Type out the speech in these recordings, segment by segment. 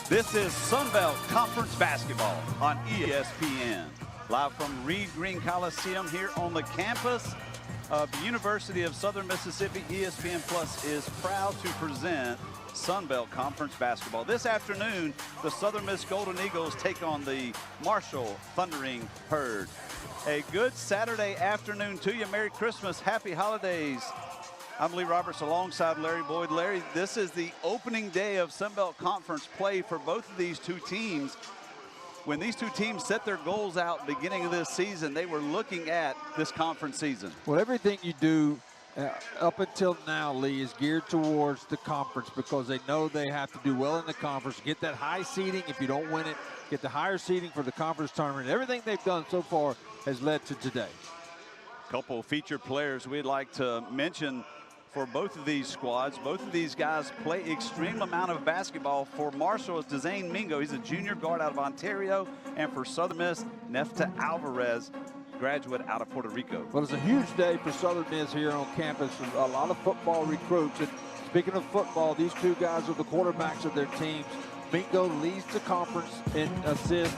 This is Sunbelt Conference Basketball on ESPN. Live from Reed Green Coliseum here on the campus of the University of Southern Mississippi. ESPN Plus is proud to present Sunbelt Conference Basketball. This afternoon, the Southern Miss Golden Eagles take on the Marshall Thundering Herd. A good Saturday afternoon to you. Merry Christmas, happy holidays. I'm Lee Roberts alongside Larry Boyd. Larry, this is the opening day of Sunbelt Conference play for both of these two teams. When these two teams set their goals out beginning of this season, they were looking at this conference season. Well, everything you do up until now, Lee, is geared towards the conference because they know they have to do well in the conference, get that high seeding. If you don't win it, get the higher seeding for the conference tournament. Everything they've done so far has led to today. A couple of featured players we'd like to mention for both of these squads. Both of these guys play extreme amount of basketball. For Marshall, it's Dezane Mingo. He's a junior guard out of Ontario. And for Southern Miss, Nefta Alvarez, graduate out of Puerto Rico. Well, it's a huge day for Southern Miss here on campus. A lot of football recruits. And speaking of football, these two guys are the quarterbacks of their teams. Mingo leads the conference in assists,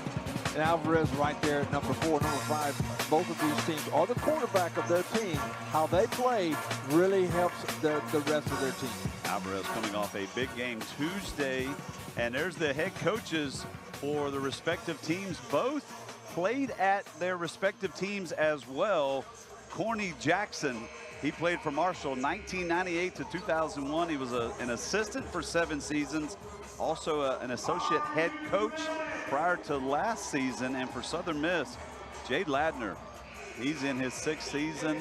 and Alvarez right there at number 4, number 5. Both of these teams are the quarterback of their team. How they play really helps the rest of their team. Alvarez coming off a big game Tuesday, and there's the head coaches for the respective teams. Both played at their respective teams as well. Corny Jackson, he played for Marshall 1998 to 2001. He was an assistant for 7 seasons. Also an associate head coach prior to last season. And for Southern Miss, Jade Ladner, he's in his 6th season.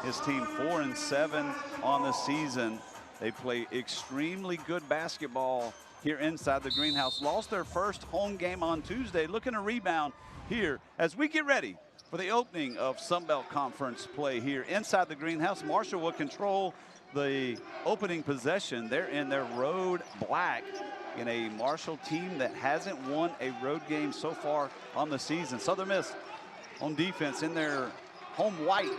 His team 4-7 on the season. They play extremely good basketball here inside the greenhouse. Lost their first home game on Tuesday. Looking to rebound here as we get ready for the opening of Sunbelt Conference play here inside the greenhouse. Marshall will control the opening possession. They're in their road black in a Marshall team that hasn't won a road game so far on the season. Southern Miss on defense in their home white.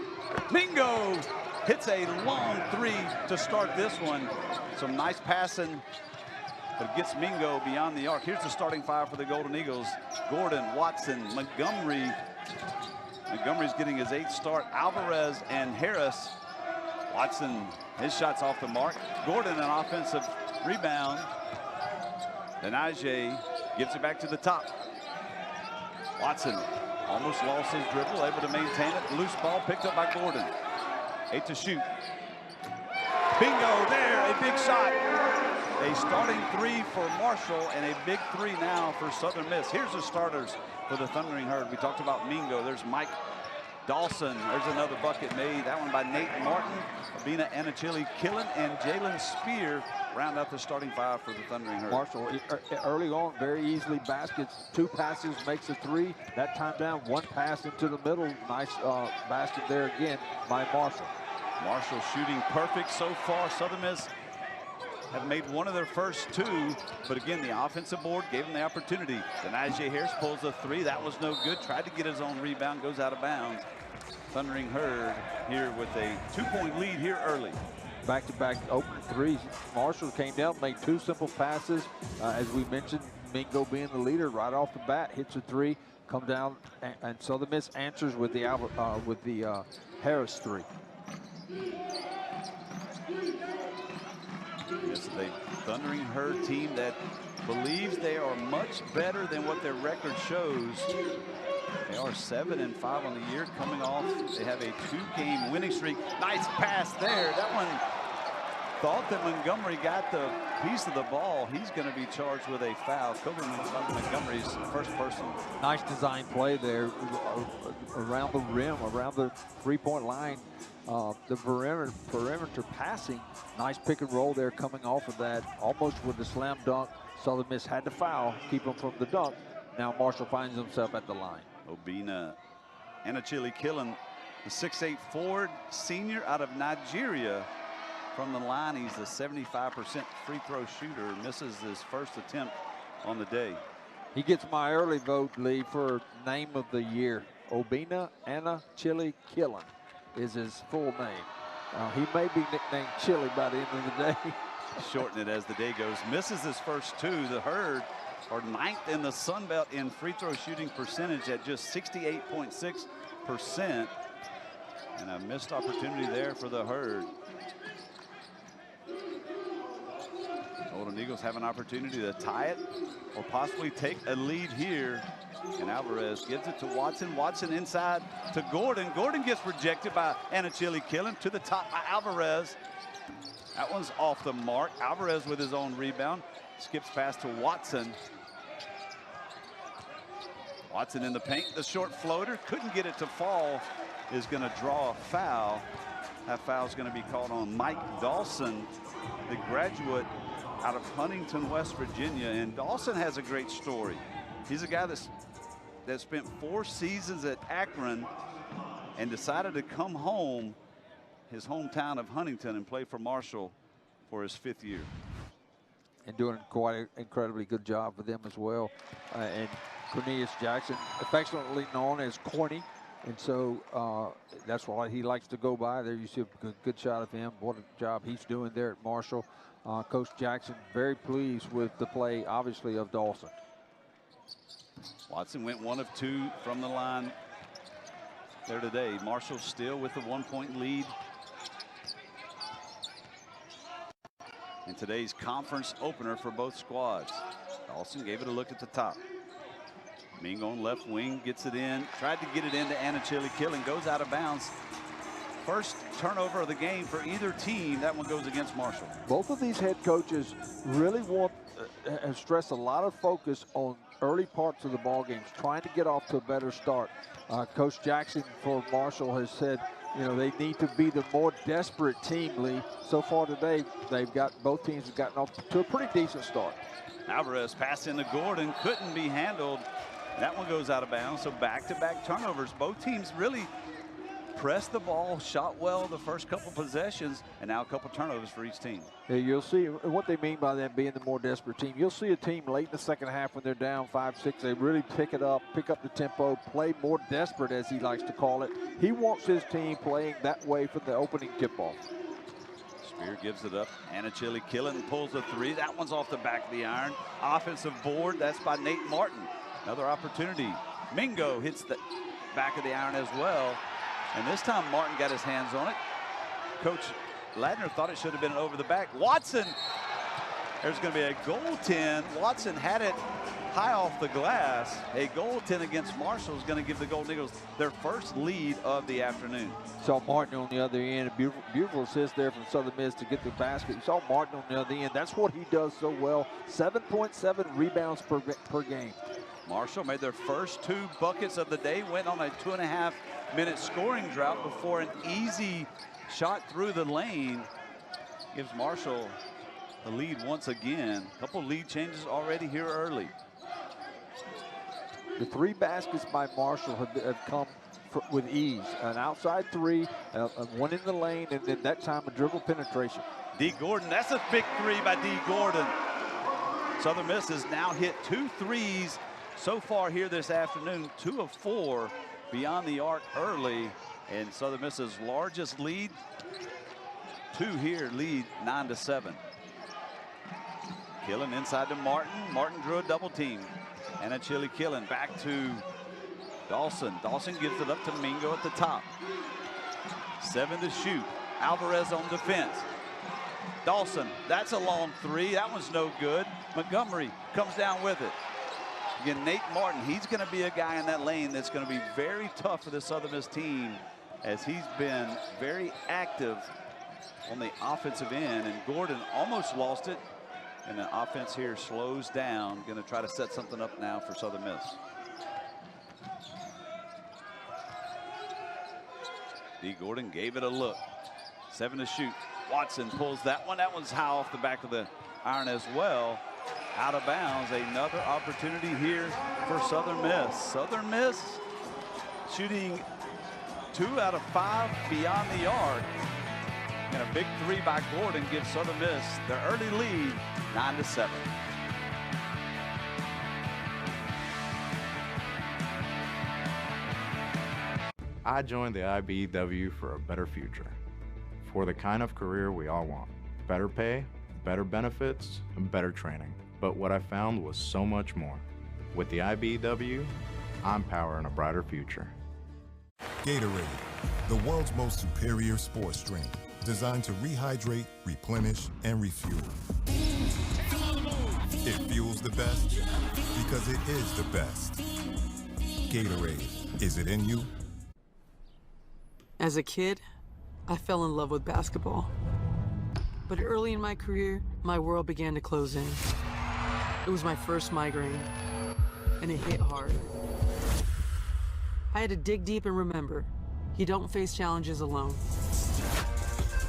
Mingo hits a long 3 to start this one. Some nice passing, but it gets Mingo beyond the arc. Here's the starting 5 for the Golden Eagles. Gordon, Watson, Montgomery. Montgomery's getting his 8th start. Alvarez and Harris. Watson, his shot's off the mark. Gordon, an offensive rebound. Denaje gives it back to the top. Watson almost lost his dribble, able to maintain it. Loose ball picked up by Gordon. 8 to shoot. Bingo there, a big shot. A starting 3 for Marshall and a big 3 now for Southern Miss. Here's the starters for the Thundering Herd. We talked about Mingo. There's Mike Dawson. There's another bucket made. That one by Nate Martin. Abina Anachili Killen and Jalen Spear round out the starting 5 for the Thundering Herd. Marshall early on very easily baskets. 2 passes makes a 3. That time down, 1 pass into the middle. Nice basket there again by Marshall. Marshall shooting perfect so far. Southern Miss have made one of their first 2, but again, the offensive board gave them the opportunity. Denaje Harris pulls a 3. That was no good. Tried to get his own rebound, goes out of bounds. Thundering Herd here with a 2-point lead here early. Back-to-back open 3s. Marshall came down, made 2 simple passes. As we mentioned, Mingo being the leader right off the bat, hits a 3, come down, and Southern Miss answers with the Harris 3. This is a Thundering Herd team that believes they are much better than what their record shows. They are 7-5 on the year coming off. They have a 2-game winning streak. Nice pass there. That one thought that Montgomery got the piece of the ball. He's going to be charged with a foul. Coburn Montgomery's first person. Nice design play there around the rim, around the 3-point line. The perimeter passing. Nice pick and roll there coming off of that. Almost with the slam dunk. Southern Miss had to foul, keep him from the dunk. Now Marshall finds himself at the line. Abina Anachili Killen, the 6'8" forward senior out of Nigeria. From the line, he's a 75% free throw shooter. Misses his first attempt on the day. He gets my early vote, Lee, for name of the year. Obina Anachili Killen is his full name. He may be nicknamed Chili by the end of the day. shorten it as the day goes. Misses his first two. The Herd are 9th in the Sun Belt in free throw shooting percentage at just 68.6%. And a missed opportunity there for the Herd. Golden Eagles have an opportunity to tie it or possibly take a lead here. And Alvarez gives it to Watson. Watson inside to Gordon. Gordon gets rejected by Anachili Killen. To the top by Alvarez. That one's off the mark. Alvarez with his own rebound. Skips past to Watson. Watson in the paint. The short floater. Couldn't get it to fall. Is going to draw a foul. That foul is going to be called on Mike Dawson, the graduate out of Huntington, West Virginia. And Dawson has a great story. He's a guy that spent 4 seasons at Akron and decided to come home, his hometown of Huntington, and play for Marshall for his 5th year. And doing quite an incredibly good job for them as well. And Cornelius Jackson, affectionately known as Corny. And so that's why he likes to go by. There you see a good shot of him. What a job he's doing there at Marshall. Coach Jackson very pleased with the play, obviously, of Dawson. Watson went 1 of 2 from the line there today. Marshall still with a 1-point lead in today's conference opener for both squads. Dawson gave it a look at the top. Mingo on left wing, gets it in, tried to get it into Anachili Killen, goes out of bounds. First turnover of the game for either team. That one goes against Marshall. Both of these head coaches really have stressed a lot of focus on early parts of the ball games, trying to get off to a better start. Coach Jackson for Marshall has said, you know, they need to be the more desperate team, Lee. So far today, both teams have gotten off to a pretty decent start. Alvarez passed into Gordon, couldn't be handled. That one goes out of bounds. So back-to-back turnovers. Both teams really pressed the ball, shot well the first couple possessions, and now a couple turnovers for each team. Yeah, you'll see what they mean by them being the more desperate team. You'll see a team late in the second half when they're down 5-6. They really pick up the tempo, play more desperate, as he likes to call it. He wants his team playing that way for the opening tip-off. Spear gives it up. Anachili Killen pulls a 3. That one's off the back of the iron. Offensive board. That's by Nate Martin. Another opportunity. Mingo hits the back of the iron as well. And this time Martin got his hands on it. Coach Ladner thought it should have been over the back. Watson, there's going to be a goaltend. Watson had it high off the glass. A goaltend against Marshall is going to give the Golden Eagles their first lead of the afternoon. Saw Martin on the other end. A beautiful assist there from Southern Miss to get the basket. You saw Martin on the other end. That's what he does so well. 7.7 rebounds per game. Marshall made their first 2 buckets of the day, went on a 2.5-minute scoring drought before an easy shot through the lane gives Marshall the lead once again. A couple lead changes already here early. The 3 baskets by Marshall have come with ease. An outside 3, one in the lane, and then that time a dribble penetration. D. Gordon, that's a big 3 by D. Gordon. Southern Miss has now hit 2 threes so far here this afternoon, 2 of 4 beyond the arc early, and Southern Miss's largest lead, 2 here, lead 9-7. Killen inside to Martin. Martin drew a double team. Anachili Killen back to Dawson. Dawson gives it up to Mingo at the top. 7 to shoot. Alvarez on defense. Dawson, that's a long 3. That one's no good. Montgomery comes down with it. Again, Nate Martin, he's going to be a guy in that lane that's going to be very tough for the Southern Miss team, as he's been very active on the offensive end. And Gordon almost lost it. And the offense here slows down. Going to try to set something up now for Southern Miss. D. Gordon gave it a look. 7 to shoot. Watson pulls that one. That one's high off the back of the iron as well. Out of bounds. Another opportunity here for Southern Miss. Southern Miss shooting 2 out of 5 beyond the arc. And a big 3 by Gordon gives Southern Miss their early lead, 9-7. I joined the IBEW for a better future, for the kind of career we all want. Better pay, better benefits and better training. But what I found was so much more. With the IBEW, I'm powering a brighter future. Gatorade, the world's most superior sports drink, designed to rehydrate, replenish, and refuel. It fuels the best because it is the best. Gatorade, is it in you? As a kid, I fell in love with basketball. But early in my career, my world began to close in. It was my first migraine, and it hit hard. I had to dig deep and remember, you don't face challenges alone.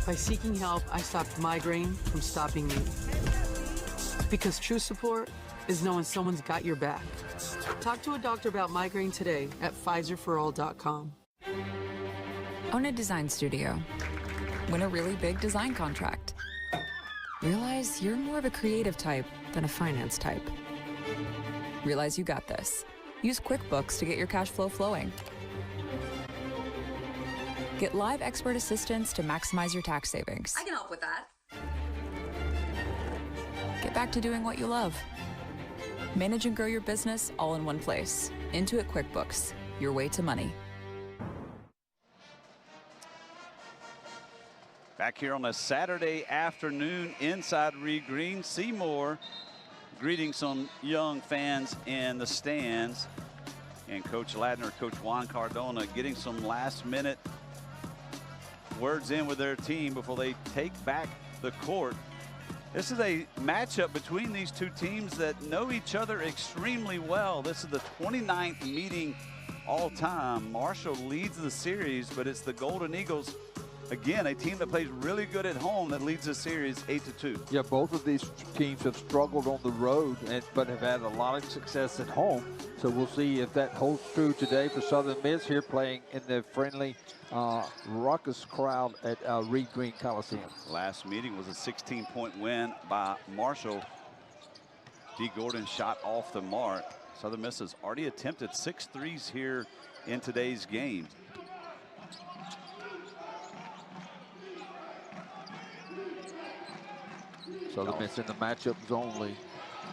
By seeking help, I stopped migraine from stopping me. Because true support is knowing someone's got your back. Talk to a doctor about migraine today at PfizerForAll.com. Own a design studio. Win a really big design contract. Realize you're more of a creative type than a finance type. Realize you got this. Use QuickBooks to get your cash flow flowing. Get live expert assistance to maximize your tax savings. I can help with that. Get back to doing what you love. Manage and grow your business all in one place. Intuit QuickBooks, your way to money. Back here on a Saturday afternoon inside Reed Green, Seymour greeting some young fans in the stands. And Coach Ladner, Coach Juan Cardona getting some last-minute words in with their team before they take back the court. This is a matchup between these two teams that know each other extremely well. This is the 29th meeting all time. Marshall leads the series, but it's the Golden Eagles, again, a team that plays really good at home, that leads the series 8-2. Yeah, both of these teams have struggled on the road, but have had a lot of success at home. So we'll see if that holds true today for Southern Miss here playing in the friendly raucous crowd at Reed Green Coliseum. Last meeting was a 16-point win by Marshall. D. Gordon shot off the mark. Southern Miss has already attempted 6 threes here in today's game. Southern Miss in the matchup only.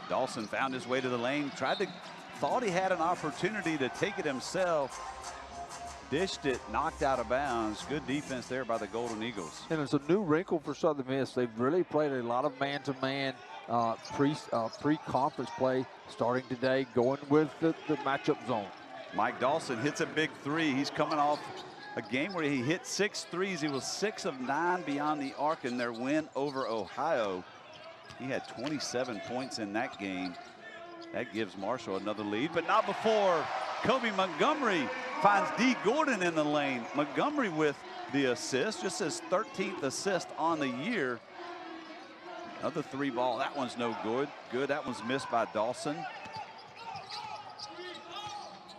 Dawson found his way to the lane, thought he had an opportunity to take it himself. Dished it, knocked out of bounds. Good defense there by the Golden Eagles. And it's a new wrinkle for Southern Miss. They've really played a lot of man-to-man pre-conference play starting today, going with the matchup zone. Mike Dawson hits a big three. He's coming off a game where he hit 6 threes. He was 6 of 9 beyond the arc in their win over Ohio. He had 27 points in that game. That gives Marshall another lead, but not before Kobe Montgomery finds D. Gordon in the lane. Montgomery with the assist, just his 13th assist on the year. Another 3-ball, that one's no good. That one's missed by Dawson.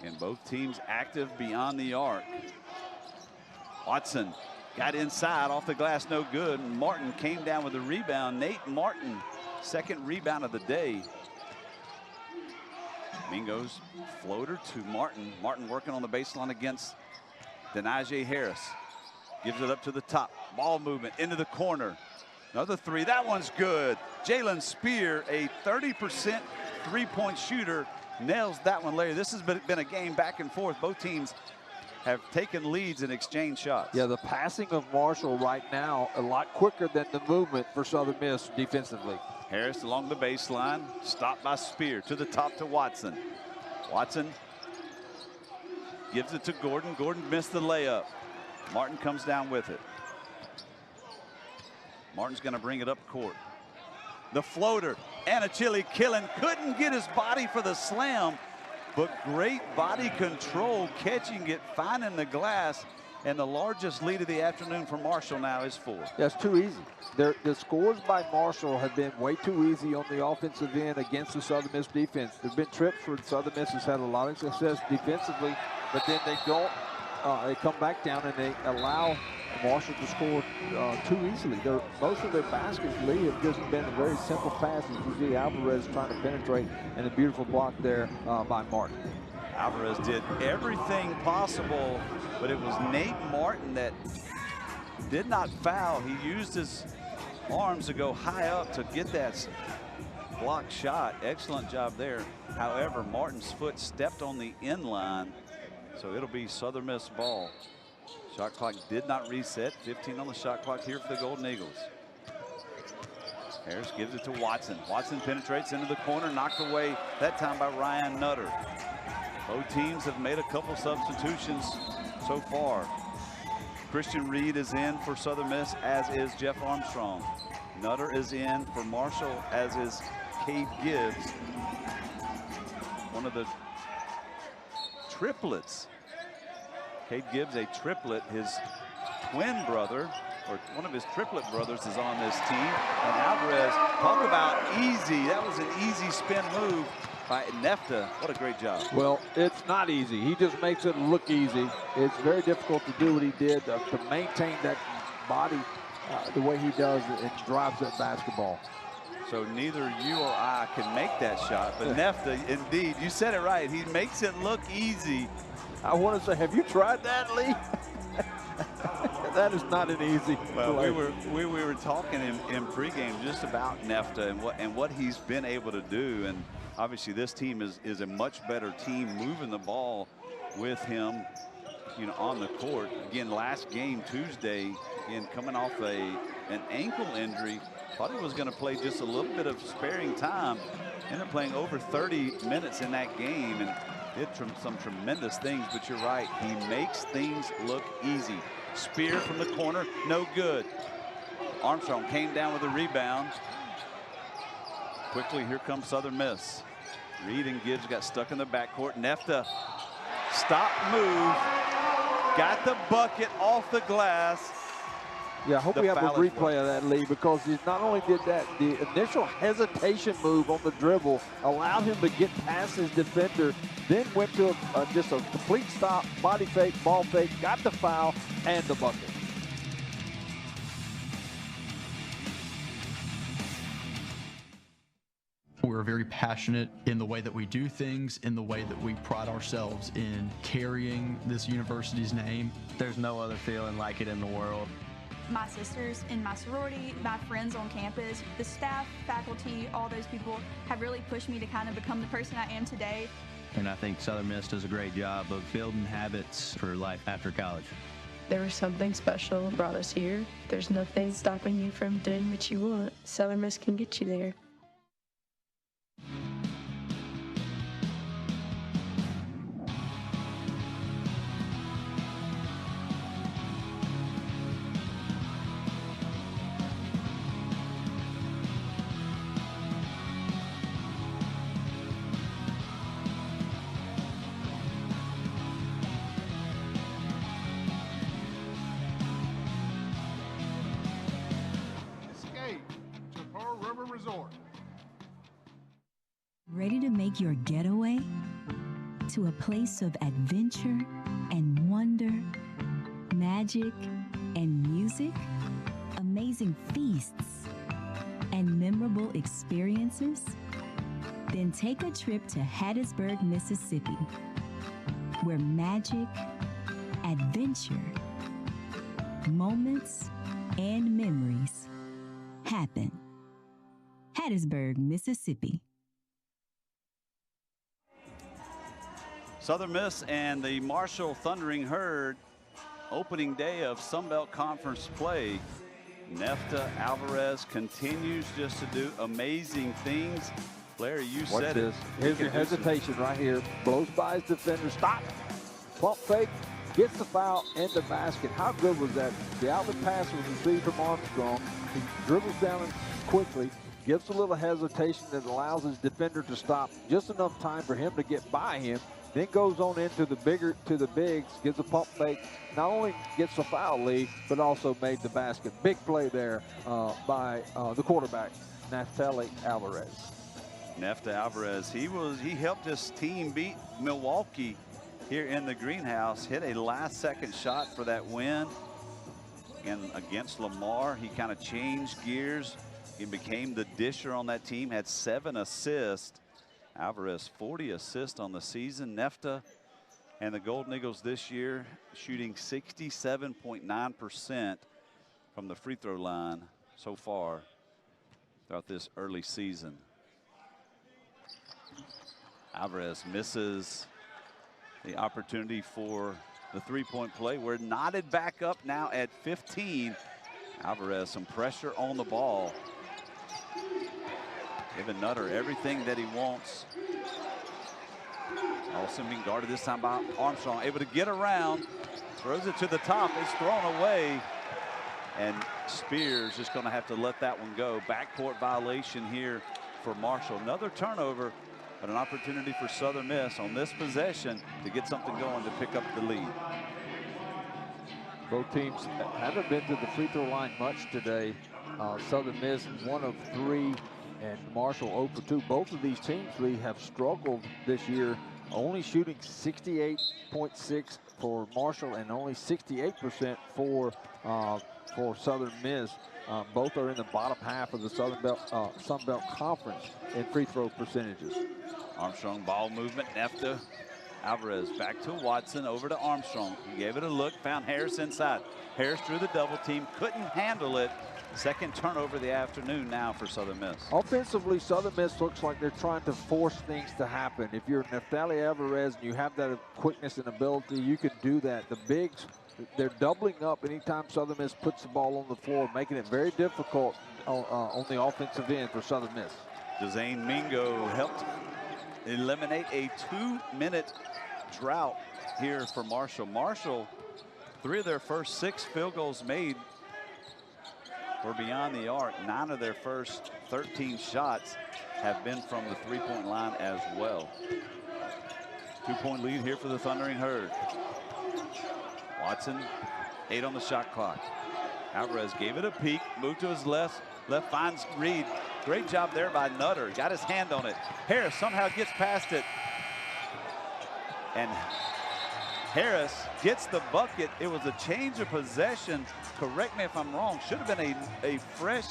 And both teams active beyond the arc. Watson got inside off the glass, no good. Martin came down with the rebound. Nate Martin, second rebound of the day. Mingo's floater to Martin. Martin working on the baseline against Denaje Harris. Gives it up to the top. Ball movement into the corner. Another 3. That one's good. Jalen Spear, a 30% three-point shooter, nails that one, Larry. This has been a game back and forth. Both teams have taken leads and exchanged shots. Yeah, the passing of Marshall right now a lot quicker than the movement for Southern Miss defensively. Harris along the baseline, stopped by Spear, to the top to Watson. Watson gives it to Gordon. Gordon missed the layup. Martin comes down with it. Martin's going to bring it up court. The floater, Anachili Killen couldn't get his body for the slam, but great body control, catching it, finding the glass. And the largest lead of the afternoon for Marshall now is 4. That's too easy. The scores by Marshall have been way too easy on the offensive end against the Southern Miss defense. There have been trips where Southern Miss has had a lot of success defensively, but then they don't. They come back down and they allow Marshall to score too easily. Most of their baskets, Lee, have just been very simple passes. You see Alvarez trying to penetrate, and a beautiful block there by Martin. Alvarez did everything possible, but it was Nate Martin that did not foul. He used his arms to go high up to get that block shot. Excellent job there. However, Martin's foot stepped on the end line, so it'll be Southern Miss ball. Shot clock did not reset. 15 on the shot clock here for the Golden Eagles. Harris gives it to Watson. Watson penetrates into the corner, knocked away that time by Ryan Nutter. Both teams have made a couple substitutions so far. Christian Reed is in for Southern Miss, as is Jeff Armstrong. Nutter is in for Marshall, as is Cade Gibbs. One of the triplets. Cade Gibbs, a triplet. His twin brother, or one of his triplet brothers, is on this team. And Alvarez, talk about easy. That was an easy spin move by Nefta. What a great job. Well, it's not easy. He just makes it look easy. It's very difficult to do what he did, to maintain that body the way he does and drives that basketball. So neither you or I can make that shot, but Nefta, indeed, you said it right. He makes it look easy. I want to say, have you tried that, Lee? That is not an easy well, play. we were talking in pregame just about Nefta and what he's been able to do, and obviously this team is a much better team moving the ball with him, you know, on the court. Again, last game Tuesday, again coming off an ankle injury, thought he was going to play just a little bit of sparing time. Ended up playing over 30 minutes in that game and did some tremendous things. But you're right, he makes things look easy. Spear from the corner, no good. Armstrong came down with a rebound. Quickly, here comes Southern Miss. Reed and Gibbs got stuck in the backcourt. Nefta, stop, move, got the bucket off the glass. Yeah, I hope we have a replay of that, Lee, because he not only did that, the initial hesitation move on the dribble allowed him to get past his defender, then went to just a complete stop, body fake, ball fake, got the foul, and the bucket. We're very passionate in the way that we do things, in the way that we pride ourselves in carrying this university's name. There's no other feeling like it in the world. My sisters in my sorority, my friends on campus, the staff, faculty, all those people have really pushed me to kind of become the person I am today. And I think Southern Miss does a great job of building habits for life after college. There was something special that brought us here. There's nothing stopping you from doing what you want. Southern Miss can get you there. Ready to make your getaway to a place of adventure and wonder, magic and music, amazing feasts and memorable experiences? Then take a trip to Hattiesburg, Mississippi, where magic, adventure, moments, and memories happen. Hattiesburg, Mississippi. Southern Miss and the Marshall Thundering Herd, opening day of Sun Belt Conference play. Nefta Alvarez continues just to do amazing things. Larry, you Watch said this. it. Here's your hesitation right here. Blows by his defender. Stop. Pump fake. Gets the foul in the basket. How good was that? The outlet pass was received from Armstrong. He dribbles down quickly. Gives a little hesitation that allows his defender to stop. Just enough time for him to get by him. Then goes on into the bigs, gives a pump fake. Not only gets the foul lead, but also made the basket. Big play there by the quarterback, Naftali Alvarez. Nefta Alvarez, he helped his team beat Milwaukee here in the greenhouse. Hit a last-second shot for that win. And against Lamar, he kind of changed gears. He became the disher on that team, had 7 assists. Alvarez 40 assists on the season. Nefta and the Golden Eagles this year shooting 67.9% from the free throw line. so far throughout this early season. Alvarez misses the opportunity for the three-point play. We're knotted back up now at 15. Alvarez, some pressure on the ball. Giving Nutter everything that he wants. Also being guarded this time by Armstrong. Able to get around. Throws it to the top. It's thrown away. And Spears just going to have to let that one go. Backcourt violation here for Marshall. Another turnover, but an opportunity for Southern Miss on this possession to get something going to pick up the lead. Both teams haven't been to the free throw line much today. Southern Miss 1 of 3 and Marshall 0 for 2. Both of these teams, Lee, have struggled this year, only shooting 68.6 for Marshall and only 68% for Southern Miss. Both are in the bottom half of the Sun Belt Conference in free throw percentages. Armstrong ball movement. Nefta. Alvarez back to Watson, over to Armstrong. He gave it a look, found Harris inside. Harris drew the double team, couldn't handle it. Second turnover of the afternoon now for Southern Miss. Offensively, Southern Miss looks like they're trying to force things to happen. If you're Neftali Alvarez and you have that quickness and ability, you can do that. The bigs, they're doubling up anytime Southern Miss puts the ball on the floor, making it very difficult on the offensive end for Southern Miss. Jazane Mingo helped eliminate a 2-minute drought here for Marshall. Marshall, 3 of their first 6 field goals made were beyond the arc. 9 of their first 13 shots have been from the three-point line as well. 2-point lead here for the Thundering Herd. Watson, 8 on the shot clock. Alvarez gave it a peek, moved to his left, finds Reed. Great job there by Nutter. Got his hand on it. Harris somehow gets past it. And Harris gets the bucket. It was a change of possession. Correct me if I'm wrong. Should have been a fresh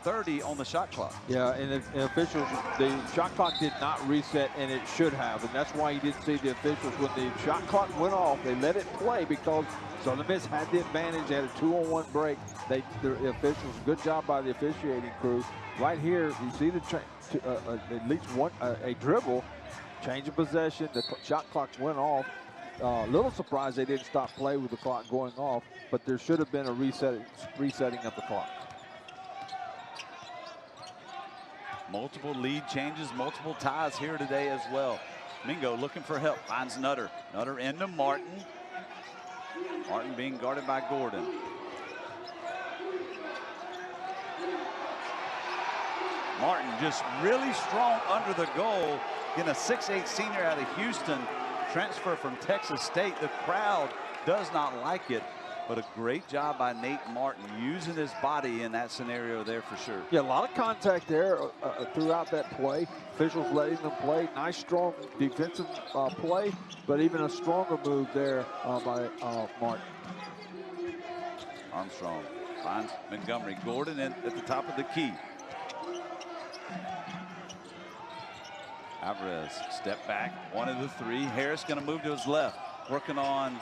30 on the shot clock. Yeah, and the officials, the shot clock did not reset, and it should have. And that's why you didn't see the officials. When the shot clock went off, they let it play because Southern Miss had the advantage. They had a 2-on-1 break. The officials, good job by the officiating crew. Right here, you see the at least one a dribble, change of possession. The shot clock went off. Little surprised they didn't stop play with the clock going off, but there should have been a resetting of the clock. Multiple lead changes, multiple ties here today as well. Mingo looking for help, finds Nutter. Nutter into Martin. Martin being guarded by Gordon. Martin just really strong under the goal. Getting a 6'8" senior out of Houston, transfer from Texas State. The crowd does not like it, but a great job by Nate Martin using his body in that scenario there for sure. Yeah, a lot of contact there throughout that play. Officials letting them play. Nice, strong defensive play, but even a stronger move there by Martin. Armstrong finds Montgomery. Gordon in at the top of the key. Alvarez, step back, 1 of the 3. Harris going to move to his left, working on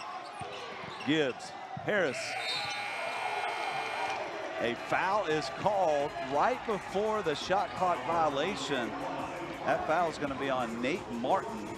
Gibbs. Harris. A foul is called right before the shot clock violation. That foul is going to be on Nate Martin.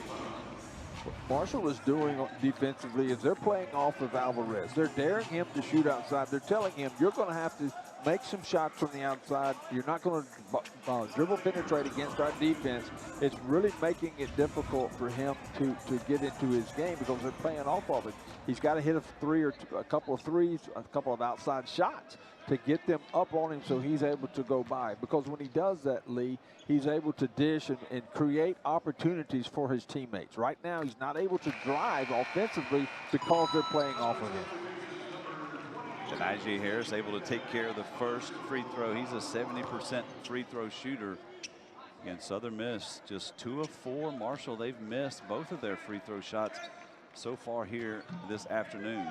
What Marshall is doing defensively is they're playing off of Alvarez. They're daring him to shoot outside. They're telling him, you're going to have to make some shots from the outside. You're not going to dribble penetrate against our defense. It's really making it difficult for him to get into his game because they're playing off of it. He's got to hit a couple of threes, a couple of outside shots to get them up on him so he's able to go by. Because when he does that, Lee, he's able to dish and create opportunities for his teammates. Right now, he's not able to drive offensively because they're playing off of him. Denijay Harris able to take care of the first free throw. He's a 70% free throw shooter. Against Southern Miss, just 2 of 4. Marshall, they've missed both of their free throw shots so far here this afternoon.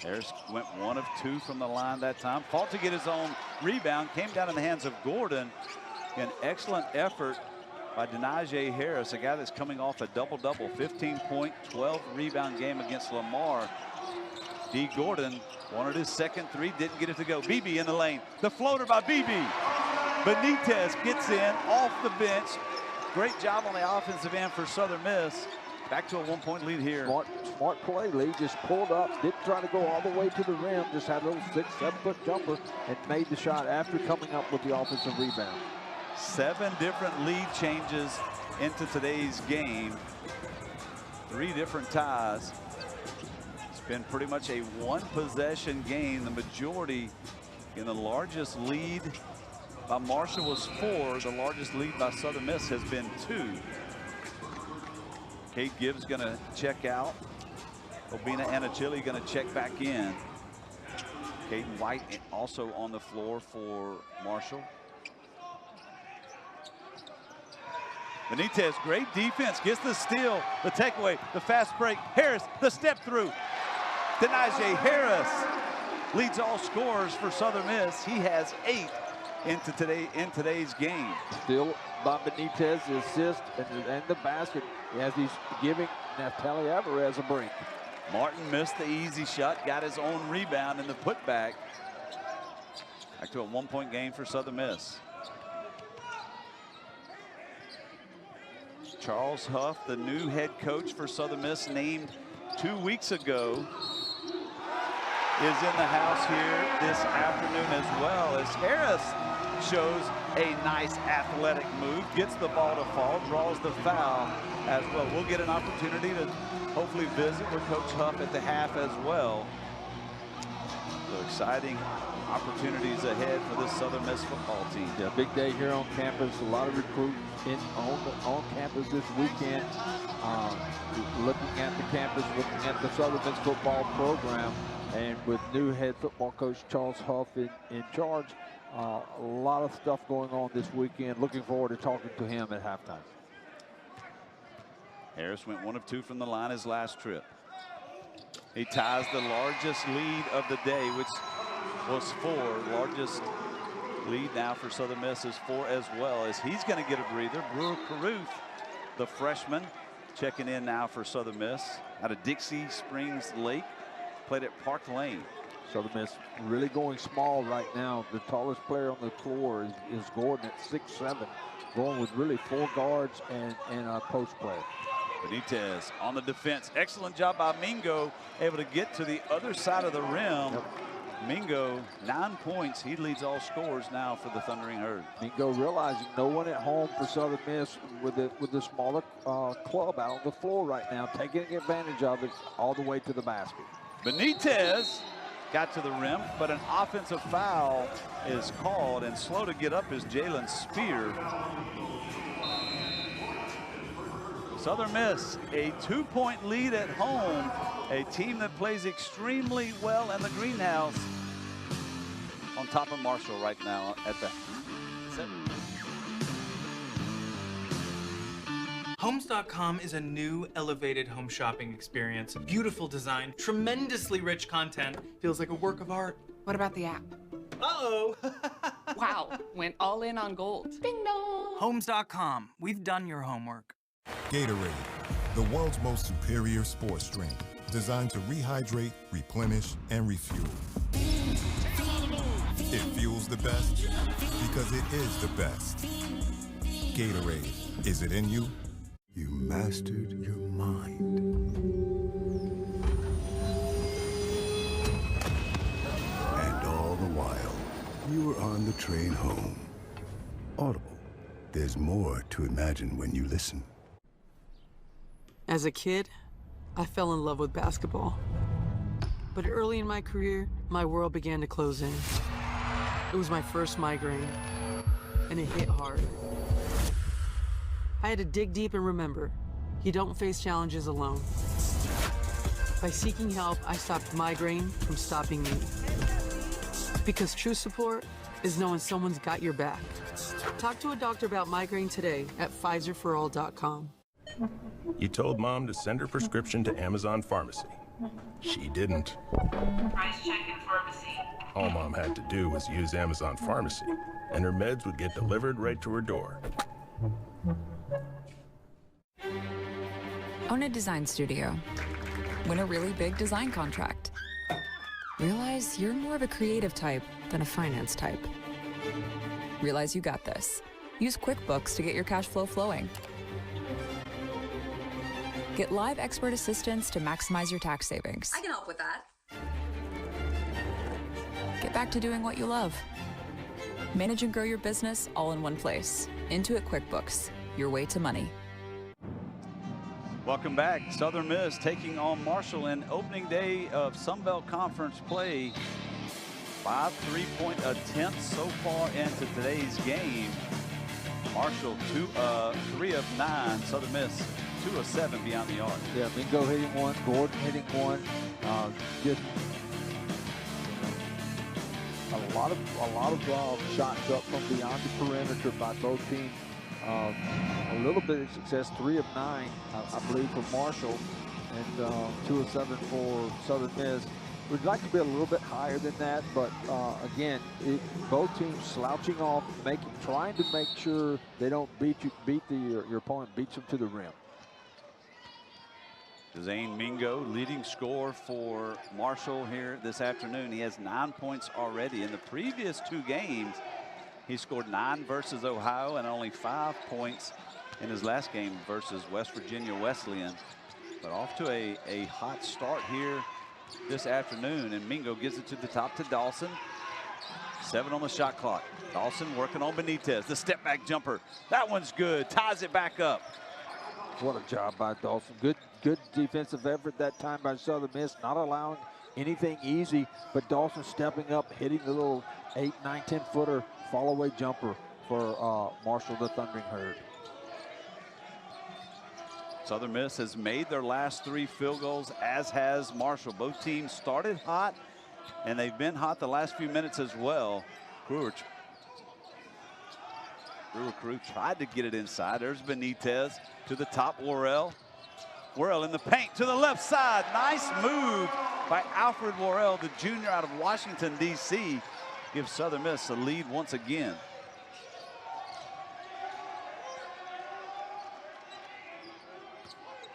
Harris went 1 of 2 from the line that time. Fought to get his own rebound. Came down in the hands of Gordon. An excellent effort by Denijay Harris, a guy that's coming off a double-double, 15-point, 12-rebound game against Lamar. D. Gordon wanted his second three, didn't get it to go. Beebe in the lane. The floater by Beebe. Benitez gets in off the bench. Great job on the offensive end for Southern Miss. Back to a 1-point lead here. Smart play. Lee just pulled up, didn't try to go all the way to the rim, just had a little 6-7 foot jumper and made the shot after coming up with the offensive rebound. 7 different lead changes into today's game. 3 different ties. It's been pretty much a 1-possession game. The majority in the largest lead by Marshall was 4. The largest lead by Southern Miss has been 2. Kate Gibbs going to check out. Obina Anachili going to check back in. Caden White also on the floor for Marshall. Benitez, great defense, gets the steal, the takeaway, the fast break. Harris, the step through. Denaje Harris leads all scorers for Southern Miss. He has 8 in today's game. Still by Benitez, the assist and the basket as he's giving Naftali Alvarez a break. Martin missed the easy shot, got his own rebound in the putback. Back to a 1-point game for Southern Miss. Charles Huff, the new head coach for Southern Miss, named 2 weeks ago, is in the house here this afternoon as well, as Harris shows a nice athletic move, gets the ball to fall, draws the foul as well. We'll get an opportunity to hopefully visit with Coach Huff at the half as well. So exciting opportunities ahead for this Southern Miss football team. Yeah, big day here on campus. A lot of recruits on campus this weekend. Looking at the campus, looking at the Southern Miss football program, and with new head football coach Charles Huff in charge, a lot of stuff going on this weekend. Looking forward to talking to him at halftime. Harris went 1 of 2 from the line his last trip. He ties the largest lead of the day, which was 4. Largest lead now for Southern Miss is 4 as well, as he's going to get a breather. Brewer Caruth, the freshman, checking in now for Southern Miss out of Dixie Springs Lake. Played at Park Lane. Southern Miss really going small right now. The tallest player on the floor is Gordon at 6'7", going with really 4 guards and a post player. Benitez on the defense. Excellent job by Mingo, able to get to the other side of the rim. Yep. Mingo, 9 points. He leads all scorers now for the Thundering Herd. Mingo realizing no one at home for Southern Miss with the smaller club out on the floor right now, taking advantage of it all the way to the basket. Benitez got to the rim, but an offensive foul is called, and slow to get up is Jalen Spear. Southern Miss, a 2-point lead at home, a team that plays extremely well in the greenhouse, on top of Marshall right now at the Homes.com is a new elevated home shopping experience. Beautiful design, tremendously rich content, feels like a work of art. What about the app? Uh-oh. Wow, went all in on gold. Ding dong. Homes.com, we've done your homework. Gatorade, the world's most superior sports drink, designed to rehydrate, replenish, and refuel. It fuels the best because it is the best. Gatorade, is it in you? You mastered your mind. And all the while, you were on the train home. Audible, there's more to imagine when you listen. As a kid, I fell in love with basketball. But early in my career, my world began to close in. It was my first migraine, and it hit hard. I had to dig deep and remember, you don't face challenges alone. By seeking help, I stopped migraine from stopping me. Because true support is knowing someone's got your back. Talk to a doctor about migraine today at PfizerForAll.com. You told Mom to send her prescription to Amazon Pharmacy. She didn't. Price check in pharmacy. All Mom had to do was use Amazon Pharmacy, and her meds would get delivered right to her door. Own a design studio. Win a really big design contract. Realize you're more of a creative type than a finance type. Realize you got this. Use QuickBooks to get your cash flow flowing. Get live expert assistance to maximize your tax savings. I can help with that. Get back to doing what you love. Manage and grow your business all in one place. Intuit QuickBooks, your way to money. Welcome back. Southern Miss taking on Marshall in opening day of Sun Belt Conference play. 5 3-point attempts so far into today's game. Marshall 3 of 9. Southern Miss 2 of 7 beyond the arc. Yeah, Mingo hitting one, Gordon hitting one. Just a lot of shots up from beyond the perimeter by both teams. A little bit of success, 3 of 9, I believe, for Marshall, and 2 of 7 for Southern Miss. We'd like to be a little bit higher than that, but again, both teams slouching off, trying to make sure they don't your opponent beats them to the rim. Zane Mingo, leading scorer for Marshall here this afternoon. He has 9 points already. In the previous 2 games, he scored 9 versus Ohio and only 5 points in his last game versus West Virginia Wesleyan. But off to a hot start here this afternoon, and Mingo gives it to the top to Dawson. 7 on the shot clock. Dawson working on Benitez. The step back jumper. That one's good. Ties it back up. What a job by Dawson. Good defensive effort that time by Southern Miss, not allowing anything easy, but Dawson stepping up, hitting the little 8, 9, 10-footer fall-away jumper for Marshall, the Thundering Herd. Southern Miss has made their last 3 field goals, as has Marshall. Both teams started hot, and they've been hot the last few minutes as well. Crew tried to get it inside. There's Benitez to the top. Worrell in the paint to the left side. Nice move by Alfred Worrell, the junior out of Washington, D.C. Gives Southern Miss a lead once again.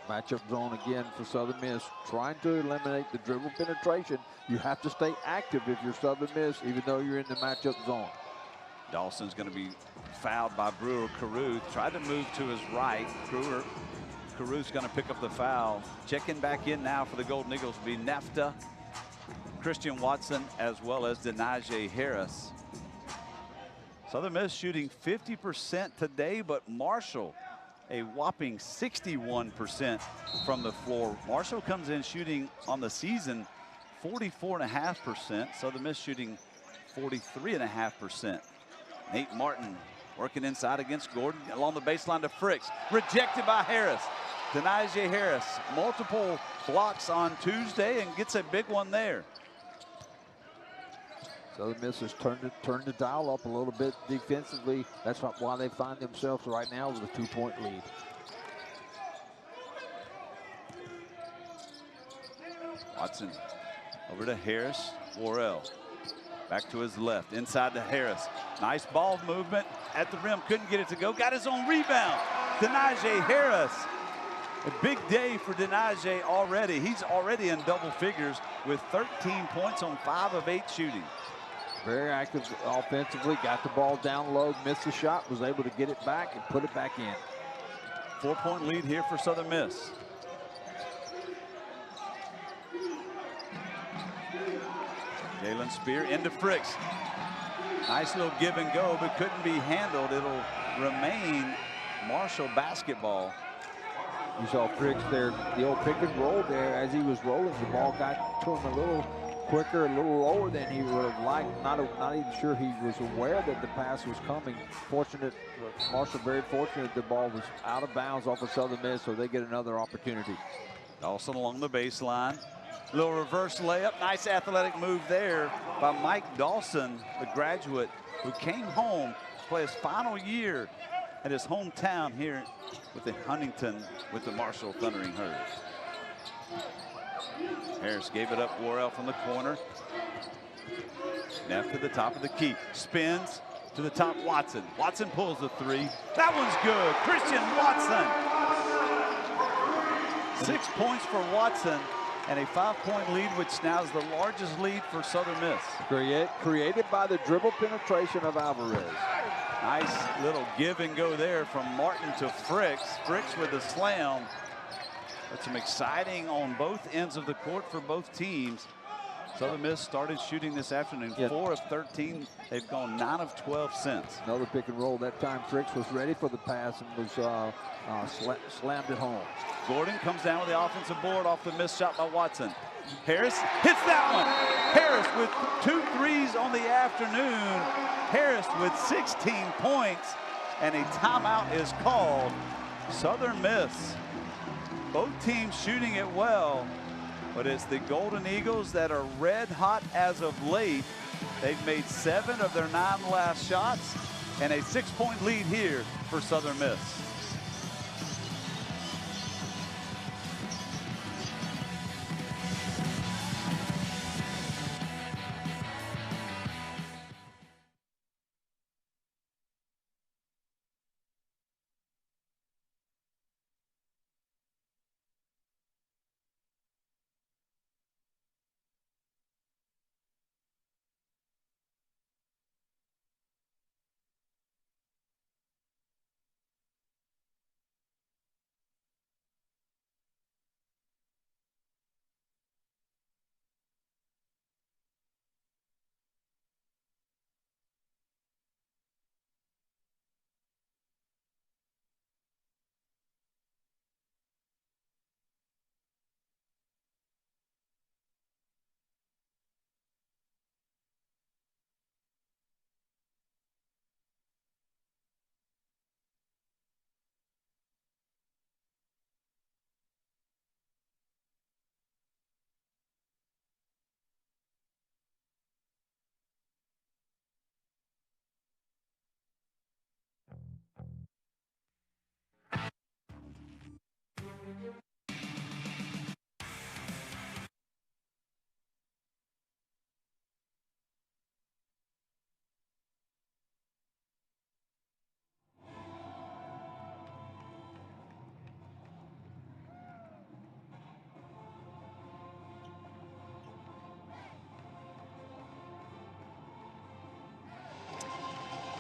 Matchup zone again for Southern Miss, trying to eliminate the dribble penetration. You have to stay active if you're Southern Miss, even though you're in the matchup zone. Dawson's going to be fouled by Brewer Carew. Tried to move to his right. Carew's going to pick up the foul. Checking back in now for the Golden Eagles will be Nefta, Christian Watson, as well as Denaje Harris. Southern Miss shooting 50% today, but Marshall a whopping 61% from the floor. Marshall comes in shooting on the season 44.5%. Southern Miss shooting 43.5%. Nate Martin working inside against Gordon along the baseline to Fricks. Rejected by Harris. Denaje Harris, multiple blocks on Tuesday and gets a big one there. Southern Miss has turned the dial up a little bit defensively. That's why they find themselves right now with a 2-point lead. Watson over to Harris. Worrell back to his left, inside to Harris. Nice ball movement at the rim, couldn't get it to go. Got his own rebound. Denaje Harris. A big day for Denaje already. He's already in double figures with 13 points on 5 of 8 shooting. Very active offensively, got the ball down low, missed the shot, was able to get it back and put it back in. 4-point lead here for Southern Miss. Jalen Spear into Fricks. Nice little give and go, but couldn't be handled. It'll remain Marshall basketball. You saw Fricks there, the old pick and roll there. As he was rolling, the ball got to him a little quicker, a little lower than he would have liked. Not even sure he was aware that the pass was coming. Fortunate, Marshall very fortunate the ball was out of bounds off of Southern Miss, so they get another opportunity. Dawson along the baseline. Little reverse layup. Nice athletic move there by Mike Dawson, the graduate who came home to play his final year at his hometown here with the Huntington with the Marshall Thundering Herd. Harris gave it up. Worrell from the corner. Neff to the top of the key. Spins to the top. Watson. Watson pulls the 3. That one's good. Christian Watson. 6 points for Watson. and a 5-point lead, which now is the largest lead for Southern Miss. Created by the dribble penetration of Alvarez. Nice little give and go there from Martin to Fricks. Fricks with a slam. That's some exciting on both ends of the court for both teams. Southern Miss started shooting this afternoon, 4 of 13. They've gone 9 of 12 since. Another pick and roll. That time Fricks was ready for the pass and was slammed it home. Gordon comes down with the offensive board off the missed shot by Watson. Harris hits that one. Harris with 2 threes on the afternoon. Harris with 16 points, and a timeout is called. Southern Miss, both teams shooting it well, but it's the Golden Eagles that are red hot as of late. They've made 7 of their 9 last shots, and a 6-point lead here for Southern Miss.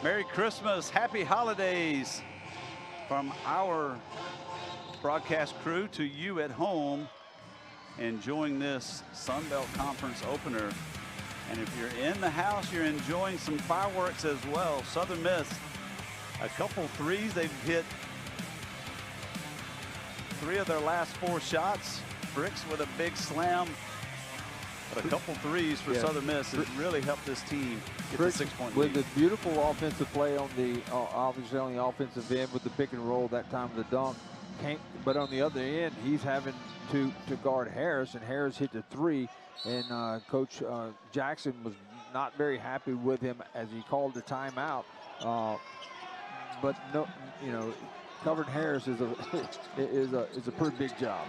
Merry Christmas, happy holidays from our broadcast crew to you at home enjoying this Sun Belt Conference opener. And if you're in the house, you're enjoying some fireworks as well. Southern Miss, a couple threes. They've hit 3 of their last 4 shots. Fricks with a big slam. But a couple threes for Southern Miss has really helped this team get the 6-point lead. With the beautiful offensive play on the, obviously on the offensive end with the pick and roll, that time of the dunk. But on the other end, he's having to guard Harris, and Harris hit the 3. And Coach Jackson was not very happy with him as he called the timeout. But no, you know, covering Harris is a pretty big job.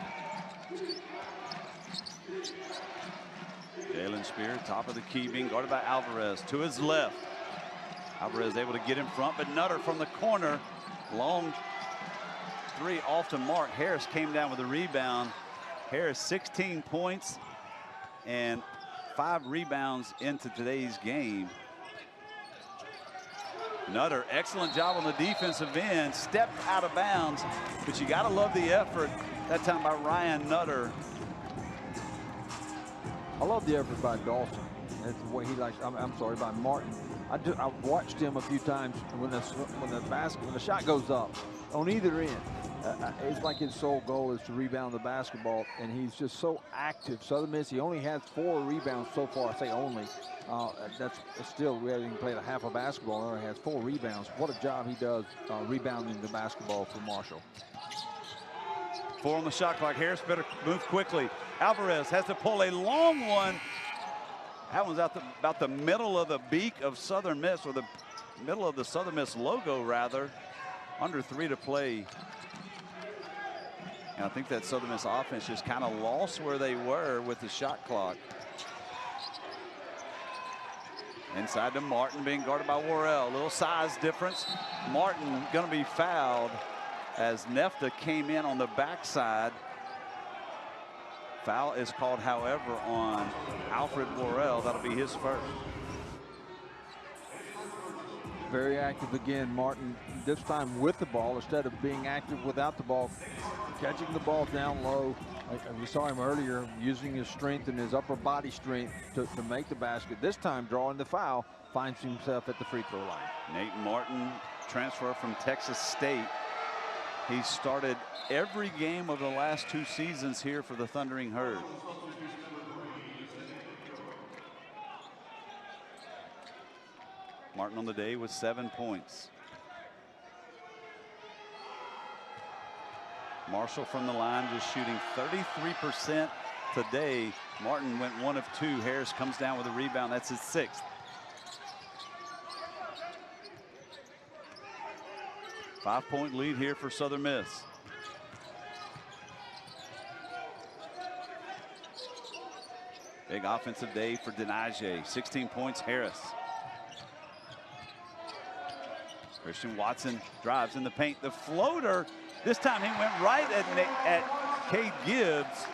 Jalen Spear, top of the key, being guarded by Alvarez to his left. Alvarez able to get in front, but Nutter from the corner. Long 3 off to Mark. Harris came down with a rebound. Harris 16 points and 5 rebounds into today's game. Nutter, excellent job on the defensive end. Stepped out of bounds, but you got to love the effort that time by Ryan Nutter. I love the effort by Dawson. That's the way he likes. I'm sorry, by Martin. I've watched him a few times when the shot goes up on either end. It's like his sole goal is to rebound the basketball, and he's just so active. Southern Miss, he only has 4 rebounds so far. I say only. That's still, we haven't even played a half of basketball. He only has 4 rebounds. What a job he does rebounding the basketball for Marshall. 4 on the shot clock. Harris better move quickly. Alvarez has to pull a long one. That one's out about the middle of the beak of Southern Miss, or the middle of the Southern Miss logo, rather. Under 3 to play. And I think that Southern Miss offense just kind of lost where they were with the shot clock. Inside to Martin, being guarded by Worrell. A little size difference. Martin going to be fouled as Nefta came in on the backside. Foul is called, however, on Alfred Worrell. That'll be his first. Very active again, Martin, this time with the ball instead of being active without the ball. Catching the ball down low. We saw him earlier using his strength and his upper body strength to make the basket. This time drawing the foul, finds himself at the free throw line. Nate Martin, transfer from Texas State. He started every game of the last 2 seasons here for the Thundering Herd. Martin on the day with 7 points. Marshall from the line just shooting 33% today. Martin went 1 of 2. Harris comes down with a rebound. That's his 6th. Five-point lead here for Southern Miss. Big offensive day for Denaje. 16 points, Harris. Christian Watson drives in the paint. The floater, this time he went right at Cade Gibbs.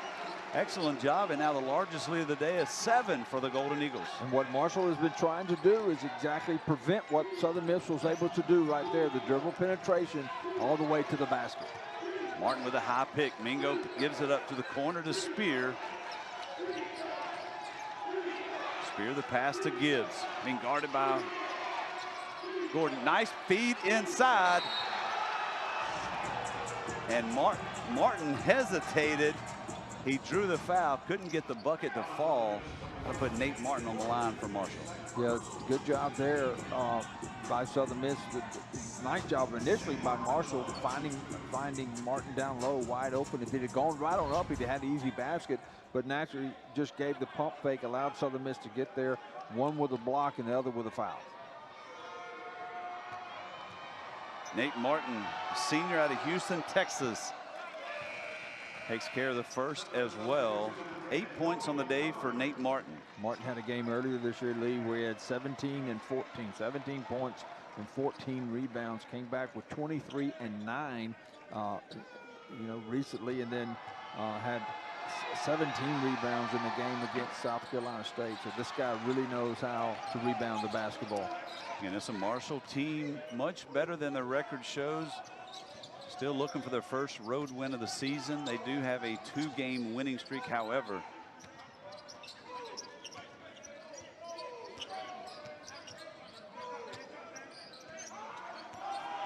Excellent job, and now the largest lead of the day is 7 for the Golden Eagles. And what Marshall has been trying to do is exactly prevent what Southern Miss was able to do right there, the dribble penetration all the way to the basket. Martin with a high pick. Mingo gives it up to the corner to Spear. Spear the pass to Gibbs, being guarded by Gordon. Nice feed inside. And Martin hesitated. He drew the foul, couldn't get the bucket to fall. I put Nate Martin on the line for Marshall. Yeah, good job there by Southern Miss. Nice job initially by Marshall finding Martin down low, wide open. If he'd have gone right on up, he'd have had an easy basket. But naturally, just gave the pump fake, allowed Southern Miss to get there. One with a block and the other with a foul. Nate Martin, senior out of Houston, Texas, takes care of the first as well. 8 points on the day for Nate Martin. Martin had a game earlier this year, Lee, where he had 17 and 14, 17 points and 14 rebounds. Came back with 23 and 9, recently, and then had 17 rebounds in the game against South Carolina State. So this guy really knows how to rebound the basketball. And it's a Marshall team much better than their record shows. Still looking for their first road win of the season. They do have a 2-game winning streak, however.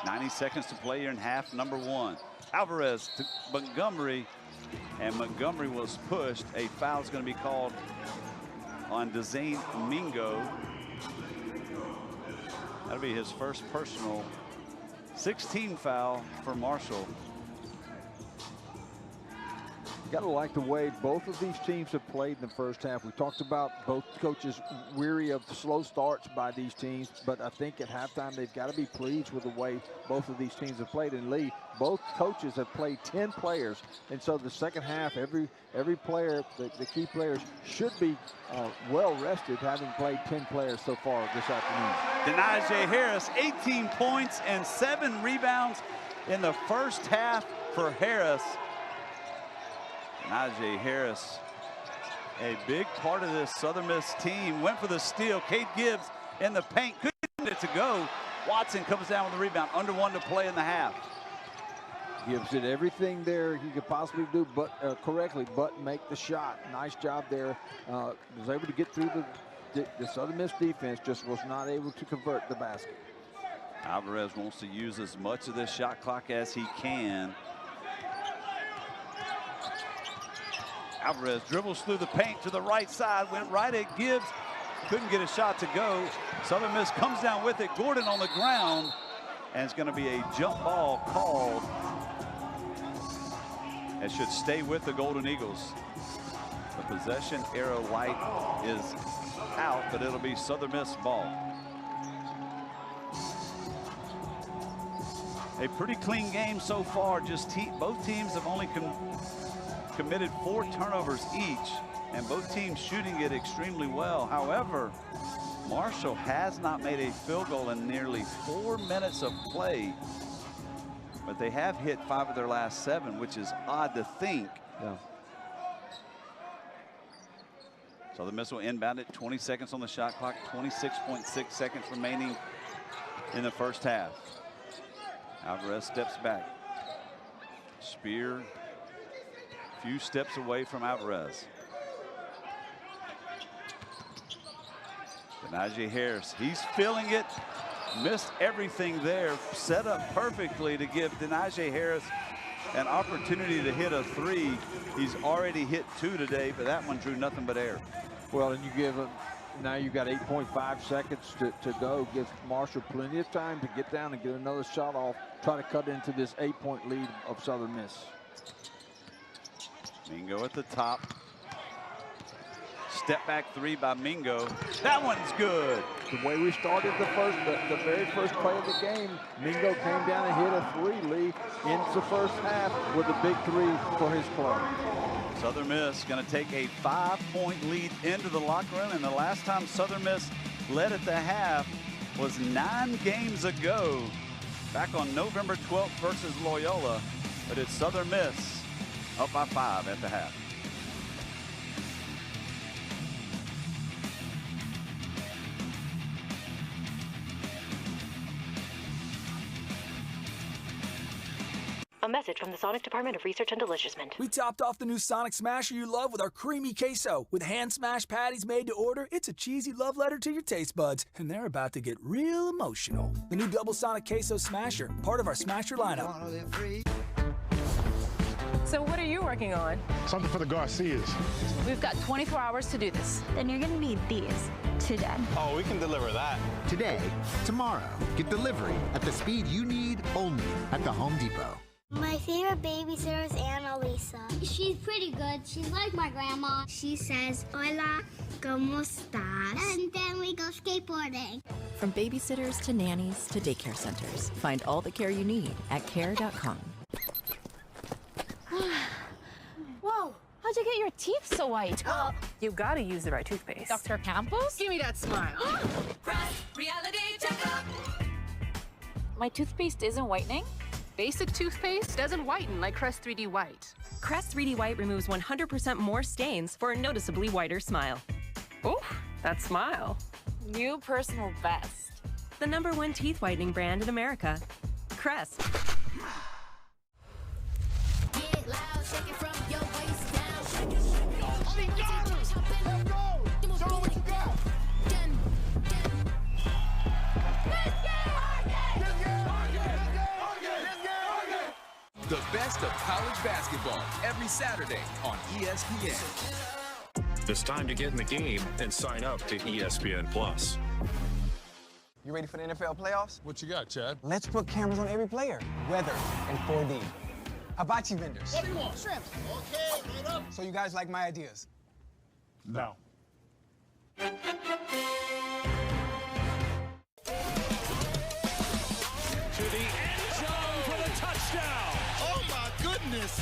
.90 seconds to play here in half number 1. Alvarez to Montgomery, and Montgomery was pushed. A foul is going to be called on Dezane Mingo. That'll be his first personal. 16 foul for Marshall. You got to like the way both of these teams have played in the first half. We talked about both coaches weary of slow starts by these teams, but I think at halftime they've got to be pleased with the way both of these teams have played. And Lee, both coaches have played 10 players, and so the second half, every player, the key players, should be well rested, having played 10 players so far this afternoon. Denaje Harris, 18 points and 7 rebounds in the first half for Harris. Denaje Harris, a big part of this Southern Miss team, went for the steal. Cade Gibbs in the paint, couldn't get it to go. Watson comes down with the rebound, under 1 to play in the half. Gibbs did everything there he could possibly do, but correctly, but make the shot. Nice job there. Was able to get through the Southern Miss defense, just was not able to convert the basket. Alvarez wants to use as much of this shot clock as he can. Alvarez dribbles through the paint to the right side, went right at Gibbs, couldn't get a shot to go. Southern Miss comes down with it. Gordon on the ground, and it's going to be a jump ball called. It should stay with the Golden Eagles. The possession arrow light is out, but it'll be Southern Miss ball. A pretty clean game so far. Just both teams have only committed 4 turnovers each, and both teams shooting it extremely well. However, Marshall has not made a field goal in nearly 4 minutes of play, but they have hit 5 of their last 7, which is odd to think. Yeah. Southern Miss will inbound it. 20 seconds on the shot clock. 26.6 seconds remaining in the first half. Alvarez steps back. Spear a few steps away from Alvarez. Denaje Harris, he's feeling it. Missed everything there. Set up perfectly to give Denaje Harris an opportunity to hit a 3. He's already hit 2 today, but that one drew nothing but air. Well, and you give him, now you've got 8.5 seconds to go. Give Marshall plenty of time to get down and get another shot off. Try to cut into this 8-point lead of Southern Miss. Mingo at the top. Step back 3 by Mingo. That one's good. The way we started the very first play of the game, Mingo came down and hit a 3, Lee, into the first half with a big 3 for his club. Southern Miss going to take a 5-point lead into the locker room, and the last time Southern Miss led at the half was 9 games ago, back on November 12th versus Loyola. But it's Southern Miss up by 5 at the half. A message from the Sonic Department of Research and Deliciousment. We topped off the new Sonic Smasher you love with our creamy queso. With hand-smashed patties made to order, it's a cheesy love letter to your taste buds, and they're about to get real emotional. The new Double Sonic Queso Smasher, part of our Smasher lineup. So what are you working on? Something for the Garcias. We've got 24 hours to do this. Then you're gonna need these today. Oh, we can deliver that. Today, tomorrow, get delivery at the speed you need only at the Home Depot. My favorite babysitter is Annalisa. She's pretty good. She's like my grandma. She says, "Hola, ¿cómo estás?" And then we go skateboarding. From babysitters to nannies to daycare centers, find all the care you need at care.com. Whoa, how'd you get your teeth so white? You gotta use the right toothpaste. Dr. Campos? Give me that smile. Reality checkup. My toothpaste isn't whitening? Basic toothpaste doesn't whiten like Crest 3D White. Crest 3D White removes 100% more stains for a noticeably whiter smile. Ooh, that smile. New personal best. The #1 teeth whitening brand in America. Crest. Get loud, shake it from your waist down. Shake it, shake it. Oh, she got it. Let's go. Show what you got. The best of college basketball every Saturday on ESPN. It's time to get in the game and sign up to ESPN Plus. You ready for the NFL playoffs? What you got, Chad? Let's put cameras on every player. Weather and 4D. Hibachi vendors. What do you want? Shrimp. Okay, right up. So you guys like my ideas? No. To the end zone for the touchdown. Oh my goodness.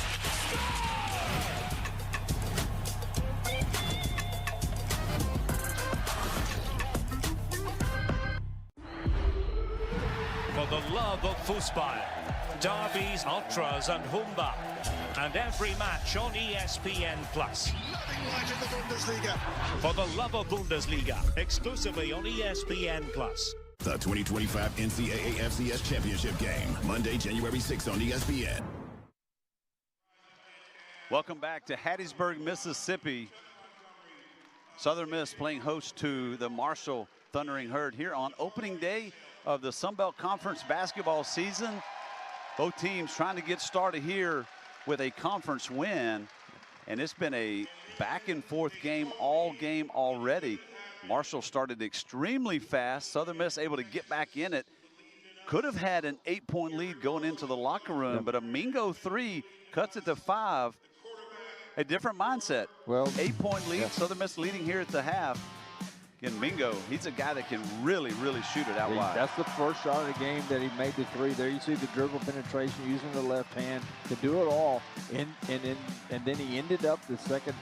For the love of football, derbies, ultras and Humba. And every match on ESPN Plus. Nothing like in the Bundesliga. For the love of Bundesliga, exclusively on ESPN Plus. The 2025 NCAA FCS Championship game, Monday, January 6th on ESPN. Welcome back to Hattiesburg, Mississippi. Southern Miss playing host to the Marshall Thundering Herd here on opening day of the Sun Belt Conference basketball season. Both teams trying to get started here with a conference win, and it's been a back and forth game all game already. Marshall started extremely fast. Southern Miss able to get back in it. Could have had an 8-point lead going into the locker room, but a Mingo 3 cuts it to 5. A different mindset. Well, 8-point lead, Southern Miss leading here at the half. Again, Mingo, he's a guy that can really, really shoot it out wide. That's the first shot of the game that he made the 3. There you see the dribble penetration using the left hand to do it all. And then he ended up the second,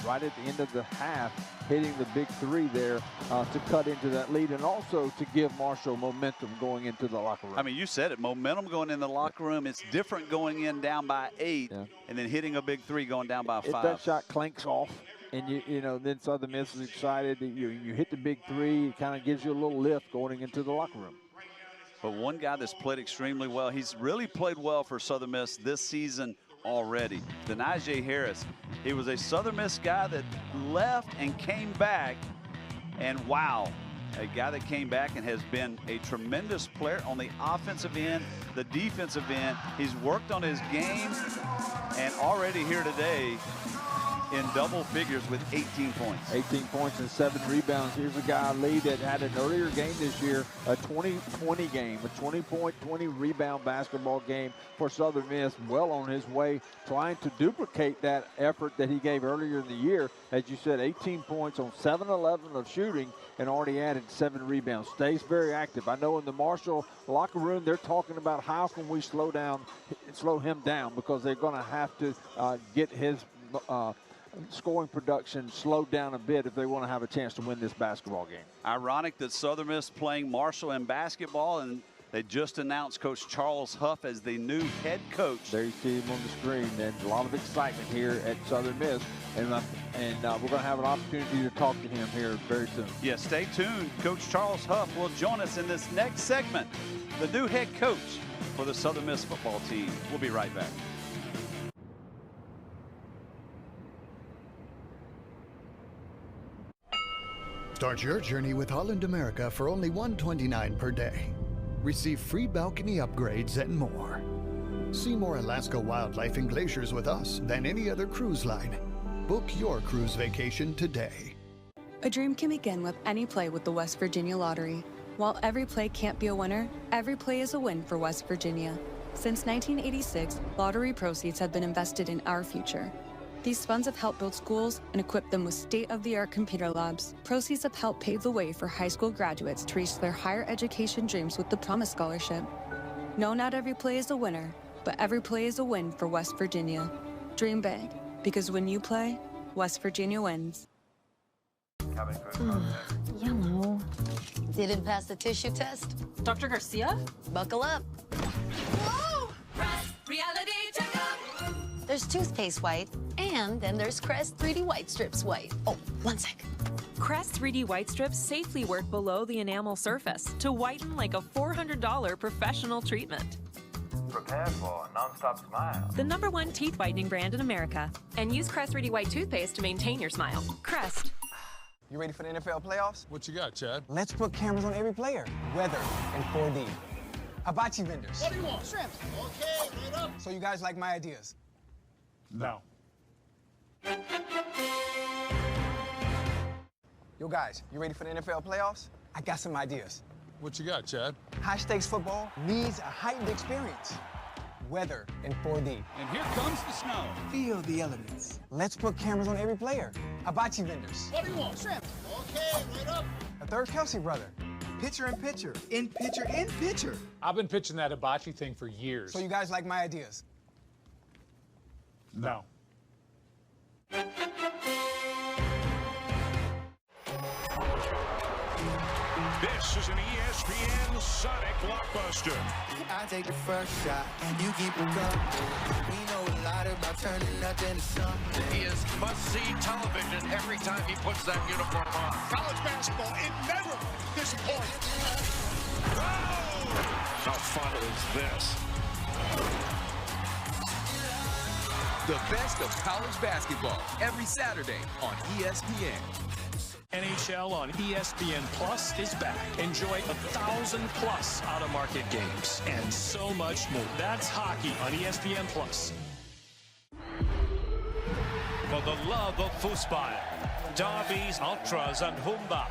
right at the end of the half, hitting the big 3 there to cut into that lead and also to give Marshall momentum going into the locker room. I mean, you said it, momentum going in the locker room. It's different going in down by 8 and then hitting a big 3 going down by 5. If that shot clanks off, and you know, then Southern Miss is excited. You hit the big three. It kind of gives you a little lift going into the locker room. But one guy that's played extremely well, he's really played well for Southern Miss this season already. Denijay Harris. He was a Southern Miss guy that left and came back, and wow, a guy that came back and has been a tremendous player on the offensive end, the defensive end. He's worked on his game, and already here today in double figures with 18 points. 18 points and 7 rebounds. Here's a guy, Lee, that had an earlier game this year, a 20-20 game, a 20-point, 20-rebound basketball game for Southern Miss, well on his way, trying to duplicate that effort that he gave earlier in the year. As you said, 18 points on 7-11 of shooting and already added 7 rebounds. Stays very active. I know in the Marshall locker room, they're talking about how can we slow him down, because they're going to have to get his scoring production slowed down a bit if they want to have a chance to win this basketball game. Ironic that Southern Miss playing Marshall in basketball, and they just announced Coach Charles Huff as the new head coach. There you see him on the screen, and a lot of excitement here at Southern Miss, and we're going to have an opportunity to talk to him here very soon. Yeah, stay tuned. Coach Charles Huff will join us in this next segment, the new head coach for the Southern Miss football team. We'll be right back. Start your journey with Holland America for only $129 per day. Receive free balcony upgrades and more. See more Alaska wildlife and glaciers with us than any other cruise line. Book your cruise vacation today. A dream can begin with any play with the West Virginia Lottery. While every play can't be a winner, every play is a win for West Virginia. Since 1986, lottery proceeds have been invested in our future. These funds have helped build schools and equip them with state-of-the-art computer labs. Proceeds have helped pave the way for high school graduates to reach their higher education dreams with the Promise Scholarship. No, not every play is a winner, but every play is a win for West Virginia. Dream big, because when you play, West Virginia wins. Yellow. Didn't pass the tissue test? Dr. Garcia? Buckle up. Whoa! Reality checkup! There's toothpaste white, and then there's Crest 3D White Strips white. Oh, one sec. Crest 3D White Strips safely work below the enamel surface to whiten like a $400 professional treatment. Prepare for a non-stop smile. The #1 teeth whitening brand in America. And use Crest 3D White toothpaste to maintain your smile. Crest. You ready for the NFL playoffs? What you got, Chad? Let's put cameras on every player. Weather and 4D. Hibachi vendors. What do you want? Shrimp. Okay, wait up. So you guys like my ideas? No. Yo, guys, you ready for the NFL playoffs? I got some ideas. What you got, Chad? High-stakes football needs a heightened experience. Weather and 4D. And here comes the snow. Feel the elements. Let's put cameras on every player. Hibachi vendors. What do you want? Shrimp. Okay, wait up. A third Kelsey brother. Pitcher in pitcher. In pitcher in pitcher. I've been pitching that hibachi thing for years. So you guys like my ideas? No. This is an ESPN Sonic Blockbuster. I take the first shot, and you keep it coming. We know a lot about turning nothing to something. He is must-see television every time he puts that uniform on. College basketball, it never disappoints. How fun is this? The best of college basketball every Saturday on ESPN. NHL on ESPN Plus is back. Enjoy 1,000+ out-of-market games and so much more. That's hockey on ESPN Plus. For the love of football, derbies, ultras, and Humba,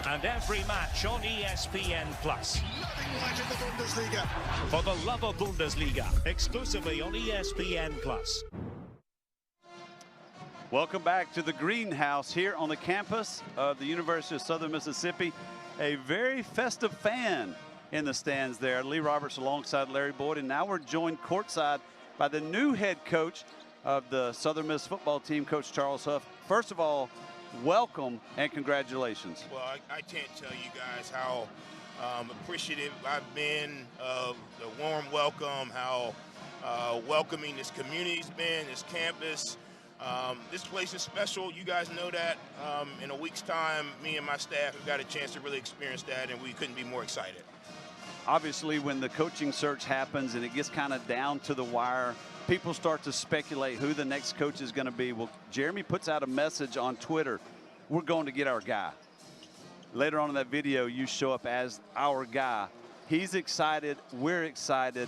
and every match on ESPN Plus. Nothing like in the Bundesliga. For the love of Bundesliga, exclusively on ESPN Plus. Welcome back to the Greenhouse here on the campus of the University of Southern Mississippi. A very festive fan in the stands there. Lee Roberts alongside Larry Boyd, and now we're joined courtside by the new head coach of the Southern Miss football team, Coach Charles Huff. First of all, welcome and congratulations. Well, I can't tell you guys how appreciative I've been of the warm welcome, how welcoming this community's been, this campus. This place is special. You guys know that. In a week's time, me and my staff have got a chance to really experience that, and we couldn't be more excited. Obviously, when the coaching search happens and it gets kind of down to the wire, people start to speculate who the next coach is going to be. Well, Jeremy puts out a message on Twitter, we're going to get our guy. Later on in that video, you show up as our guy. He's excited. We're excited.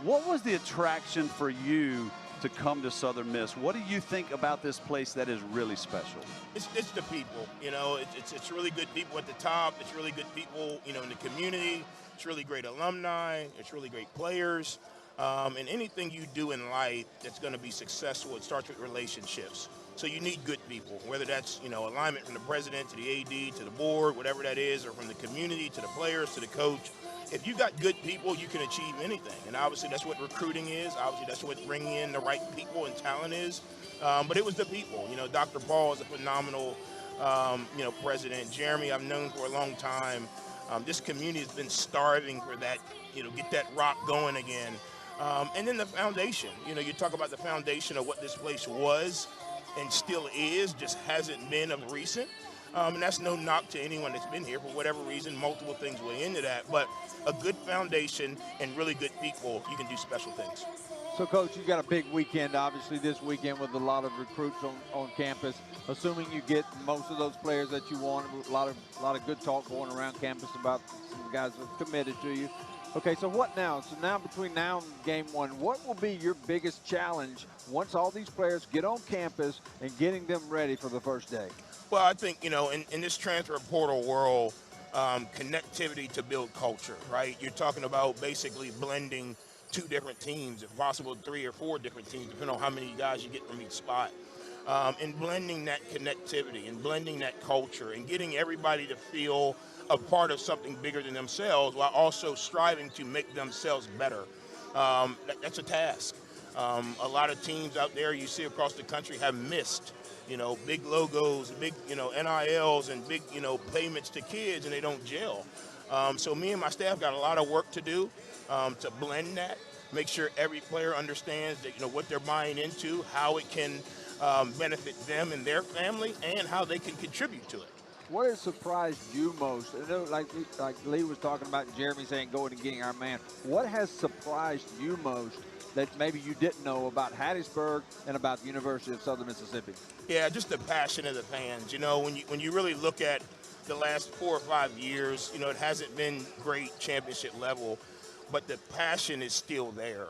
What was the attraction for you to come to Southern Miss? What do you think about this place that is really special? It's the people. You know, it's really good people at the top. It's really good people, you know, in the community. It's really great alumni. It's really great players. And anything you do in life that's going to be successful, it starts with relationships. So you need good people, whether that's, you know, alignment from the president to the AD to the board, whatever that is, or from the community to the players to the coach. If you got good people, you can achieve anything. And obviously that's what recruiting is. Obviously that's what bringing in the right people and talent is. But it was the people. You know, Dr. Paul is a phenomenal, you know, president. Jeremy, I've known for a long time. This community has been starving for that, you know, get that rock going again. And then the foundation. You know, you talk about the foundation of what this place was and still is, just hasn't been of recent. And that's no knock to anyone that's been here for whatever reason. Multiple things weigh into that. But a good foundation and really good people, you can do special things. So, Coach, you got a big weekend, obviously, this weekend with a lot of recruits on campus. Assuming you get most of those players that you want, a lot of good talk going around campus about some of the guys that are committed to you. Okay, so what now? So now between now and game one, what will be your biggest challenge once all these players get on campus and getting them ready for the first day? Well, I think, you know, in this transfer portal world, connectivity to build culture, right? You're talking about basically blending 2 different teams, if possible 3 or 4 different teams, depending on how many guys you get from each spot. And blending that connectivity and blending that culture and getting everybody to feel a part of something bigger than themselves while also striving to make themselves better. That's a task. A lot of teams out there you see across the country have missed, you know, big logos, big, you know, NILs and big, you know, payments to kids, and they don't gel. So me and my staff got a lot of work to do to blend that, make sure every player understands that, you know, what they're buying into, how it can benefit them and their family, and how they can contribute to it. What has surprised you most? I know, like Lee was talking about, Jeremy saying going and getting our man. What has surprised you most that maybe you didn't know about Hattiesburg and about the University of Southern Mississippi? Yeah, just the passion of the fans. You know, when you really look at the last 4 or 5 years, you know, it hasn't been great championship level, but the passion is still there.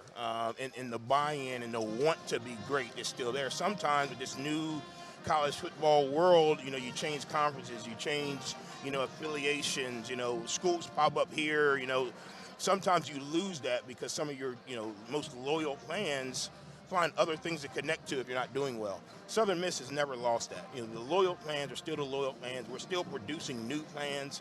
And the buy-in and the want to be great is still there. Sometimes with this new college football world, you know, you change conferences, you change, you know, affiliations, you know, schools pop up here, you know. Sometimes you lose that because some of your, you know, most loyal fans find other things to connect to if you're not doing well. Southern Miss has never lost that. You know, the loyal fans are still the loyal fans. We're still producing new fans.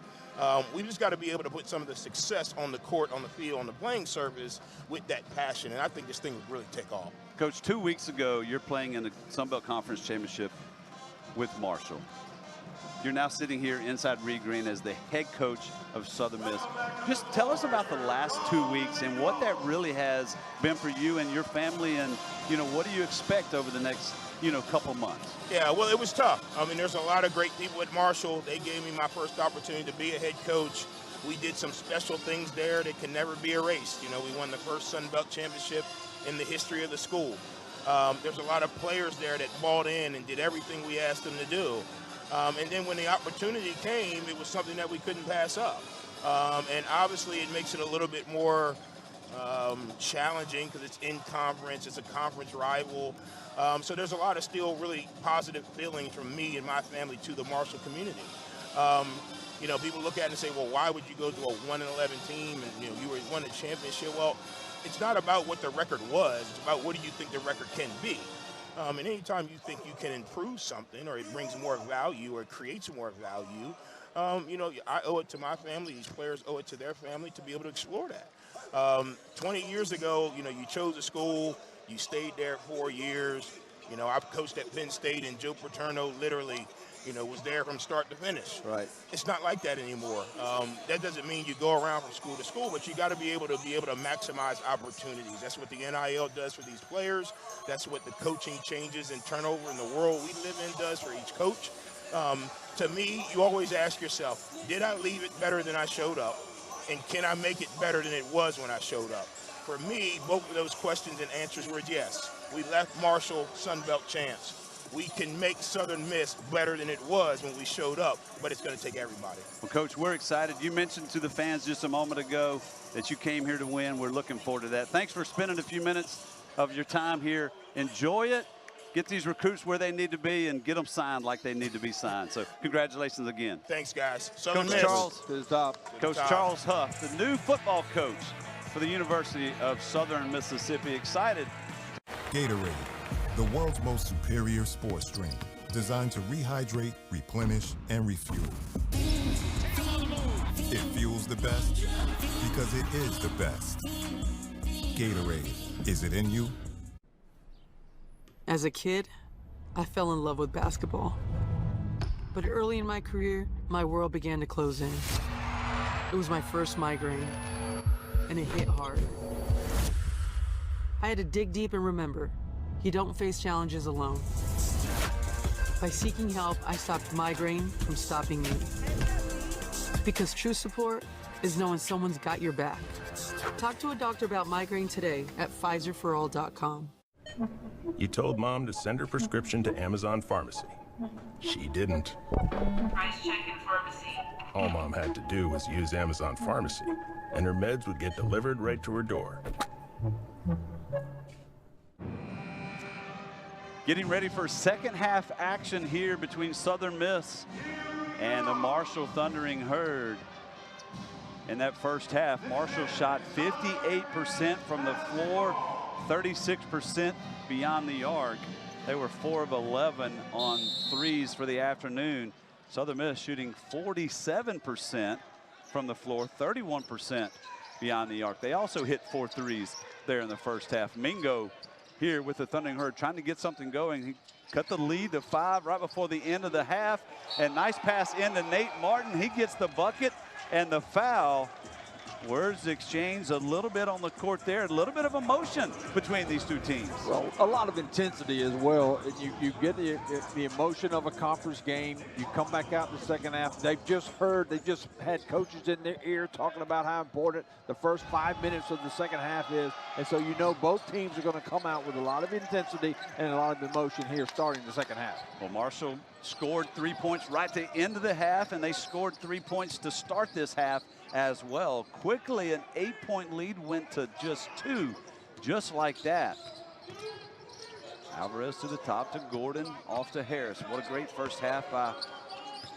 We just got to be able to put some of the success on the court, on the field, on the playing surface with that passion, and I think this thing would really take off. Coach, 2 weeks ago, you're playing in the Sun Belt Conference Championship with Marshall. You're now sitting here inside Reed Green as the head coach of Southern Miss. Just tell us about the last 2 weeks and what that really has been for you and your family, and, you know, what do you expect over the next, you know, couple months? Yeah, well, it was tough. I mean, there's a lot of great people at Marshall. They gave me my first opportunity to be a head coach. We did some special things there that can never be erased. You know, we won the first Sun Belt Championship in the history of the school. There's a lot of players there that bought in and did everything we asked them to do. And then when the opportunity came, it was something that we couldn't pass up. And obviously it makes it a little bit more challenging because it's in conference, it's a conference rival. So there's a lot of still really positive feelings from me and my family to the Marshall community. You know, people look at it and say, well, why would you go to a 1-11 team and, you know, you won a championship? Well, it's not about what the record was, it's about what do you think the record can be. And anytime you think you can improve something or it brings more value or it creates more value, you know, I owe it to my family, these players owe it to their family to be able to explore that. 20 years ago, you know, you chose a school, you stayed there 4 years. You know, I've coached at Penn State, and Joe Paterno literally, you know, was there from start to finish. Right. It's not like that anymore. That doesn't mean you go around from school to school, but you got to be able to maximize opportunities. That's what the NIL does for these players. That's what the coaching changes and turnover in the world we live in does for each coach. To me, you always ask yourself, did I leave it better than I showed up? And can I make it better than it was when I showed up? For me, both of those questions and answers were yes. We left Marshall Sun Belt champs. We can make Southern Miss better than it was when we showed up, but it's going to take everybody. Well, Coach, we're excited. You mentioned to the fans just a moment ago that you came here to win. We're looking forward to that. Thanks for spending a few minutes of your time here. Enjoy it. Get these recruits where they need to be and get them signed like they need to be signed. So congratulations again. Thanks, guys. Coach Charles Huff, the new football coach for the University of Southern Mississippi. Excited. Gatorade, the world's most superior sports drink, designed to rehydrate, replenish, and refuel. It fuels the best because it is the best. Gatorade, is it in you? As a kid, I fell in love with basketball. But early in my career, my world began to close in. It was my first migraine, and it hit hard. I had to dig deep and remember, you don't face challenges alone. By seeking help, I stopped migraine from stopping me. Because true support is knowing someone's got your back. Talk to a doctor about migraine today at PfizerForAll.com. You told Mom to send her prescription to Amazon Pharmacy. She didn't. Price check in pharmacy. All Mom had to do was use Amazon Pharmacy, and her meds would get delivered right to her door. Getting ready for second half action here between Southern Miss and the Marshall Thundering Herd. In that first half, Marshall shot 58% from the floor, 36% beyond the arc. They were 4 of 11 on threes for the afternoon. Southern Miss shooting 47% from the floor, 31% beyond the arc. They also hit 4 threes there in the first half. Mingo here with the Thundering Herd trying to get something going. He cut the lead to 5 right before the end of the half. And nice pass into Nate Martin. He gets the bucket and the foul. Words exchanged a little bit on the court there. A little bit of emotion between these two teams. Well, a lot of intensity as well. You get the emotion of a conference game. You come back out in the second half. They just had coaches in their ear talking about how important the first 5 minutes of the second half is. And so you know both teams are going to come out with a lot of intensity and a lot of emotion here starting the second half. Well, Marshall scored 3 points right to the end of the half, and they scored 3 points to start this half as well. Quickly, an 8-point lead went to just 2, just like that. Alvarez to the top to Gordon, off to Harris. What a great first half by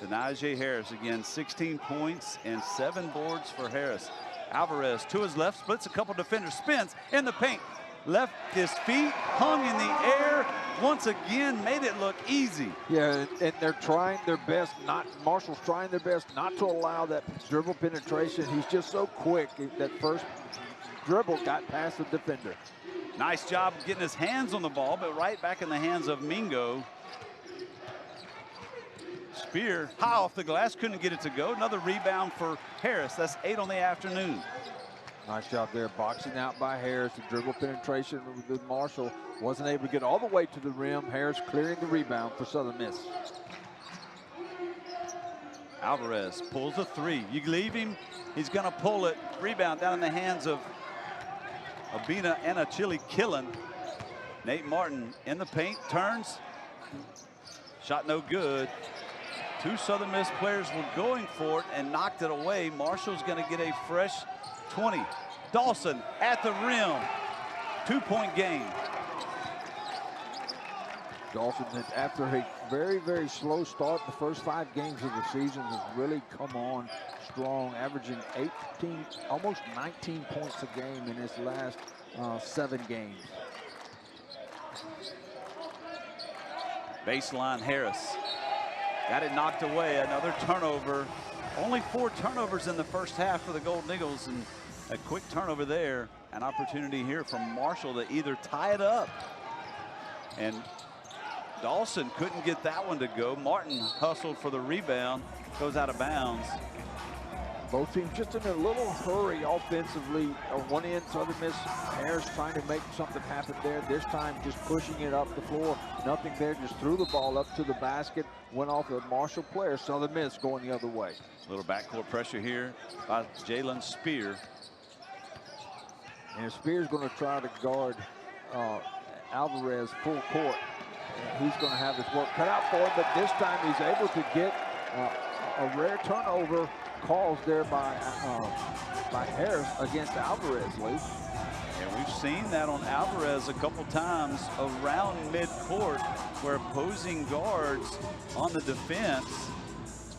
Denijay Harris. Again, 16 points and 7 boards for Harris. Alvarez to his left, splits a couple defenders, spins in the paint. Left his feet, hung in the air, once again made it look easy. Yeah, and they're trying their best, Marshall's trying their best not to allow that dribble penetration. He's just so quick. That first dribble got past the defender. Nice job getting his hands on the ball, but right back in the hands of Mingo. Spear high off the glass, couldn't get it to go. Another rebound for Harris. That's 8 on the afternoon. Nice job there, boxing out by Harris. The dribble penetration with Marshall wasn't able to get all the way to the rim. Harris clearing the rebound for Southern Miss. Alvarez pulls a 3. You leave him, he's going to pull it. Rebound down in the hands of Abina and a Chili Killen. Nate Martin in the paint, turns. Shot no good. 2 Southern Miss players were going for it and knocked it away. Marshall's going to get a fresh 20. Dawson at the rim. 2-point game. Dawson, after a very, very slow start, the first 5 games of the season has really come on strong, averaging 18, almost 19 points a game in his last 7 games. Baseline Harris. Got it knocked away. Another turnover. Only 4 turnovers in the first half for the Golden Eagles, and a quick turnover there. An opportunity here from Marshall to either tie it up and Dawson couldn't get that one to go. Martin hustled for the rebound, goes out of bounds. Both teams just in a little hurry offensively. On one end, Southern Miss, Harris trying to make something happen there. This time just pushing it up the floor. Nothing there, just threw the ball up to the basket. Went off a Marshall player. Southern Miss going the other way. A little backcourt pressure here by Jalen Spear. And Spear's going to try to guard Alvarez full court. He's going to have his work cut out for him, but this time he's able to get a rare turnover caused there by Harris against Alvarez, Lee. And we've seen that on Alvarez a couple times around midcourt where opposing guards on the defense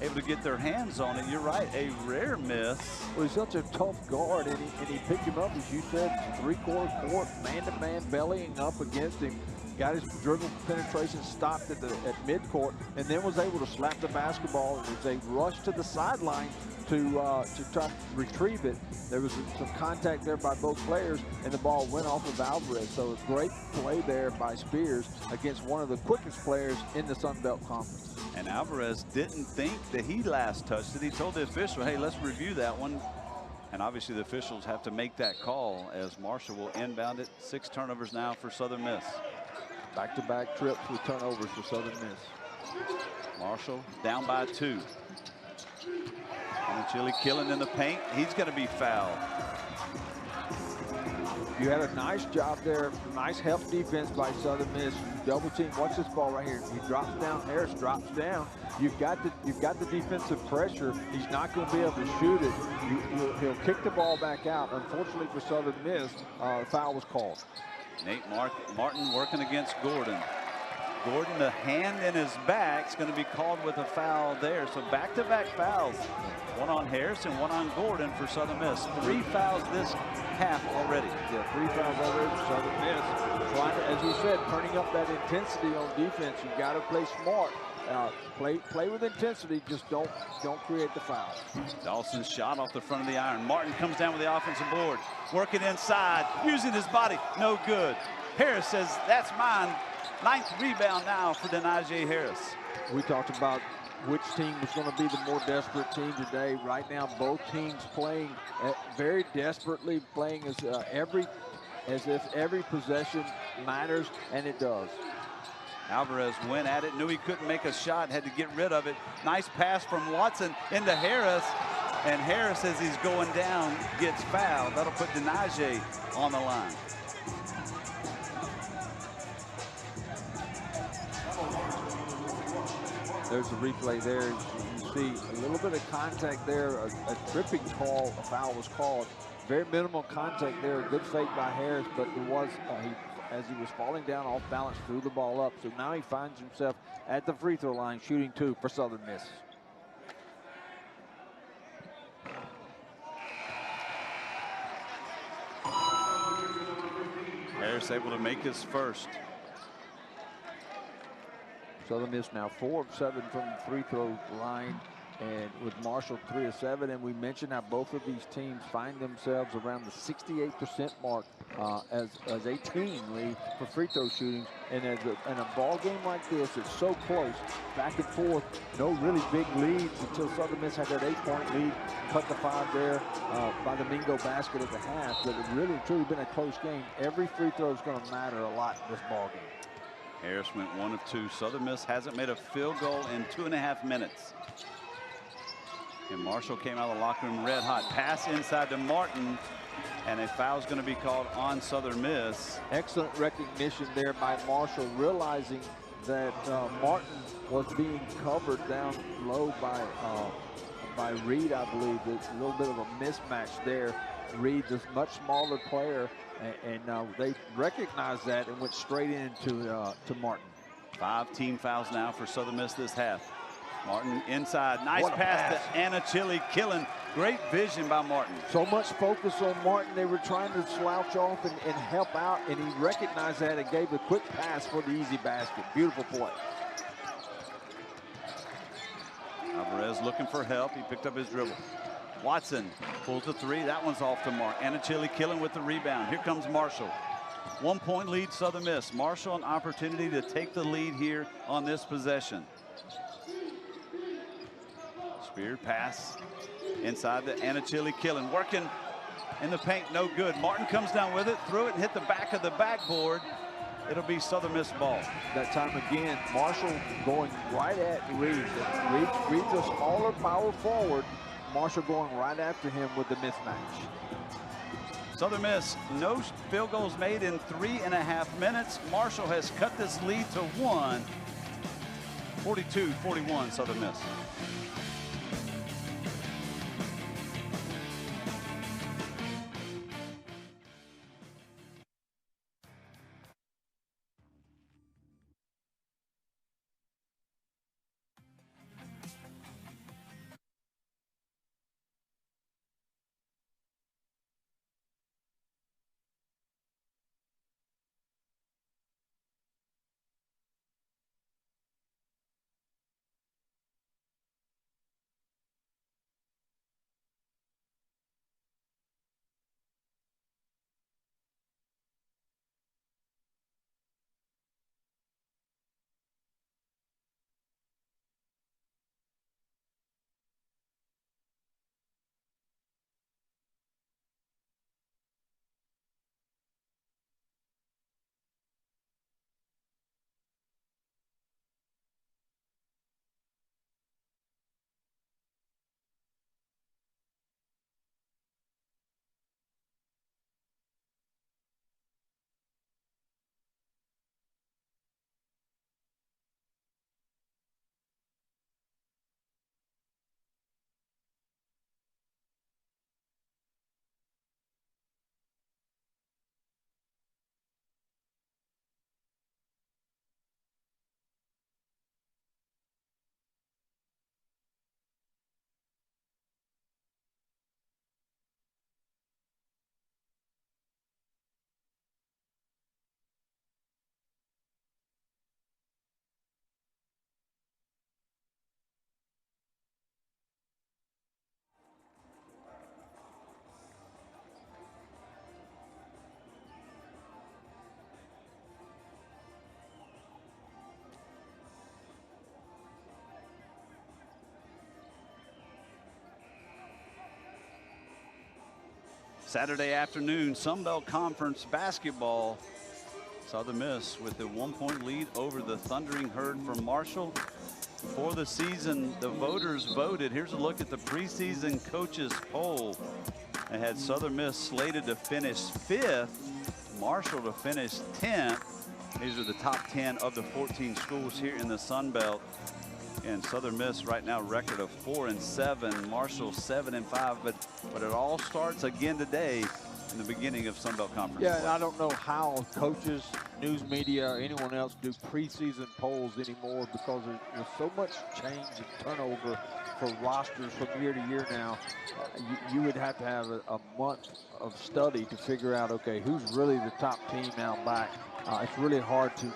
able to get their hands on it. You're right, a rare miss. Well, he's such a tough guard, and he picked him up, as you said, three-quarter court, man-to-man, bellying up against him. Got his dribble penetration stopped at midcourt, and then was able to slap the basketball. And as they rushed to the sideline to try to retrieve it, there was some contact there by both players, and the ball went off of Alvarez. So a great play there by Spears against one of the quickest players in the Sun Belt Conference. And Alvarez didn't think that he last touched it. He told the official, hey, let's review that one. And obviously the officials have to make that call as Marshall will inbound it. 6 turnovers now for Southern Miss. Back-to-back trips with turnovers for Southern Miss. Marshall down by 2. And Chili Killen in the paint. He's going to be fouled. You had a nice job there. Nice help defense by Southern Miss. Double team. Watch this ball right here. He drops down. Harris drops down. You've got the defensive pressure. He's not going to be able to shoot it. He'll kick the ball back out. Unfortunately for Southern Miss, foul was called. Nate Martin working against Gordon. Gordon, the hand in his back, is going to be called with a foul there. So back-to-back fouls. One on Harris and one on Gordon for Southern Miss. 3 fouls this half already. Yeah, 3 fouls already for Southern Miss. Trying to, as we said, turning up that intensity on defense. You've got to play smart. Play with intensity. Just don't create the foul. Dawson's shot off the front of the iron. Martin comes down with the offensive board. Working inside, using his body. No good. Harris says, that's mine. 9th rebound now for Denaje Harris. We talked about which team was going to be the more desperate team today. Right now, both teams playing very desperately, playing as if every possession matters, and it does. Alvarez went at it, knew he couldn't make a shot, had to get rid of it. Nice pass from Watson into Harris, and Harris, as he's going down, gets fouled. That'll put Denaje on the line. There's a replay there. You see a little bit of contact there. A tripping call, a foul was called. Very minimal contact there. A good fake by Harris, but it was as he was falling down off balance, threw the ball up. So now he finds himself at the free throw line, shooting 2 for Southern Miss. Harris able to make his first. Southern Miss now 4 of 7 from the free throw line, and with Marshall 3 of 7. And we mentioned how both of these teams find themselves around the 68% mark as a team, Lee, for free throw shooting. And in a ball game like this, it's so close, back and forth, no really big leads until Southern Miss had that 8-point lead, cut the 5 there by the Mingo basket at the half. But it really truly been a close game. Every free throw is going to matter a lot in this ball game. Harris went 1 of 2. Southern Miss hasn't made a field goal in 2.5 minutes. And Marshall came out of the locker room red hot. Pass inside to Martin, and a foul is going to be called on Southern Miss. Excellent recognition there by Marshall, realizing that Martin was being covered down low by Reed, I believe. It's a little bit of a mismatch there. Reed is a much smaller player, and they recognized that and went straight into to Martin. 5 team fouls now for Southern Miss this half. Martin inside, nice What a pass pass. to Anna Chili Killen. Great vision by Martin. So much focus on Martin. They were trying to slouch off and help out, and he recognized that and gave a quick pass for the easy basket. Beautiful play. Alvarez looking for help. He picked up his dribble. Watson pulls the 3. That one's off to Mark. Anna Chili Killen with the rebound. Here comes Marshall. 1 point lead, Southern Miss. Marshall an opportunity to take the lead here on this possession. Spear pass inside to Anachili Killen, working in the paint, no good. Martin comes down with it, threw it and hit the back of the backboard. It'll be Southern Miss ball. That time again, Marshall going right at Reed. Reed's a smaller power forward. Marshall going right after him with the mismatch. Southern Miss, no field goals made in 3.5 minutes. Marshall has cut this lead to 1. 42-41, Southern Miss. Saturday afternoon, Sun Belt Conference basketball. Southern Miss with the 1 point lead over the Thundering Herd from Marshall. For the season, the voters voted. Here's a look at the preseason coaches poll. They had Southern Miss slated to finish 5th, Marshall to finish 10th. These are the top 10 of the 14 schools here in the Sun Belt. And Southern Miss right now record of 4-7, Marshall 7-5, but it all starts again today in the beginning of Sun Belt Conference. Yeah, and I don't know how coaches, news media, or anyone else do preseason polls anymore, because there's so much change and turnover for rosters from year to year now. You would have to have a month of study to figure out, okay, who's really the top team now back. It's really hard to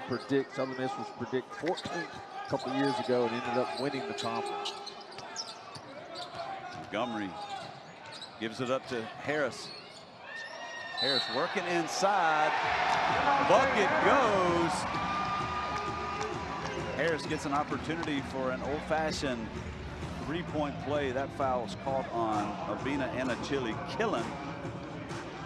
predict. Southern Miss was predict 14th a couple years ago and ended up winning the conference. Montgomery gives it up to Harris. Harris working inside. Bucket goes. Harris gets an opportunity for an old-fashioned three-point play. That foul is called on Avina Anachili Killen.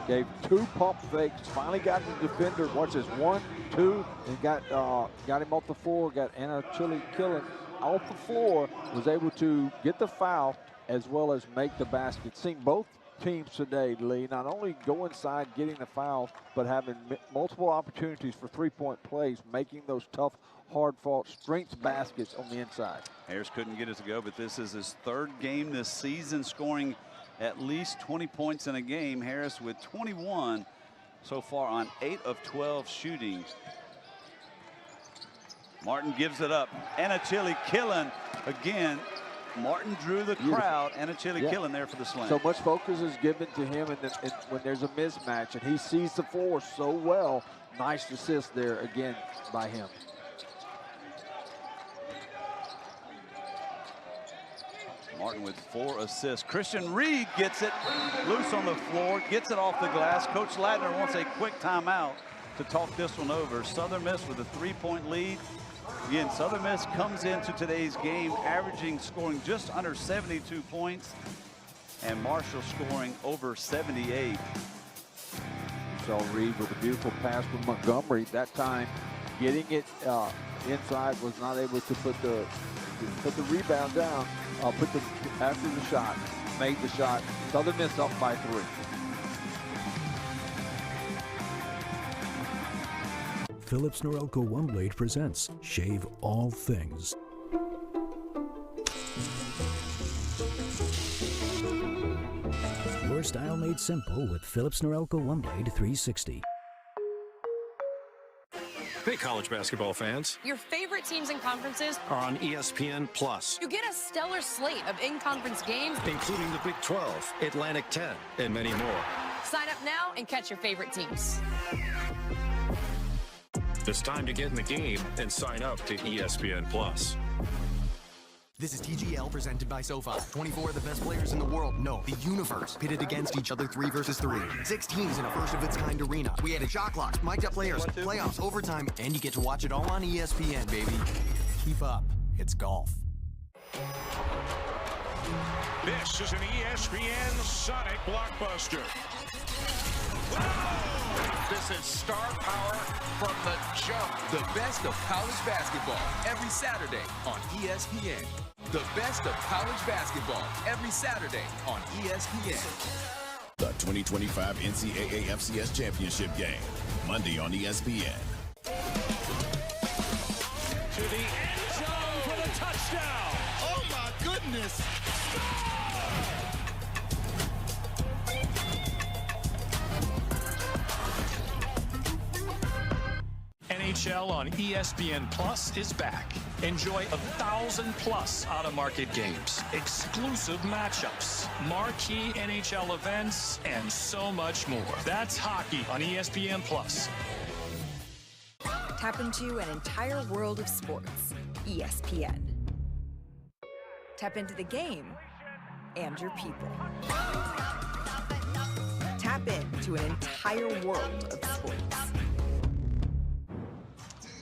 Gave 2 pump fakes, finally got the defender. Watch this, 1, 2, and got him off the floor, got Anachili Killen off the floor, was able to get the foul as well as make the basket. Seen both teams today, Lee, not only go inside getting the fouls, but having multiple opportunities for three-point plays, making those tough, hard-fought strength baskets on the inside. Harris couldn't get it to go, but this is his 3rd game this season, scoring at least 20 points in a game. Harris with 21 so far on 8 of 12 shooting. Martin gives it up. Anachili Killen again. Martin drew the crowd. Anachili Killen there for the slam. So much focus is given to him and when there's a mismatch, and he sees the floor so well. Nice assist there again by him. Martin with 4 assists. Christian Reed gets it loose on the floor, gets it off the glass. Coach Ladner wants a quick timeout to talk this one over. Southern Miss with a 3-point lead. Again, Southern Miss comes into today's game scoring just under 72 points, and Marshall scoring over 78. You saw Reed with a beautiful pass from Montgomery. That time, getting it inside, was not able to put the rebound down. After the shot, made the shot. Southern Miss up by 3. Phillips Norelco One Blade presents Shave All Things. Your style made simple with Phillips Norelco One Blade 360. Hey, college basketball fans. Your favorite teams and conferences Are on ESPN Plus, You get a stellar slate of in-conference games, including the Big 12, Atlantic 10, and many more. Sign up now and catch your favorite teams. It's time to get in the game and sign up to ESPN Plus. This is TGL presented by SoFi. 24 of the best players in the world, no, the universe, pitted against each other 3 versus 3. 6 teams in a first-of-its-kind arena. We added shot clocks, mic'd up players, playoffs, overtime, and you get to watch it all on ESPN, baby. Keep up. It's golf. This is an ESPN Sonic blockbuster. This is star power from the jump. The best of college basketball every Saturday on ESPN. The best of college basketball every Saturday on ESPN. The 2025 NCAA FCS Championship game, Monday on ESPN. To the end zone for the touchdown. Oh my goodness. NHL on ESPN Plus is back. Enjoy 1,000+ out-of-market games, exclusive matchups, marquee NHL events, and so much more. That's hockey on ESPN Plus. Tap into an entire world of sports. ESPN. Tap into the game and your people. Tap into an entire world of sports.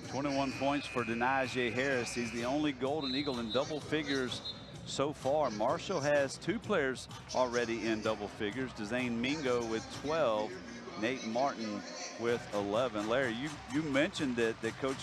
21 points for Denaje Harris. He's the only Golden Eagle in double figures so far. Marshall has 2 players already in double figures. Dezane Mingo with 12, Nate Martin with 11. Larry, you mentioned that Coach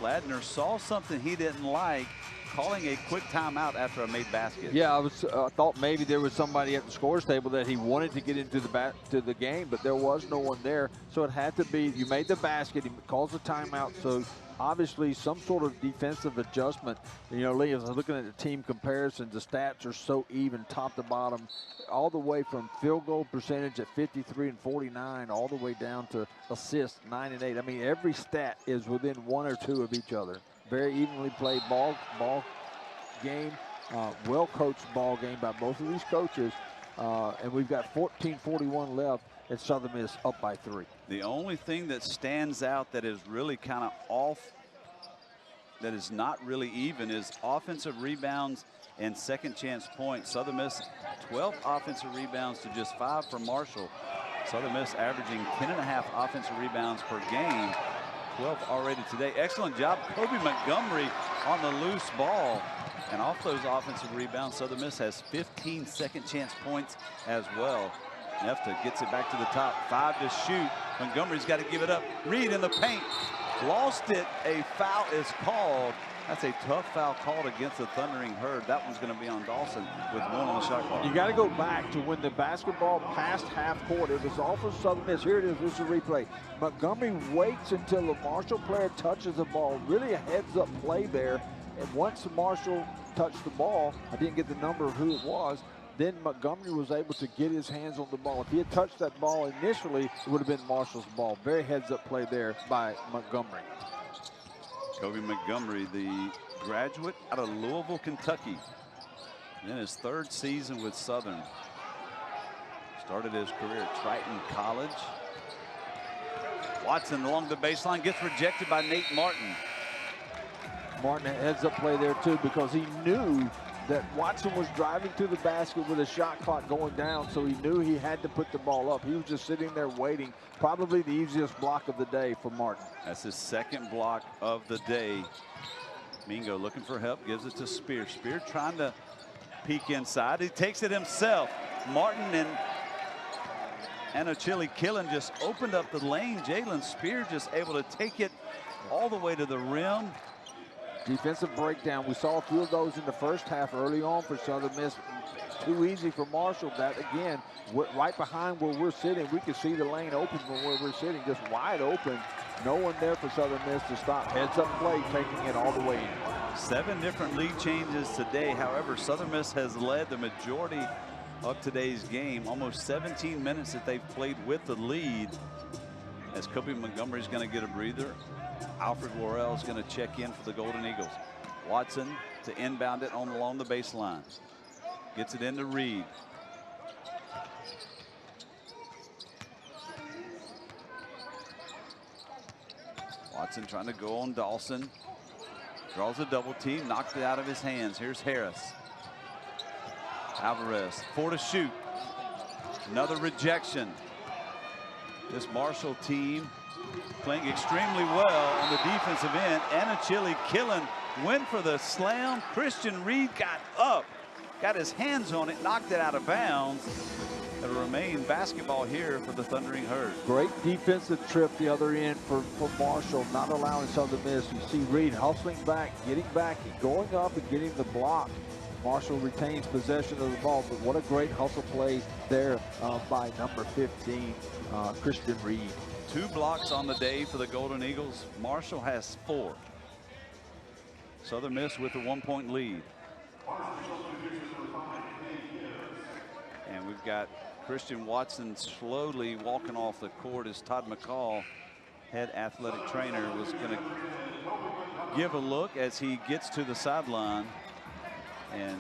Ladner saw something he didn't like, calling a quick timeout after a made basket. Yeah, I thought maybe there was somebody at the scores table that he wanted to get into the game, but there was no one there. So it had to be, you made the basket, he calls a timeout, so obviously some sort of defensive adjustment. You know, Lee, as I'm looking at the team comparisons, the stats are so even top to bottom, all the way from field goal percentage at 53 and 49, all the way down to assists 9 and 8. I mean, every stat is within 1 or 2 of each other. Very evenly played ball game, well-coached ball game by both of these coaches. And we've got 14:41 left, and Southern Miss up by 3. The only thing that stands out that is really kind of off, that is not really even, is offensive rebounds and second chance points. Southern Miss 12 offensive rebounds to just 5 for Marshall. Southern Miss averaging 10.5 offensive rebounds per game. 12 already today. Excellent job, Kobe Montgomery on the loose ball. And off those offensive rebounds, Southern Miss has 15 second chance points as well. Nefta gets it back to the top. 5 to shoot. Montgomery's got to give it up. Reed in the paint. Lost it. A foul is called. That's a tough foul called against the Thundering Herd. That one's going to be on Dawson with 1 on the shot clock. You got to go back to when the basketball passed half court. It was off of Southern Miss. Here it is. This is a replay. Montgomery waits until the Marshall player touches the ball. Really a heads-up play there. And once Marshall touched the ball, I didn't get the number of who it was, then Montgomery was able to get his hands on the ball. If he had touched that ball initially, it would have been Marshall's ball. Very heads-up play there by Montgomery. Kobe Montgomery, the graduate out of Louisville, Kentucky. In his 3rd season with Southern. Started his career at Triton College. Watson along the baseline, gets rejected by Nate Martin. Martin heads up play there too, because he knew that Watson was driving to the basket with a shot clock going down, so he knew he had to put the ball up. He was just sitting there waiting. Probably the easiest block of the day for Martin. That's his second block of the day. Mingo looking for help, gives it to Spear. Spear trying to peek inside. He takes it himself. Martin and Anochili Killen just opened up the lane. Jalen Spear just able to take it all the way to the rim. Defensive breakdown. We saw a few of those in the first half early on for Southern Miss. Too easy for Marshall. That, again, right behind where we're sitting, we can see the lane open from where we're sitting, just wide open. No one there for Southern Miss to stop. Heads up play, taking it all the way in. 7 different lead changes today. However, Southern Miss has led the majority of today's game. Almost 17 minutes that they've played with the lead. As Kobe Montgomery is going to get a breather. Alfred Worrell is going to check in for the Golden Eagles. Watson to inbound it along the baseline. Gets it into Reed. Watson trying to go on Dawson. Draws a double team, knocked it out of his hands. Here's Harris. Alvarez, 4 to shoot. Another rejection. This Marshall team playing extremely well on the defensive end. Anochili Killen went for the slam. Christian Reed got up, got his hands on it, knocked it out of bounds. It'll remain basketball here for the Thundering Herd. Great defensive trip the other end for Marshall, not allowing Southern Miss. You see Reed hustling back, getting back, going up and getting the block. Marshall retains possession of the ball, but what a great hustle play there by number 15, Christian Reed. 2 blocks on the day for the Golden Eagles. Marshall has 4. Southern Miss with a 1-point lead. And we've got Christian Watson slowly walking off the court as Todd McCall, head athletic trainer, was going to give a look as he gets to the sideline. And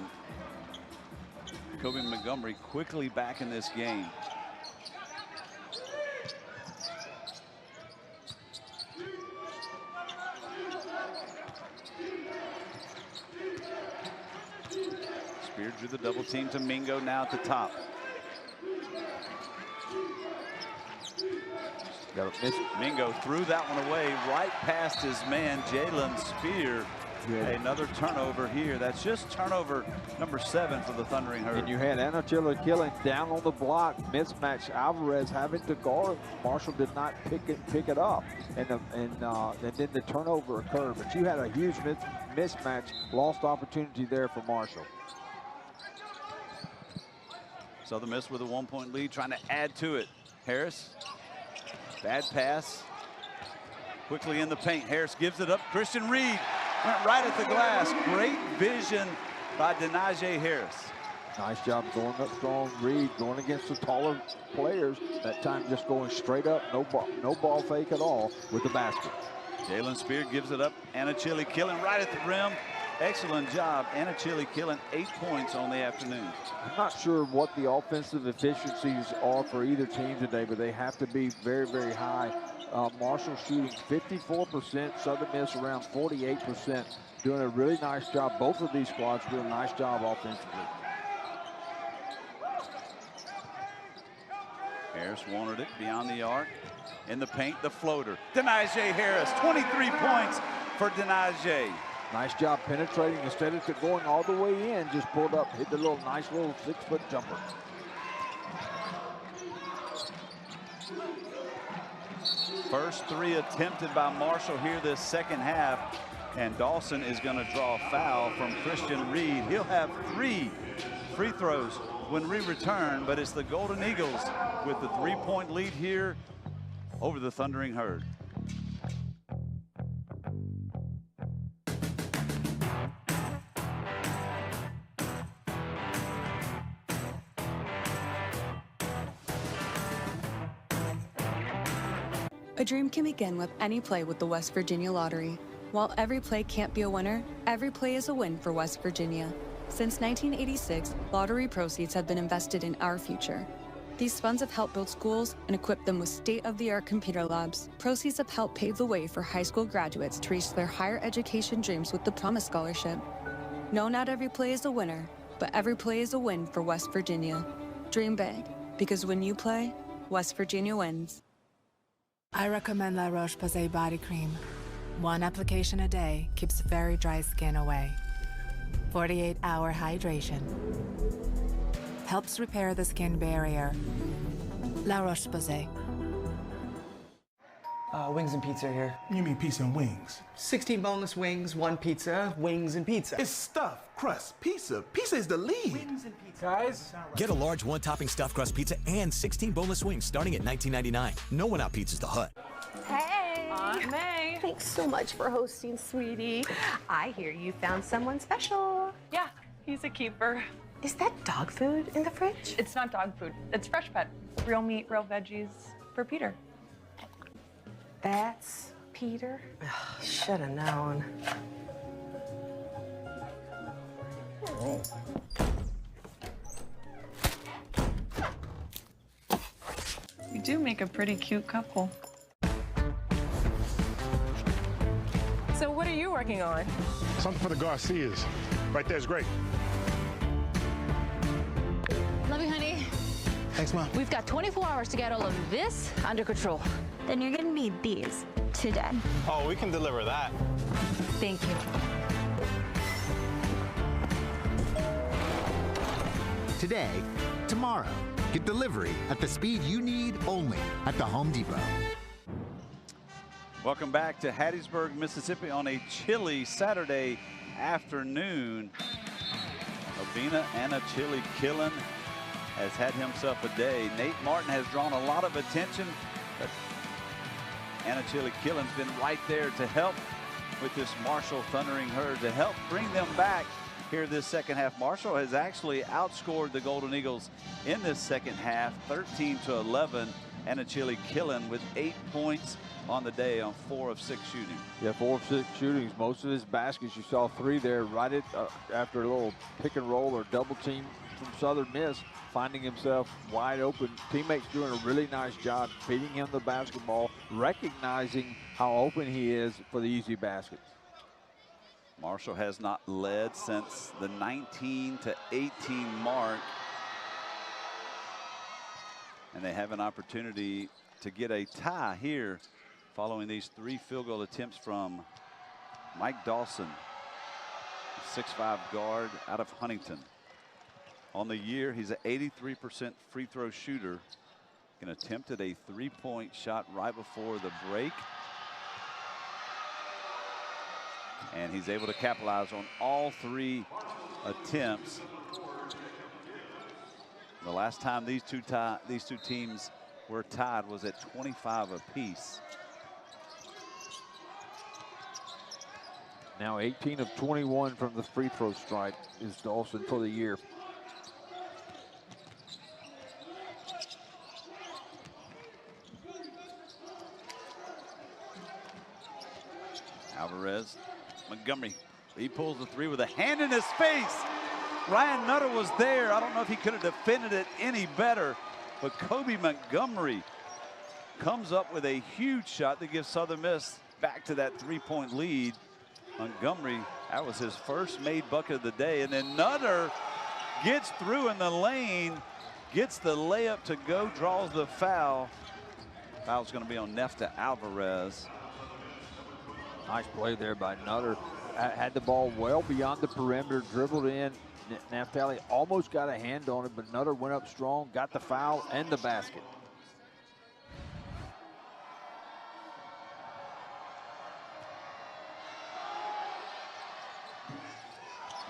Kobe Montgomery quickly back in this game. Spear drew the double team to Mingo now at the top. Mingo threw that one away right past his man, Jalen Spear. Yeah. Another turnover here. That's just turnover number 7 for the Thundering Herd. And you had Anochili Killen down on the block, mismatch. Alvarez having to guard. Marshall did not pick it up, and then the turnover occurred. But you had a huge mismatch, lost opportunity there for Marshall. Southern Miss with a 1-point lead, trying to add to it. Harris, bad pass. Quickly in the paint. Harris gives it up. Christian Reed went right at the glass. Great vision by Denaje Harris. Nice job going up strong. Reed going against the taller players. That time just going straight up. No ball fake at all with the basket. Jalen Spear gives it up. Anochili Killen right at the rim. Excellent job. Anochili Killen 8 points on the afternoon. I'm not sure what the offensive efficiencies are for either team today, but they have to be very, very high. Marshall shooting 54%, Southern Miss around 48%. Doing a really nice job. Both of these squads doing a nice job offensively. Harris wanted it beyond the arc. In the paint, the floater. Denaje Harris, 23 points for Denaje. Nice job penetrating. Instead of going all the way in, just pulled up, hit the nice little 6-foot jumper. First 3 attempted by Marshall here this second half. And Dawson is going to draw a foul from Christian Reed. He'll have 3 free throws when we return, but it's the Golden Eagles with the 3-point lead here over the Thundering Herd. A dream can begin with any play with the West Virginia Lottery. While every play can't be a winner, every play is a win for West Virginia. Since 1986, lottery proceeds have been invested in our future. These funds have helped build schools and equip them with state-of-the-art computer labs. Proceeds have helped pave the way for high school graduates to reach their higher education dreams with the Promise Scholarship. No, not every play is a winner, but every play is a win for West Virginia. Dream big, because when you play, West Virginia wins. I recommend La Roche-Posay body cream. 1 application a day keeps very dry skin away. 48-hour hydration. Helps repair the skin barrier. La Roche-Posay. Wings and pizza here. You mean pizza and wings? 16 boneless wings, 1 pizza, wings and pizza. It's stuffed crust pizza. Pizza is the lead. Wings and pizza. Guys? Get a large 1-topping stuffed crust pizza and 16 boneless wings starting at $19.99. No one out-pizzas the Hut. Hey! Aunt May. Thanks so much for hosting, sweetie. I hear you found someone special. Yeah, he's a keeper. Is that dog food in the fridge? It's not dog food. It's Freshpet. Real meat, real veggies for Peter. That's Peter? Should have known. You do make a pretty cute couple. So what are you working on? Something for the Garcias. Right there's great. Love you, honey. Thanks, Mom. We've got 24 hours to get all of this under control. Then you're gonna need these today. Oh, we can deliver that. Thank you. Today, tomorrow. Get delivery at the speed you need only at the Home Depot. Welcome back to Hattiesburg, Mississippi on a chilly Saturday afternoon. Obinna Anna-Chili Killen has had himself a day. Nate Martin has drawn a lot of attention, but Anna-Chili Killen's been right there to help with this Marshall Thundering Herd to help bring them back here this second half. Marshall has actually outscored the Golden Eagles in this second half, 13-11. Anna-Chili Killen with 8 points on the day on 4 of 6 shooting. Yeah, 4 of 6 shootings. Most of his baskets, you saw 3 there right at, after a little pick and roll or double team from Southern Miss, finding himself wide open. Teammates doing a really nice job feeding him the basketball, recognizing how open he is for the easy baskets. Marshall has not led since the 19-18 mark. And they have an opportunity to get a tie here following these 3 field goal attempts from Mike Dawson, 6'5" guard out of Huntington. On the year, he's an 83% free throw shooter. An attempted a 3-point shot right before the break. And he's able to capitalize on all 3 attempts. The last time these two teams were tied was at 25 apiece. Now 18 of 21 from the free throw stripe is Dawson for the year. Alvarez, Montgomery, he pulls the 3 with a hand in his face. Ryan Nutter was there. I don't know if he could have defended it any better, but Kobe Montgomery comes up with a huge shot that gives Southern Miss back to that 3-point lead. Montgomery, that was his first made bucket of the day, and then Nutter gets through in the lane, gets the layup to go, draws the foul. Foul's going to be on Nefta Alvarez. Nice play there by Nutter. Had the ball well beyond the perimeter, dribbled in. Naftali almost got a hand on it, but Nutter went up strong, got the foul and the basket.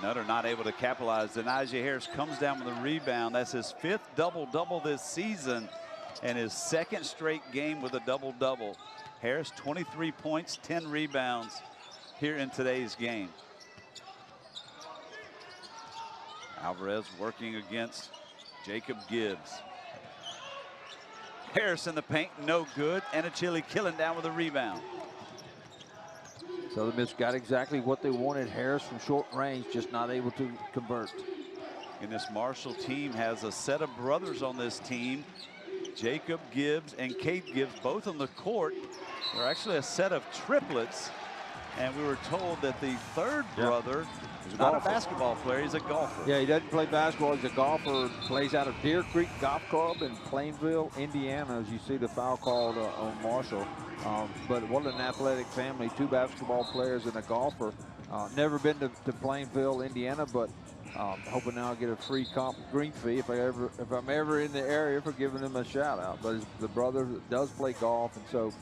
Nutter not able to capitalize. Denaje Harris comes down with a rebound. That's his 5th double-double this season and his 2nd straight game with a double-double. Harris, 23 points, 10 rebounds here in today's game. Alvarez working against Jacob Gibbs. Harris in the paint, no good. Anna-Chili Killen down with a rebound. Southern Miss got exactly what they wanted. Harris from short range, just not able to convert. And this Marshall team has a set of brothers on this team. Jacob Gibbs and Kate Gibbs, both on the court. They're actually a set of triplets. And we were told that the 3rd brother He's a Not golfer. a basketball player, he's a golfer. Yeah, he doesn't play basketball. He's a golfer. Plays out of Deer Creek Golf Club in Plainville, Indiana, as you see the foul called on Marshall. But what an athletic family, 2 basketball players and a golfer. Never been to Plainville, Indiana, but hoping now I'll get a free green fee if I'm ever in the area for giving him a shout out. But the brother does play golf, and so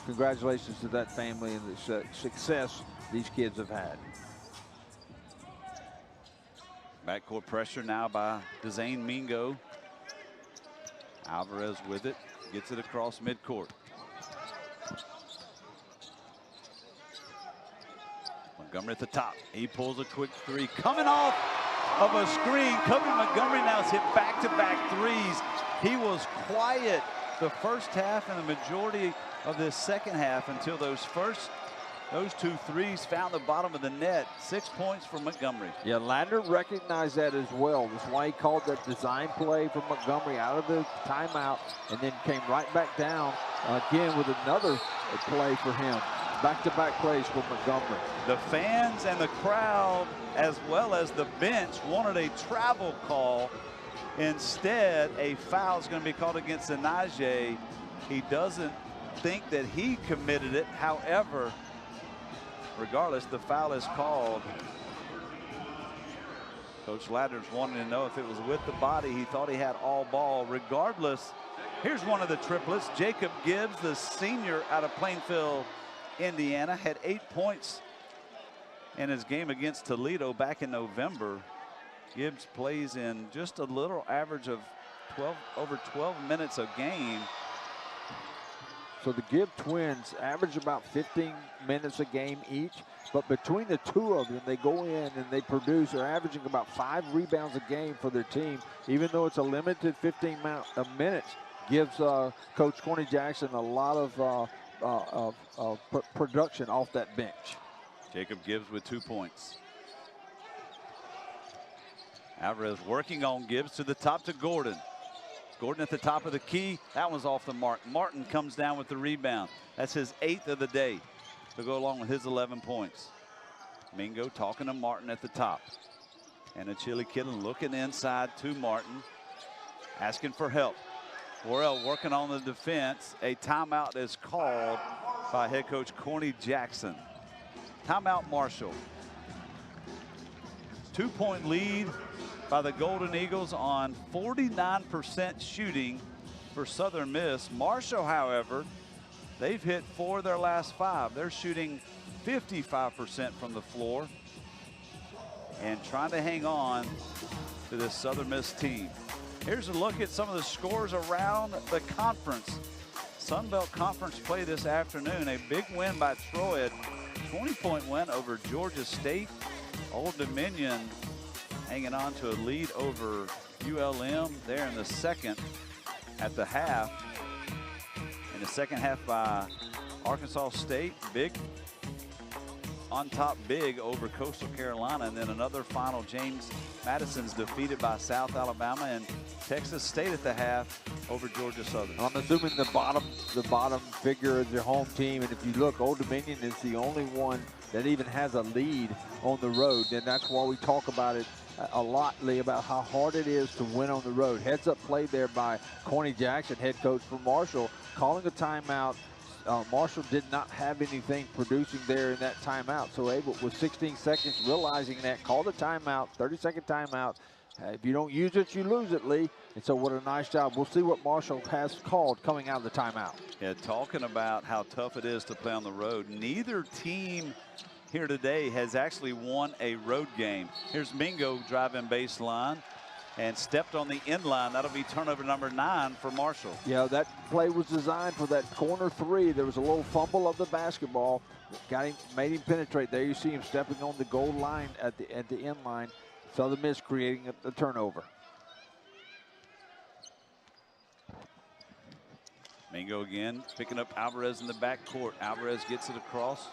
congratulations to that family and the success these kids have had. Backcourt pressure now by Dezane Mingo. Alvarez with it, gets it across midcourt. Montgomery at the top. He pulls a quick 3. Coming off of a screen. Kobe Montgomery now has hit back-to-back threes. He was quiet the first half and the majority of this second half until those 2 threes found the bottom of the net. 6 points for Montgomery. Yeah, Ladner recognized that as well. That's why he called that design play for Montgomery out of the timeout and then came right back down again with another play for him. Back-to-back plays for Montgomery. The fans and the crowd, as well as the bench, wanted a travel call. Instead, a foul is going to be called against Anaje. He doesn't think that he committed it. However, regardless, the foul is called. Coach Ladner's wanting to know if it was with the body. He thought he had all ball. Regardless, here's one of the triplets. Jacob Gibbs, the senior out of Plainfield, Indiana, had 8 points in his game against Toledo back in November. Gibbs plays in just a little average of over 12 minutes a game. So the Gibb twins average about 15 minutes a game each, but between the 2 of them, they go in and they produce. They're averaging about 5 rebounds a game for their team, even though it's a limited 15 minutes. Gives Coach Corny Jackson a lot of production off that bench. Jacob Gibbs with 2 points. Alvarez working on Gibbs to the top to Gordon. Gordon at the top of the key. That one's off the mark. Martin comes down with the rebound. That's his 8th of the day to go along with his 11 points. Mingo talking to Martin at the top. And Achille Kidden looking inside to Martin, asking for help. Worrell working on the defense. A timeout is called by head coach Corny Jackson. Timeout Marshall. 2-point lead by the Golden Eagles on 49% shooting for Southern Miss. Marshall, however, they've hit 4 of their last 5. They're shooting 55% from the floor and trying to hang on to this Southern Miss team. Here's a look at some of the scores around the conference. Sun Belt Conference play this afternoon. A big win by Troy, a 20-point win over Georgia State. Old Dominion hanging on to a lead over ULM there in the second at the half. In the second half by Arkansas State, big on top big over Coastal Carolina, and then another final. James Madison's defeated by South Alabama, and Texas State at the half over Georgia Southern. I'm assuming the bottom figure is your home team, and if you look, Old Dominion is the only one that even has a lead on the road, and that's why we talk about it a lot, Lee, about how hard it is to win on the road. Heads up play there by Corny Jackson, head coach for Marshall, calling a timeout. Marshall did not have anything producing there in that timeout, so able with 16 seconds realizing that, called a timeout, 30-second timeout. If you don't use it, you lose it, Lee. And so what a nice job. We'll see what Marshall has called coming out of the timeout. Yeah, talking about how tough it is to play on the road. Neither team here today has actually won a road game. Here's Mingo driving baseline and stepped on the end line. That'll be turnover number 9 for Marshall. Yeah, that play was designed for that corner 3. There was a little fumble of the basketball. Made him penetrate. There you see him stepping on the goal line at the end line. Southern Miss creating a turnover. Mingo again, picking up Alvarez in the backcourt. Alvarez gets it across.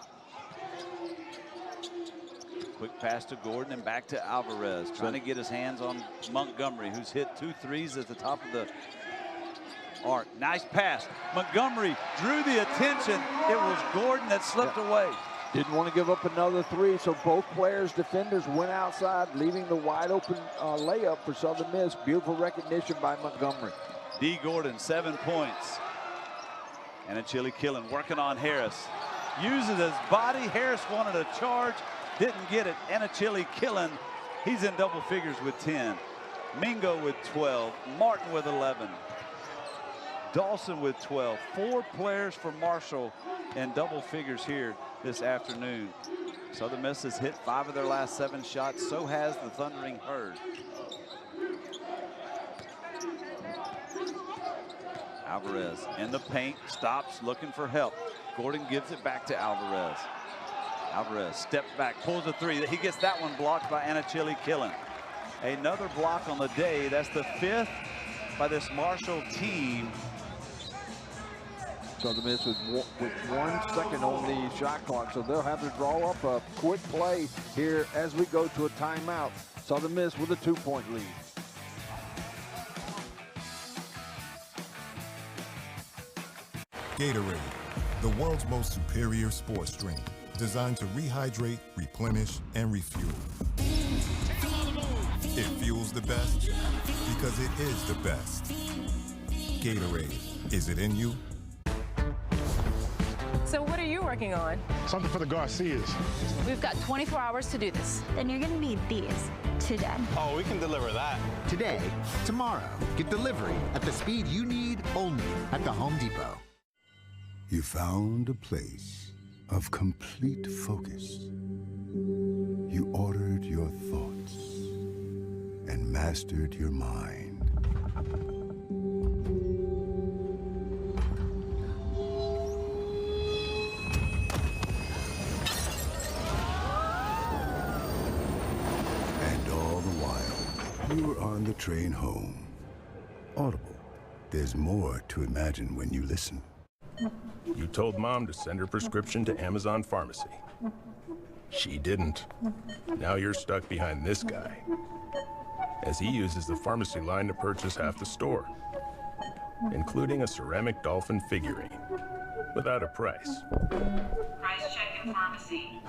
Quick pass to Gordon and back to Alvarez, trying to get his hands on Montgomery, who's hit 2 threes at the top of the arc. Nice pass. Montgomery drew the attention. It was Gordon that slipped away. Didn't want to give up another three, so both players, defenders, went outside, leaving the wide open layup for Southern Miss. Beautiful recognition by Montgomery. D. Gordon, 7 points. And Achille Killen working on Harris. Uses his body. Harris wanted a charge, didn't get it. And Achille Killen, he's in double figures with 10. Mingo with 12. Martin with 11. Dawson with 12. 4 players for Marshall in double figures here this afternoon. Southern Miss has hit 5 of their last 7 shots. So has the Thundering Herd. Alvarez in the paint, stops, looking for help. Gordon gives it back to Alvarez. Alvarez steps back, pulls a 3. He gets that one blocked by Achille Killen. Another block on the day. That's the 5th by this Marshall team. Southern Miss with 1 second on the shot clock, so they'll have to draw up a quick play here as we go to a timeout. Southern Miss with a 2-point lead. Gatorade, the world's most superior sports drink, designed to rehydrate, replenish, and refuel. It fuels the best because it is the best. Gatorade, is it in you? So what are you working on? Something for the Garcias. We've got 24 hours to do this. Then you're gonna need these today. Oh, we can deliver that. Today, tomorrow, get delivery at the speed you need only at the Home Depot. You found a place of complete focus. You ordered your thoughts and mastered your mind. And all the while, you were on the train home. Audible. There's more to imagine when you listen. You told Mom to send her prescription to Amazon Pharmacy. She didn't. Now you're stuck behind this guy, as he uses the pharmacy line to purchase half the store, including a ceramic dolphin figurine, without a price. Price check in pharmacy.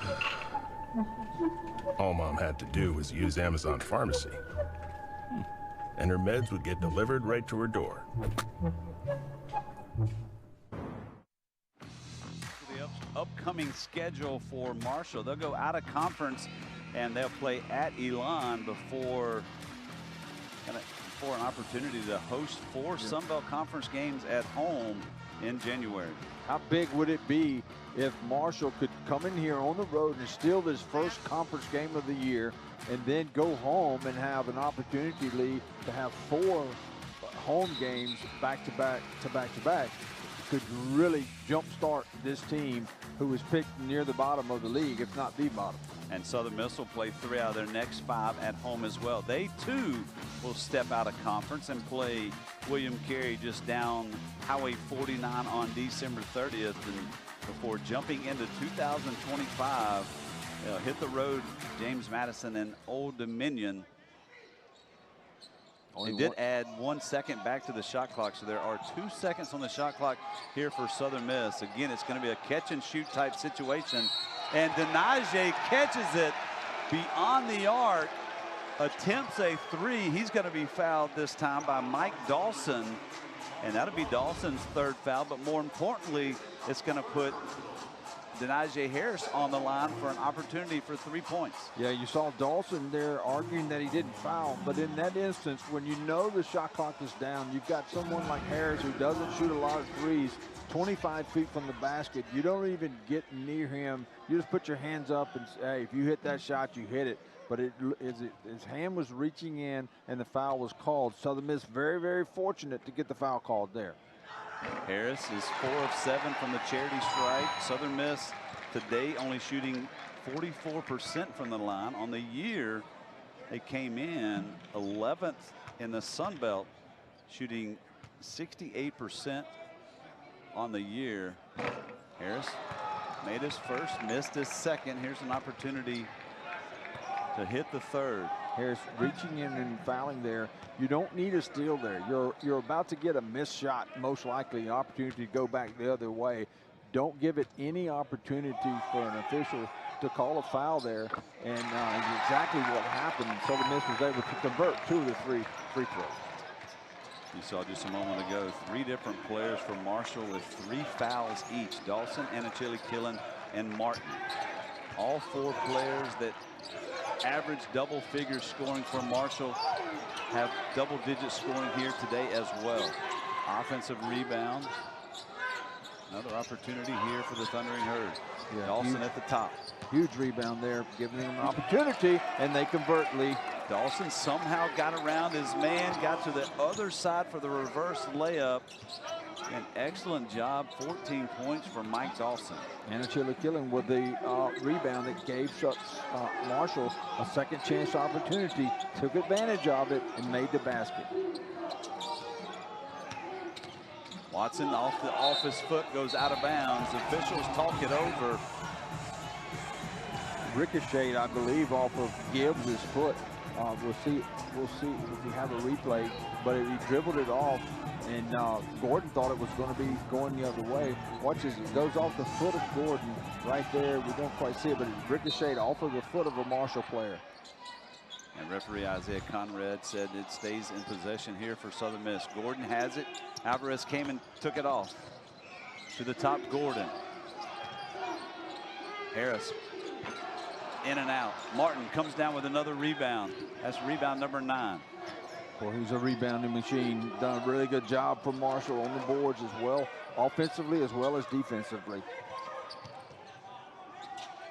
All Mom had to do was use Amazon Pharmacy, and her meds would get delivered right to her door. Upcoming schedule for Marshall. They'll go out of conference and they'll play at Elon before an opportunity to host 4 Sun Belt Conference games at home in January. How big would it be if Marshall could come in here on the road and steal this first conference game of the year and then go home and have an opportunity, Lee, to have 4 home games back to back? Could really jumpstart this team who was picked near the bottom of the league, if not the bottom. And Southern Miss will play 3 out of their next 5 at home as well. They too will step out of conference and play William Carey just down Highway 49 on December 30th, and before jumping into 2025, they'll hit the road, James Madison and Old Dominion. They did add 1 second back to the shot clock, so there are 2 seconds on the shot clock here for Southern Miss. Again, it's going to be a catch-and-shoot type situation. And Denaje catches it beyond the arc, attempts a 3. He's going to be fouled this time by Mike Dawson, and that'll be Dawson's 3rd foul. But more importantly, it's going to put Denaje Harris on the line for an opportunity for 3 points. Yeah, you saw Dawson there arguing that he didn't foul, but in that instance, when you know the shot clock is down, you've got someone like Harris who doesn't shoot a lot of threes, 25 feet from the basket. You don't even get near him. You just put your hands up and say, hey, if you hit that shot, you hit it. But his hand was reaching in, and the foul was called. Southern Miss very, very fortunate to get the foul called there. Harris is 4 of 7 from the charity stripe. Southern Miss today only shooting 44% from the line. On the year, they came in 11th in the Sun Belt, shooting 68% on the year. Harris made his first, missed his second. Here's an opportunity to hit the 3rd. Harris reaching in and fouling there. You don't need a steal there. You're about to get a missed shot, most likely an opportunity to go back the other way. don't give it any opportunity for an official to call a foul there, and exactly what happened. Southern Miss was able to convert 2 of the 3 free throws. You saw just a moment ago 3 different players from Marshall with 3 fouls each. Dawson, Anachili, Killen, and Martin. All 4 players that average double figure scoring for Marshall have double-digit scoring here today as well. Offensive rebound. Another opportunity here for the Thundering Herd. Yeah, Dawson at the top. Huge rebound there, giving them an opportunity, and they convert, Lee. Dawson somehow got around his man, got to the other side for the reverse layup. An excellent job, 14 points for Mike Dawson. Anachili Killen with the rebound that gave Marshall a second chance opportunity, took advantage of it, and made the basket. Watson off his foot, goes out of bounds. Officials talk it over. Ricocheted, I believe, off of Gibbs' foot. We'll see if we have a replay, but he dribbled it off, and Gordon thought it was going to be going the other way. Watch this, it goes off the foot of Gordon right there. We don't quite see it, but it ricocheted off of the foot of a Marshall player. And referee Isaiah Conrad said it stays in possession here for Southern Miss. Gordon has it. Alvarez came and took it off. To the top, Gordon. Harris in and out. Martin comes down with another rebound. That's rebound number 9. Well, he's a rebounding machine. Done a really good job for Marshall on the boards as well, offensively as well as defensively.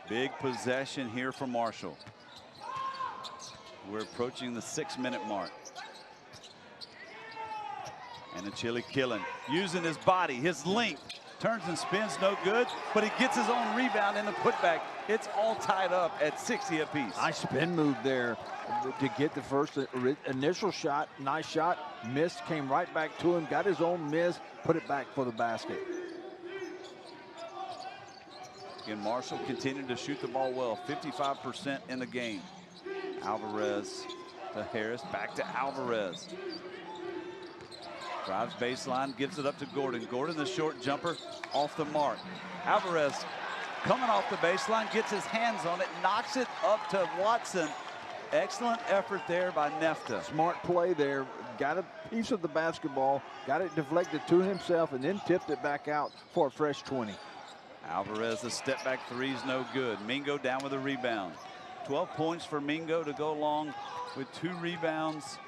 Big possession here for Marshall. We're approaching the 6-minute mark. Anachili Killen using his body, his length, turns and spins, no good, but he gets his own rebound in the putback. It's all tied up at 60 apiece. Nice spin move there to get the first initial shot. Nice shot, missed, came right back to him, got his own miss, put it back for the basket. Again, Marshall continued to shoot the ball well, 55% in the game. Alvarez to Harris, back to Alvarez. Drives baseline, gives it up to Gordon. Gordon, the short jumper, off the mark. Alvarez coming off the baseline, gets his hands on it, knocks it up to Watson. Excellent effort there by Nefta. Smart play there, got a piece of the basketball, got it deflected to himself, and then tipped it back out for a fresh 20. Alvarez, a step back 3 is no good. Mingo down with a rebound. 12 points for Mingo to go along with 2 rebounds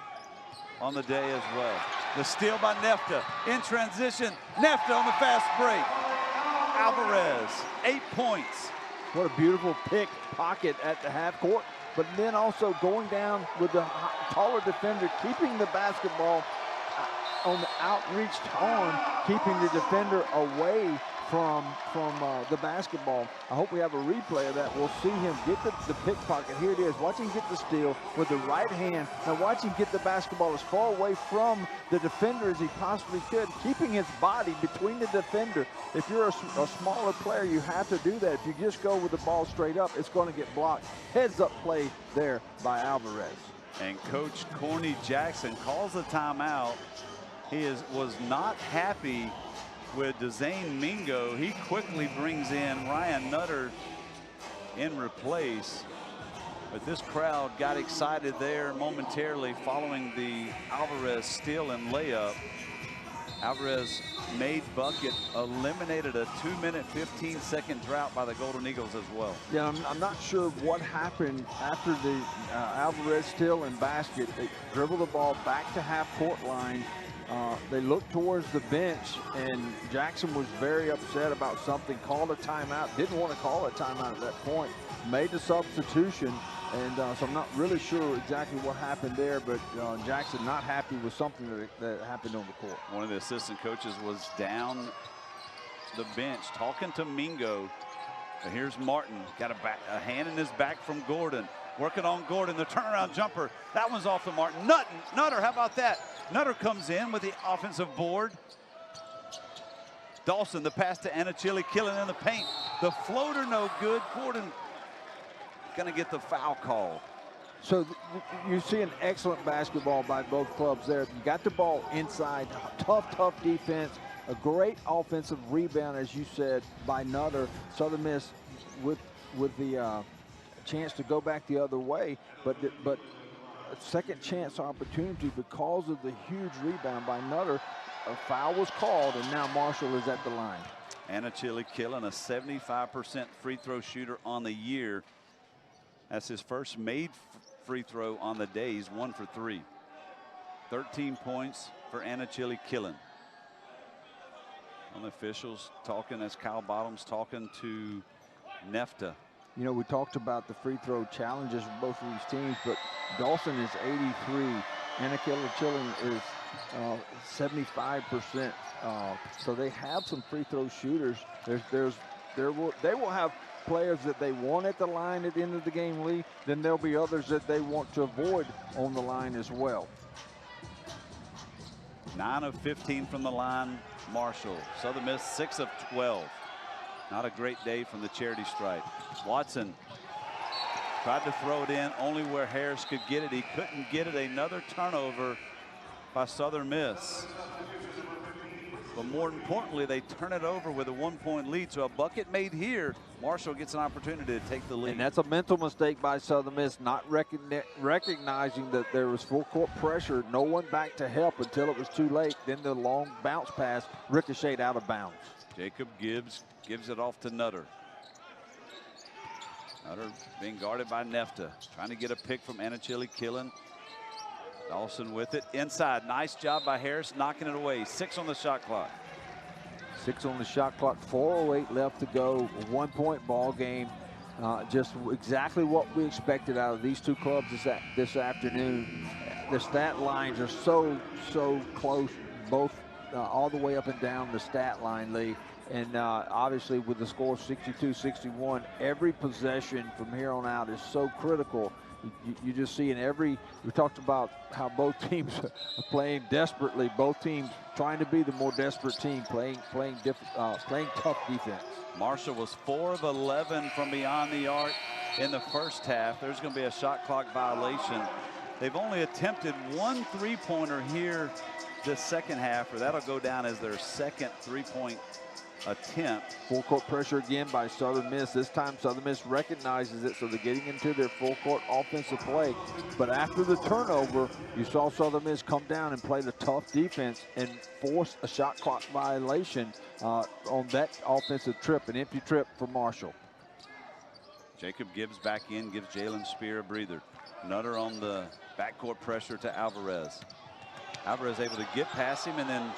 on the day as well. The steal by Nefta in transition. Nefta on the fast break. Alvarez, 8 points. What a beautiful pick pocket at the half court, but then also going down with the taller defender, keeping the basketball on the outreached arm, keeping the defender away from the basketball. I hope we have a replay of that. We'll see him get the pickpocket. Here it is. Watch him get the steal with the right hand. Now watch him get the basketball as far away from the defender as he possibly could, keeping his body between the defender. If you're a smaller player, you have to do that. If you just go with the ball straight up, it's going to get blocked. Heads up play there by Alvarez. And Coach Corny Jackson calls the timeout. He was not happy with Dezane Mingo. He quickly brings in Ryan Nutter in replace. But this crowd got excited there momentarily following the Alvarez steal and layup. Alvarez made bucket, eliminated a 2-minute, 15-second drought by the Golden Eagles as well. Yeah, I'm not sure what happened after the Alvarez steal and basket. They dribbled the ball back to half-court line. They looked towards the bench, and Jackson was very upset about something, called a timeout, didn't want to call a timeout at that point, made the substitution, and so I'm not really sure exactly what happened there, but Jackson not happy with something that happened on the court. One of the assistant coaches was down the bench talking to Mingo. But here's Martin, got a hand in his back from Gordon. Working on Gordon, the turnaround jumper. That one's off the mark. Nutter, how about that? Nutter comes in with the offensive board. Dawson, the pass to Anachili, Killen in the paint. The floater, no good. Gordon gonna get the foul call. So you see an excellent basketball by both clubs there. You got the ball inside, tough defense. A great offensive rebound, as you said, by Nutter. Southern Miss with the chance to go back the other way, but a second chance opportunity because of the huge rebound by Nutter. A foul was called, and now Marshall is at the line. Anachili Killen, a 75% free throw shooter on the year. That's his first made free throw on the day. He's 1 for 3. 13 points for Anachili Killen. On the officials talking as Kyle Bottoms talking to Nefta. You know, we talked about the free throw challenges for both of these teams, but Dawson is 83. Anachili Killen is 75%. So they have some free throw shooters. They will have players that they want at the line at the end of the game, Lee. Then there'll be others that they want to avoid on the line as well. 9 of 15 from the line, Marshall. Southern Miss 6 of 12. Not a great day from the charity stripe. Watson tried to throw it in only where Harris could get it. He couldn't get it. Another turnover by Southern Miss. But more importantly, they turn it over with a 1-point lead. So a bucket made here. Marshall gets an opportunity to take the lead. And that's a mental mistake by Southern Miss, not recognizing that there was full court pressure. No one back to help until it was too late. Then the long bounce pass ricocheted out of bounds. Jacob Gibbs gives it off to Nutter. Nutter being guarded by Nefta. Trying to get a pick from Anachili Killen. Dawson with it inside. Nice job by Harris knocking it away. 6 on the shot clock. 6 on the shot clock. 4:08 left to go. 1-point ball game. Just exactly what we expected out of these two clubs this afternoon. The stat lines are so close, both all the way up and down the stat line, Lee. And obviously with the score of 62-61, every possession from here on out is so critical. You just see in every, we talked about how both teams are playing desperately. Both teams trying to be the more desperate team, playing tough defense. Marshall was 4 of 11 from beyond the arc in the first half. There's going to be a shot clock violation. They've only attempted 1 3-pointer here this second half, or that'll go down as their second 3-point attempt. Full court pressure again by Southern Miss. This time Southern Miss recognizes it, so they're getting into their full court offensive play. But after the turnover, you saw Southern Miss come down and play the tough defense and force a shot clock violation on that offensive trip, an empty trip for Marshall. Jacob Gibbs back in, gives Jalen Spear a breather. Nutter on the backcourt pressure to Alvarez. Alvarez able to get past him and then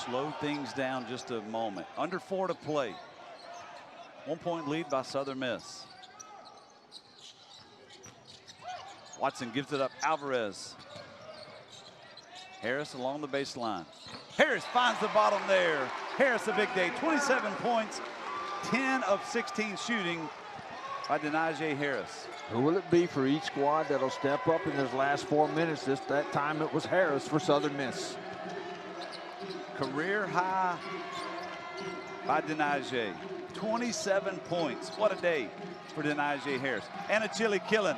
slow things down just a moment. Under 4 to play. 1-point lead by Southern Miss. Watson gives it up. Alvarez. Harris along the baseline. Harris finds the bottom there. Harris a big day. 27 points. 10 of 16 shooting by Denaje Harris. Who will it be for each squad that'll step up in those last 4 minutes? That time it was Harris for Southern Miss. Career high by Denaje. 27 points. What a day for Denaje Harris. Anachili Killen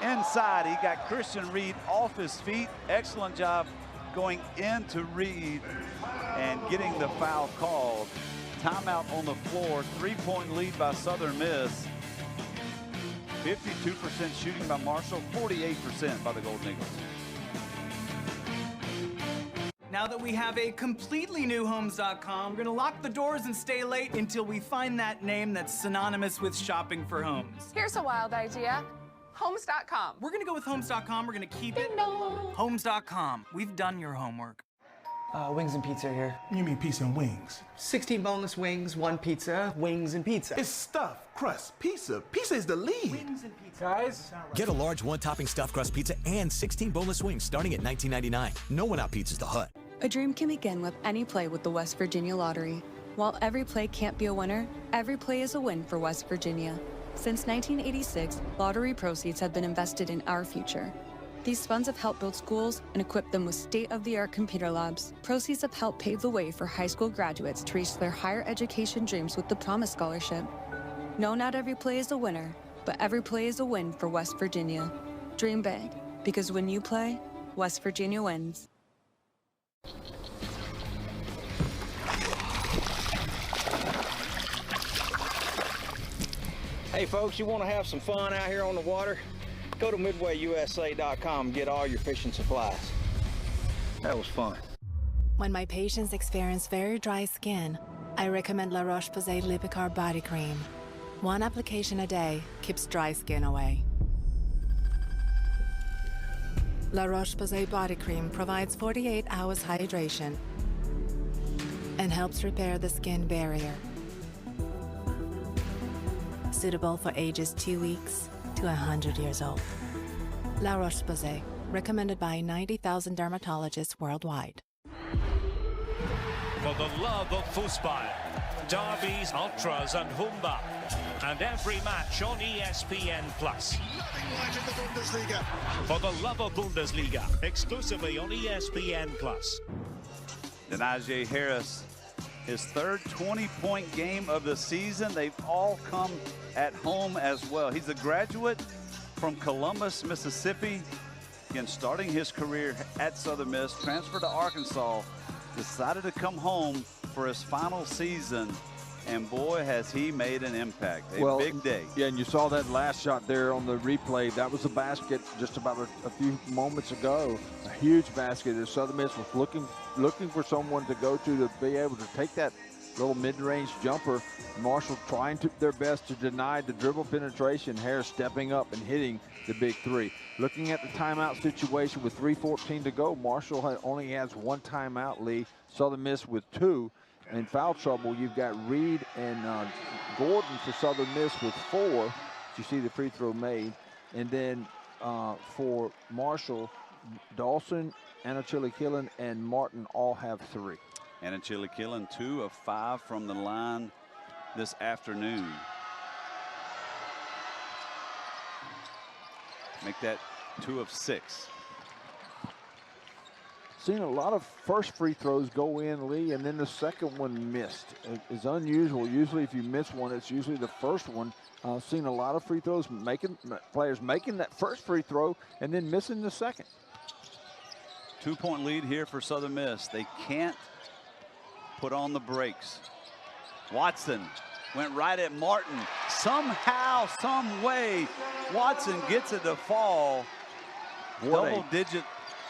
inside. He got Christian Reed off his feet. Excellent job going into Reed and getting the foul called. Timeout on the floor. 3-point lead by Southern Miss. 52% shooting by Marshall. 48% by the Golden Eagles. Now that we have a completely new Homes.com, we're gonna lock the doors and stay late until we find that name that's synonymous with shopping for homes. Here's a wild idea. Homes.com. We're gonna go with Homes.com. We're gonna keep it. Homes.com. We've done your homework. Wings and pizza here. You mean pizza and wings? 16 boneless wings, 1 pizza, wings and pizza. It's stuffed crust pizza. Pizza is the lead. Wings and pizza. Guys? Get a large 1-topping stuffed crust pizza and 16 boneless wings starting at $19.99. No one out-pizzas the Hut. A dream can begin with any play with the West Virginia Lottery. While every play can't be a winner, every play is a win for West Virginia. Since 1986, lottery proceeds have been invested in our future. These funds have helped build schools and equip them with state-of-the-art computer labs. Proceeds have helped pave the way for high school graduates to reach their higher education dreams with the Promise Scholarship. No, not every play is a winner, but every play is a win for West Virginia. Dream big, because when you play, West Virginia wins. Hey folks, you want to have some fun out here on the water? Go to MidwayUSA.com and get all your fishing supplies. That was fun. When my patients experience very dry skin, I recommend La Roche-Posay Lipicar Body Cream. 1 application a day keeps dry skin away. La Roche-Posay Body Cream provides 48 hours hydration and helps repair the skin barrier. Suitable for ages 2 weeks to 100 years old. La Roche-Posay, recommended by 90,000 dermatologists worldwide. For the love of football, derbies, ultras and Humba, and every match on ESPN+. Nothing like in the Bundesliga. For the love of Bundesliga, exclusively on ESPN+. Najee Harris, his third 20-point game of the season. They've all come at home as well. He's a graduate from Columbus, Mississippi. Again, starting his career at Southern Miss, transferred to Arkansas, decided to come home for his final season, and boy, has he made an impact. A big day. Yeah, and you saw that last shot there on the replay. That was a basket just about a few moments ago. A huge basket. The Southern Miss was looking for someone to go to be able to take that little mid-range jumper. Marshall trying their best to deny the dribble penetration. Harris stepping up and hitting the big three. Looking at the timeout situation with 3:14 to go, Marshall only has 1 timeout, Lee. Southern Miss with 2. In foul trouble, you've got Reed and Gordon for Southern Miss with 4. You see the free throw made. And then for Marshall, Dawson, Anachili-Killen, and Martin all have 3. Anachili-Killen, 2 of 5 from the line this afternoon. Make that 2 of 6. Seen a lot of first free throws go in, Lee, and then the second one missed. It's unusual. Usually if you miss one, it's usually the first one. Seen a lot of free throws, players making that first free throw and then missing the second. 2-point lead here for Southern Miss. They can't put on the brakes. Watson went right at Martin. Somehow, some way, Watson gets it to fall. Double-digit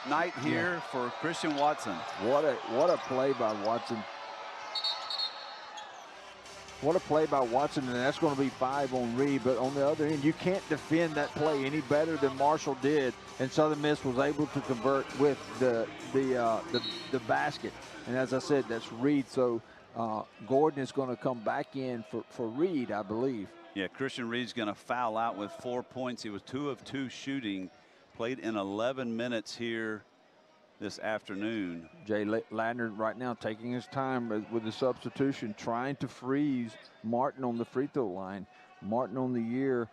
night here for Christian Watson. What a play by Watson. What a play by Watson, and that's going to be 5 on Reed. But on the other end, you can't defend that play any better than Marshall did, and Southern Miss was able to convert with the basket. And as I said, that's Reed. So Gordon is going to come back in for Reed, I believe. Yeah, Christian Reed's going to foul out with 4 points. He was 2 of 2 shooting. Played in 11 minutes here this afternoon. Jay Ladner right now taking his time with the substitution, trying to freeze Martin on the free throw line. Martin on the year,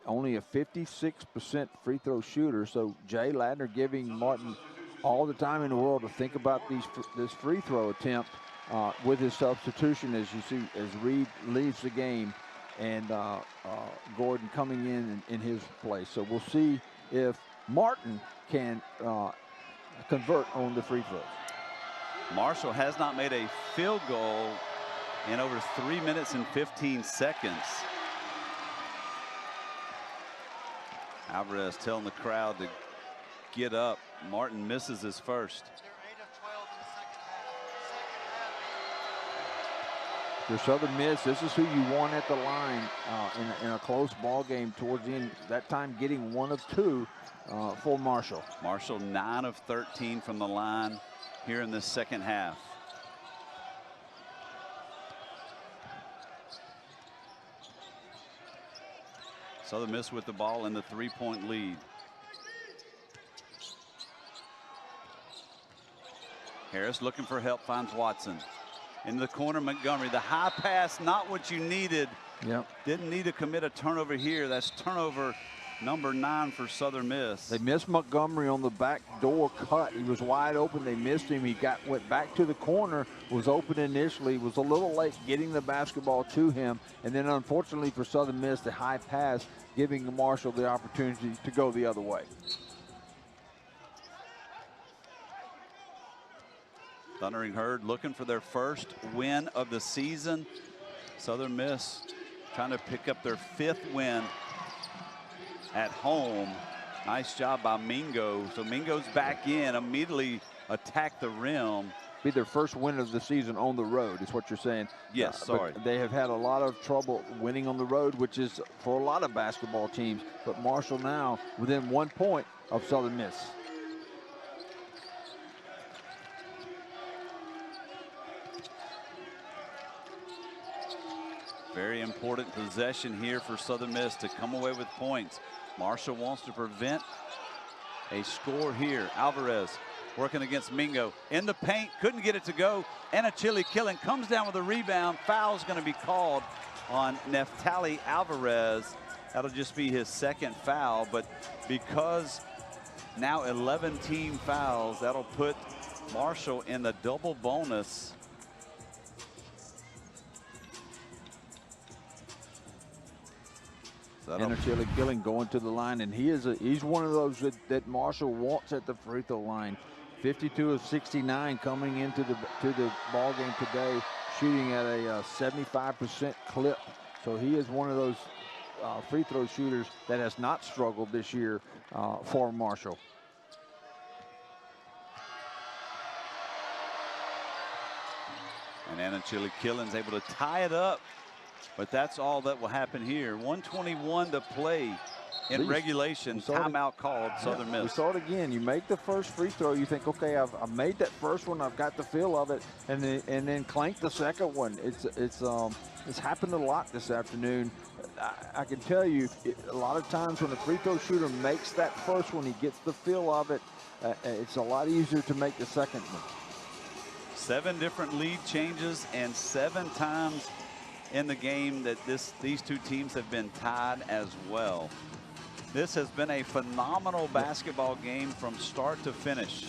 only a 56% free throw shooter. So Jay Ladner giving Martin all the time in the world to think about this free throw attempt with his substitution, as you see, as Reed leaves the game and Gordon coming in his place. So we'll see if Martin can convert on the free throws. Marshall has not made a field goal in over 3 minutes and 15 seconds. Alvarez telling the crowd to get up. Martin misses his first. For Southern Miss, this is who you want at the line in a close ball game towards the end. That time getting 1 of 2 for Marshall. Marshall 9 of 13 from the line here in the second half. Southern Miss with the ball in the 3-point lead. Harris looking for help, finds Watson. Into the corner, Montgomery. The high pass, not what you needed. Yep. Didn't need to commit a turnover here. That's turnover number 9 for Southern Miss. They missed Montgomery on the back door cut. He was wide open. They missed him. He went back to the corner, was open initially, was a little late getting the basketball to him. And then unfortunately for Southern Miss, the high pass giving Marshall the opportunity to go the other way. Thundering Herd looking for their first win of the season. Southern Miss trying to pick up their 5th win at home. Nice job by Mingo. So Mingo's back in, immediately attacked the rim. Be their first win of the season on the road, is what you're saying. Yes, sorry. They have had a lot of trouble winning on the road, which is for a lot of basketball teams. But Marshall now within 1 point of Southern Miss. Very important possession here for Southern Miss to come away with points. Marshall wants to prevent a score here. Alvarez working against Mingo in the paint, couldn't get it to go. Anachili Killen comes down with a rebound. Foul's going to be called on Neftali Alvarez. That'll just be his 2nd foul, but because now 11 team fouls, that'll put Marshall in the double bonus. Anachili Killen going to the line, and he's one of those that Marshall wants at the free throw line. 52 of 69 coming into the ball game today, shooting at a 75% clip. So he is one of those free throw shooters that has not struggled this year for Marshall. And Anachili Killen's able to tie it up, but that's all that will happen here. 1:21 to play in regulation. Timeout called, Southern Miss. We saw it again. You make the first free throw, you think, okay, I've made that first one, I've got the feel of it, and then clank the second one. It's happened a lot this afternoon. I can tell you, a lot of times when a free throw shooter makes that first one, he gets the feel of it. It's a lot easier to make the second one. 7 different lead changes, and 7 times in the game that these two teams have been tied as well. This has been a phenomenal basketball game from start to finish.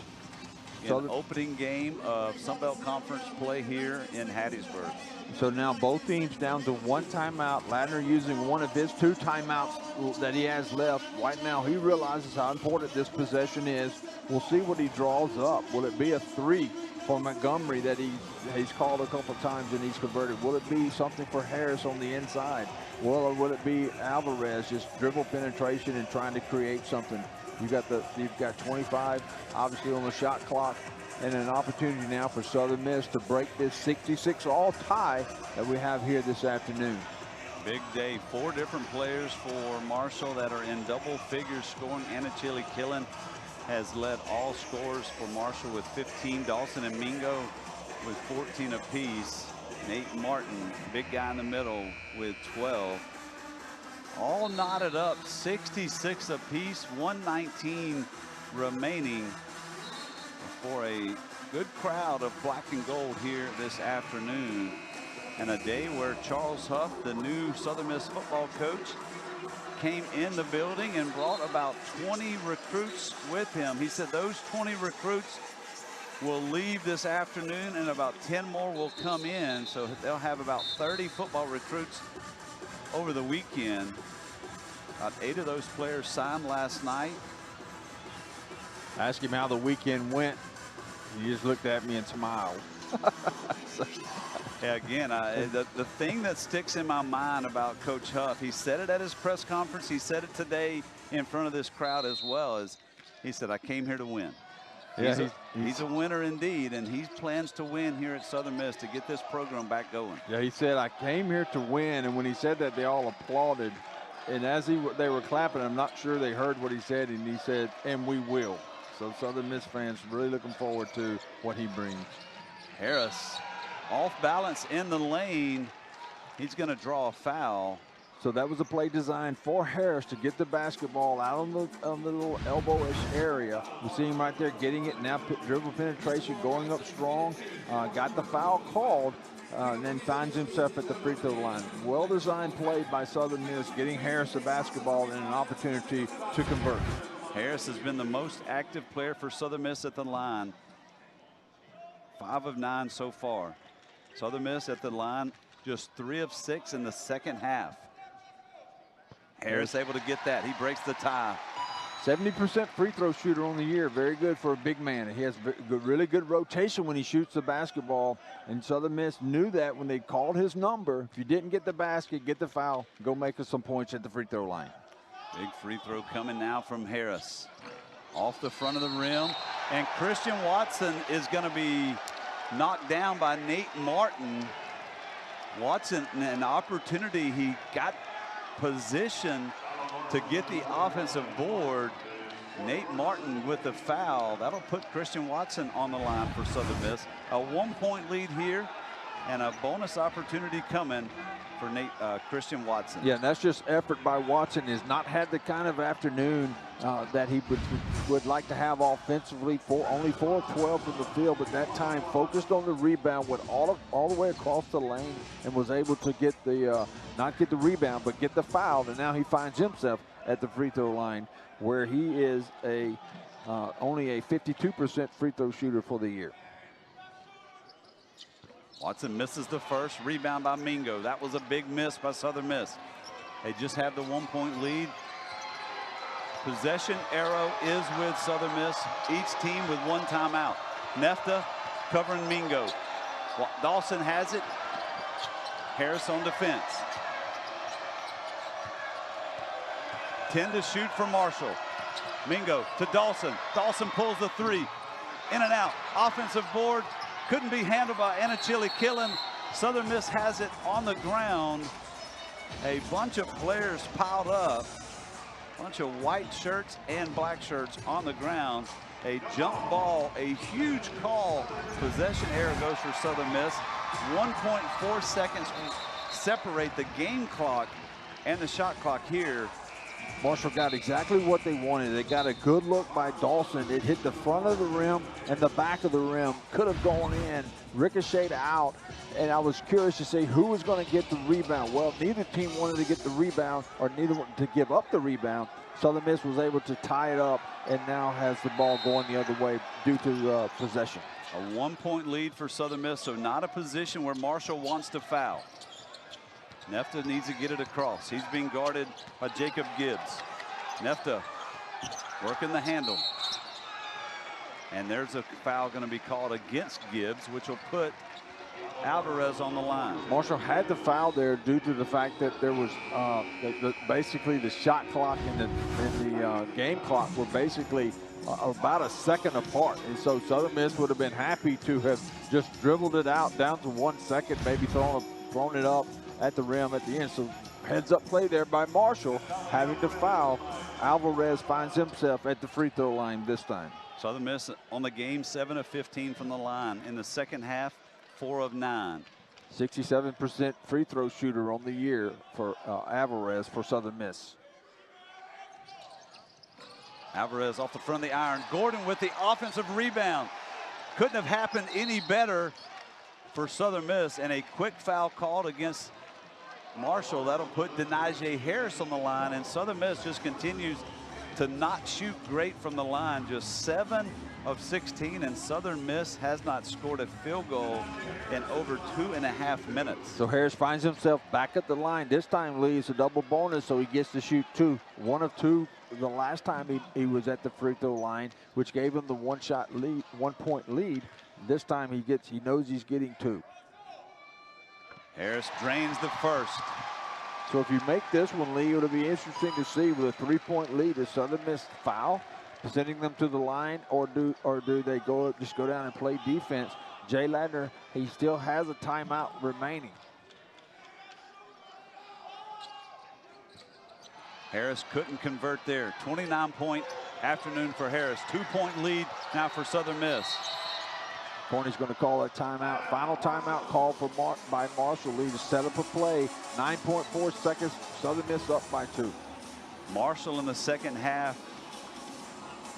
An opening game of Sun Belt Conference play here in Hattiesburg. So now both teams down to 1 timeout. Ladner using one of his 2 timeouts that he has left. Right now he realizes how important this possession is. We'll see what he draws up. Will it be a 3 for Montgomery that he's called a couple times and he's converted? Will it be something for Harris on the inside? Or will it be Alvarez just dribble penetration and trying to create something? You've got 25 obviously on the shot clock, and an opportunity now for Southern Miss to break this 66-all tie that we have here this afternoon. Big day. 4 different players for Marshall that are in double figures scoring. Anachili Killen has led all scorers for Marshall with 15. Dawson and Mingo with 14 apiece. Nate Martin, big guy in the middle, with 12. All knotted up, 66 apiece, 119 remaining for a good crowd of black and gold here this afternoon. And a day where Charles Huff, the new Southern Miss football coach, came in the building and brought about 20 recruits with him. He said those 20 recruits will leave this afternoon and about 10 more will come in. So they'll have about 30 football recruits over the weekend. About 8 of those players signed last night. Ask him how the weekend went. He just looked at me and smiled. Yeah, again, the thing that sticks in my mind about Coach Huff, he said it at his press conference, he said it today in front of this crowd as well, is he said, I came here to win. Yeah, he's a winner indeed, and he plans to win here at Southern Miss to get this program back going. Yeah, he said, I came here to win, and when he said that, they all applauded. And as they were clapping, I'm not sure they heard what he said, and he said, and we will. So Southern Miss fans really looking forward to what he brings. Harris off balance in the lane. He's going to draw a foul. So that was a play designed for Harris to get the basketball out on the little elbow-ish area. You see him right there getting it now, dribble penetration, going up strong. Got the foul called, and then finds himself at the free throw line. Well-designed play by Southern Miss, getting Harris the basketball and an opportunity to convert. Harris has been the most active player for Southern Miss at the line. 5 of 9 so far. Southern Miss at the line, just 3 of 6 in the second half. Harris able to get that. He breaks the tie. 70% free throw shooter on the year. Very good for a big man. He has really good rotation when he shoots the basketball. And Southern Miss knew that when they called his number. If you didn't get the basket, get the foul, go make us some points at the free throw line. Big free throw coming now from Harris. Off the front of the rim. And Christian Watson is going to be knocked down by Nate Martin. Watson, an opportunity. He got position to get the offensive board. Nate Martin with the foul. That'll put Christian Watson on the line for Southern Miss. A 1-point lead here and a bonus opportunity coming for Christian Watson. Yeah, and that's just effort by Watson. Has not had the kind of afternoon that he would like to have offensively. Only 4 of 12 from the field, but that time focused on the rebound, went all the way across the lane and was able to get the not get the rebound, but get the foul. And now he finds himself at the free throw line, where he is only a 52% free throw shooter for the year. Watson misses the first. Rebound by Mingo. That was a big miss by Southern Miss. They just have the 1-point lead. Possession arrow is with Southern Miss. Each team with 1 timeout. Nefta covering Mingo. Dawson has it. Harris on defense. 10 to shoot for Marshall. Mingo to Dawson. Dawson pulls the 3. In and out. Offensive board. Couldn't be handled by Anachili Killen. Southern Miss has it on the ground. A bunch of players piled up. Bunch of white shirts and black shirts on the ground. A jump ball, a huge call. Possession error goes for Southern Miss. 1.4 seconds separate the game clock and the shot clock here. Marshall got exactly what they wanted. They got a good look by Dawson. It hit the front of the rim and the back of the rim. Could have gone in, ricocheted out, and I was curious to see who was going to get the rebound. Well, neither team wanted to get the rebound or neither wanted to give up the rebound. Southern Miss was able to tie it up and now has the ball going the other way due to possession. A 1-point lead for Southern Miss, so not a position where Marshall wants to foul. Nefta needs to get it across. He's being guarded by Jacob Gibbs. Nefta working the handle. And there's a foul going to be called against Gibbs, which will put Alvarez on the line. Marshall had the foul there due to the fact that there was basically the shot clock and the game clock were basically about a second apart. And so Southern Miss would have been happy to have just dribbled it out down to 1 second, maybe thrown it up at the rim at the end. So heads up play there by Marshall, having to foul. Alvarez finds himself at the free throw line this time. Southern Miss on the game, 7 of 15 from the line. In the second half, 4 of 9. 67% free throw shooter on the year for Alvarez for Southern Miss. Alvarez off the front of the iron. Gordon with the offensive rebound. Couldn't have happened any better for Southern Miss, and a quick foul called against Marshall. That'll put Denaje Harris on the line, and Southern Miss just continues to not shoot great from the line. Just 7 of 16, and Southern Miss has not scored a field goal in over 2.5 minutes. So Harris finds himself back at the line. This time leaves a double bonus, so he gets to shoot 2. 1 of 2 the last time he was at the free throw line, which gave him the 1-point lead. This time he knows he's getting 2. Harris drains the first. So if you make this one, Lee, it'll be interesting to see with a 3-point lead. Does Southern Miss foul, sending them to the line, or do they just go down and play defense? Jay Ladner, he still has a timeout remaining. Harris couldn't convert there. 29-point afternoon for Harris. 2-point lead now for Southern Miss. Corney's going to call a timeout. Final timeout call by Marshall. Lee to set up a play. 9.4 seconds. Southern Miss up by 2. Marshall in the second half.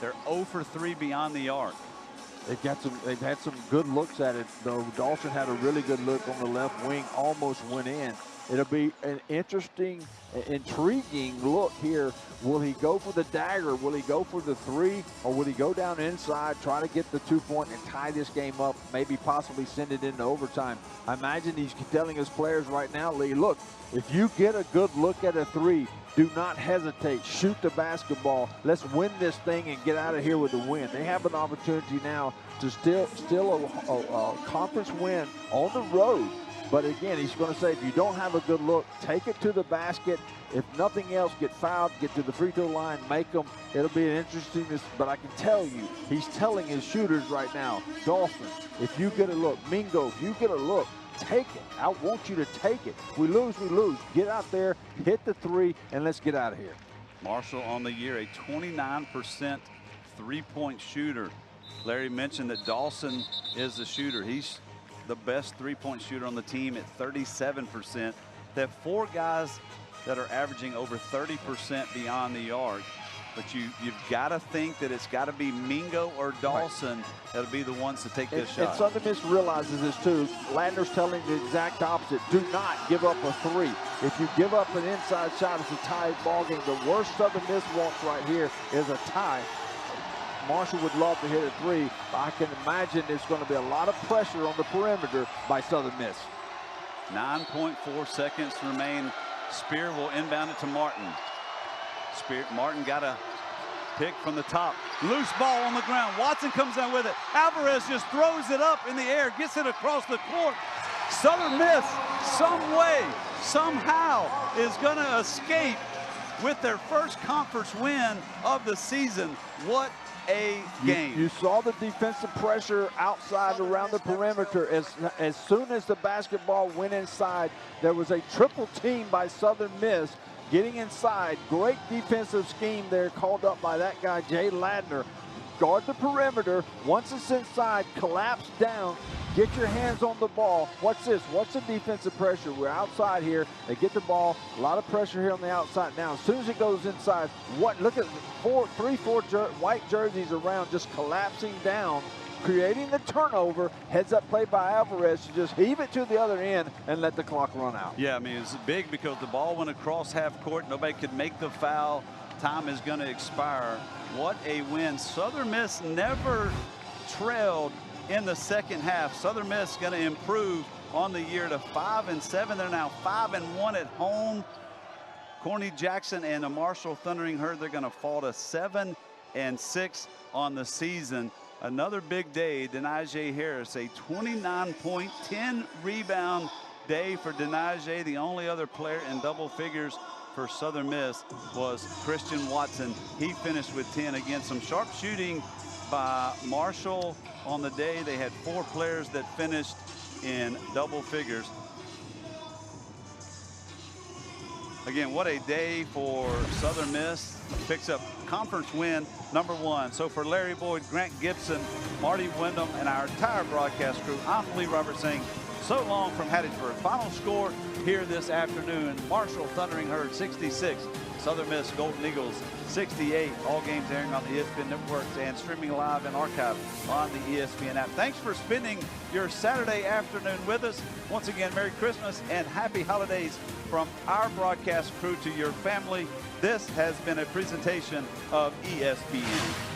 They're 0 for 3 beyond the arc. They've had some good looks at it, though. Dawson had a really good look on the left wing, almost went in. It'll be an interesting, intriguing look here. Will he go for the dagger? Will he go for the three? Or will he go down inside, try to get the 2-point and tie this game up, maybe possibly send it into overtime? I imagine he's telling his players right now, Lee, look, if you get a good look at a three, do not hesitate. Shoot the basketball. Let's win this thing and get out of here with a win. They have an opportunity now to steal a conference win on the road. But again, he's going to say, if you don't have a good look, take it to the basket. If nothing else, get fouled, get to the free throw line, make them. It'll be an interesting, but I can tell you, he's telling his shooters right now, Dawson, if you get a look, Mingo, if you get a look, take it. I want you to take it. We lose, we lose. Get out there, hit the three, and let's get out of here. Marshall on the year, a 29% three-point shooter. Larry mentioned that Dawson is the shooter. He's the best three-point shooter on the team at 37%. They have 4 guys that are averaging over 30% beyond the arc. But you've got to think that it's got to be Mingo or Dawson that'll be the ones to take this shot. And Southern Miss realizes this too. Landner's telling the exact opposite. Do not give up a three. If you give up an inside shot, it's a tie ball game. The worst Southern Miss wants right here is a tie. Marshall would love to hit a three, but I can imagine there's going to be a lot of pressure on the perimeter by Southern Miss. 9.4 seconds remain. Spear will inbound it to Martin. Martin got a pick from the top. Loose ball on the ground. Watson comes down with it. Alvarez just throws it up in the air, gets it across the court. Southern Miss, some way, somehow, is going to escape with their first conference win of the season. What a game. You saw the defensive pressure outside around the perimeter. As soon as the basketball went inside, there was a triple team by Southern Miss getting inside. Great defensive scheme there called up by that guy, Jay Landner. Guard the perimeter. Once it's inside, collapse down. Get your hands on the ball. What's this? What's the defensive pressure? We're outside here. They get the ball. A lot of pressure here on the outside. Now, as soon as it goes inside, look at 4 white jerseys around just collapsing down, creating the turnover. Heads up play by Alvarez to just heave it to the other end and let the clock run out. Yeah, I mean, it's big because the ball went across half court. Nobody could make the foul. Time is going to expire. What a win. Southern Miss never trailed in the second half. Southern Miss going to improve on the year to 5-7. They're now 5-1 at home. Corny Jackson and the Marshall Thundering Herd, they're going to fall to 7-6 on the season. Another big day. Denaje Harris, a 29-point, 10-rebound day for Denaje. The only other player in double figures for Southern Miss was Christian Watson. He finished with 10. Again, some sharp shooting by Marshall on the day. They had 4 players that finished in double figures. Again, what a day for Southern Miss. Picks up conference win #1. So for Larry Boyd, Grant Gibson, Marty Wyndham, and our entire broadcast crew, I'm Lee Roberts saying so long from Hattiesburg. Final score here this afternoon: Marshall Thundering Herd 66, Southern Miss Golden Eagles 68. All games airing on the ESPN networks and streaming live and archived on the ESPN app. Thanks for spending your Saturday afternoon with us. Once again, Merry Christmas and Happy Holidays from our broadcast crew to your family. This has been a presentation of ESPN.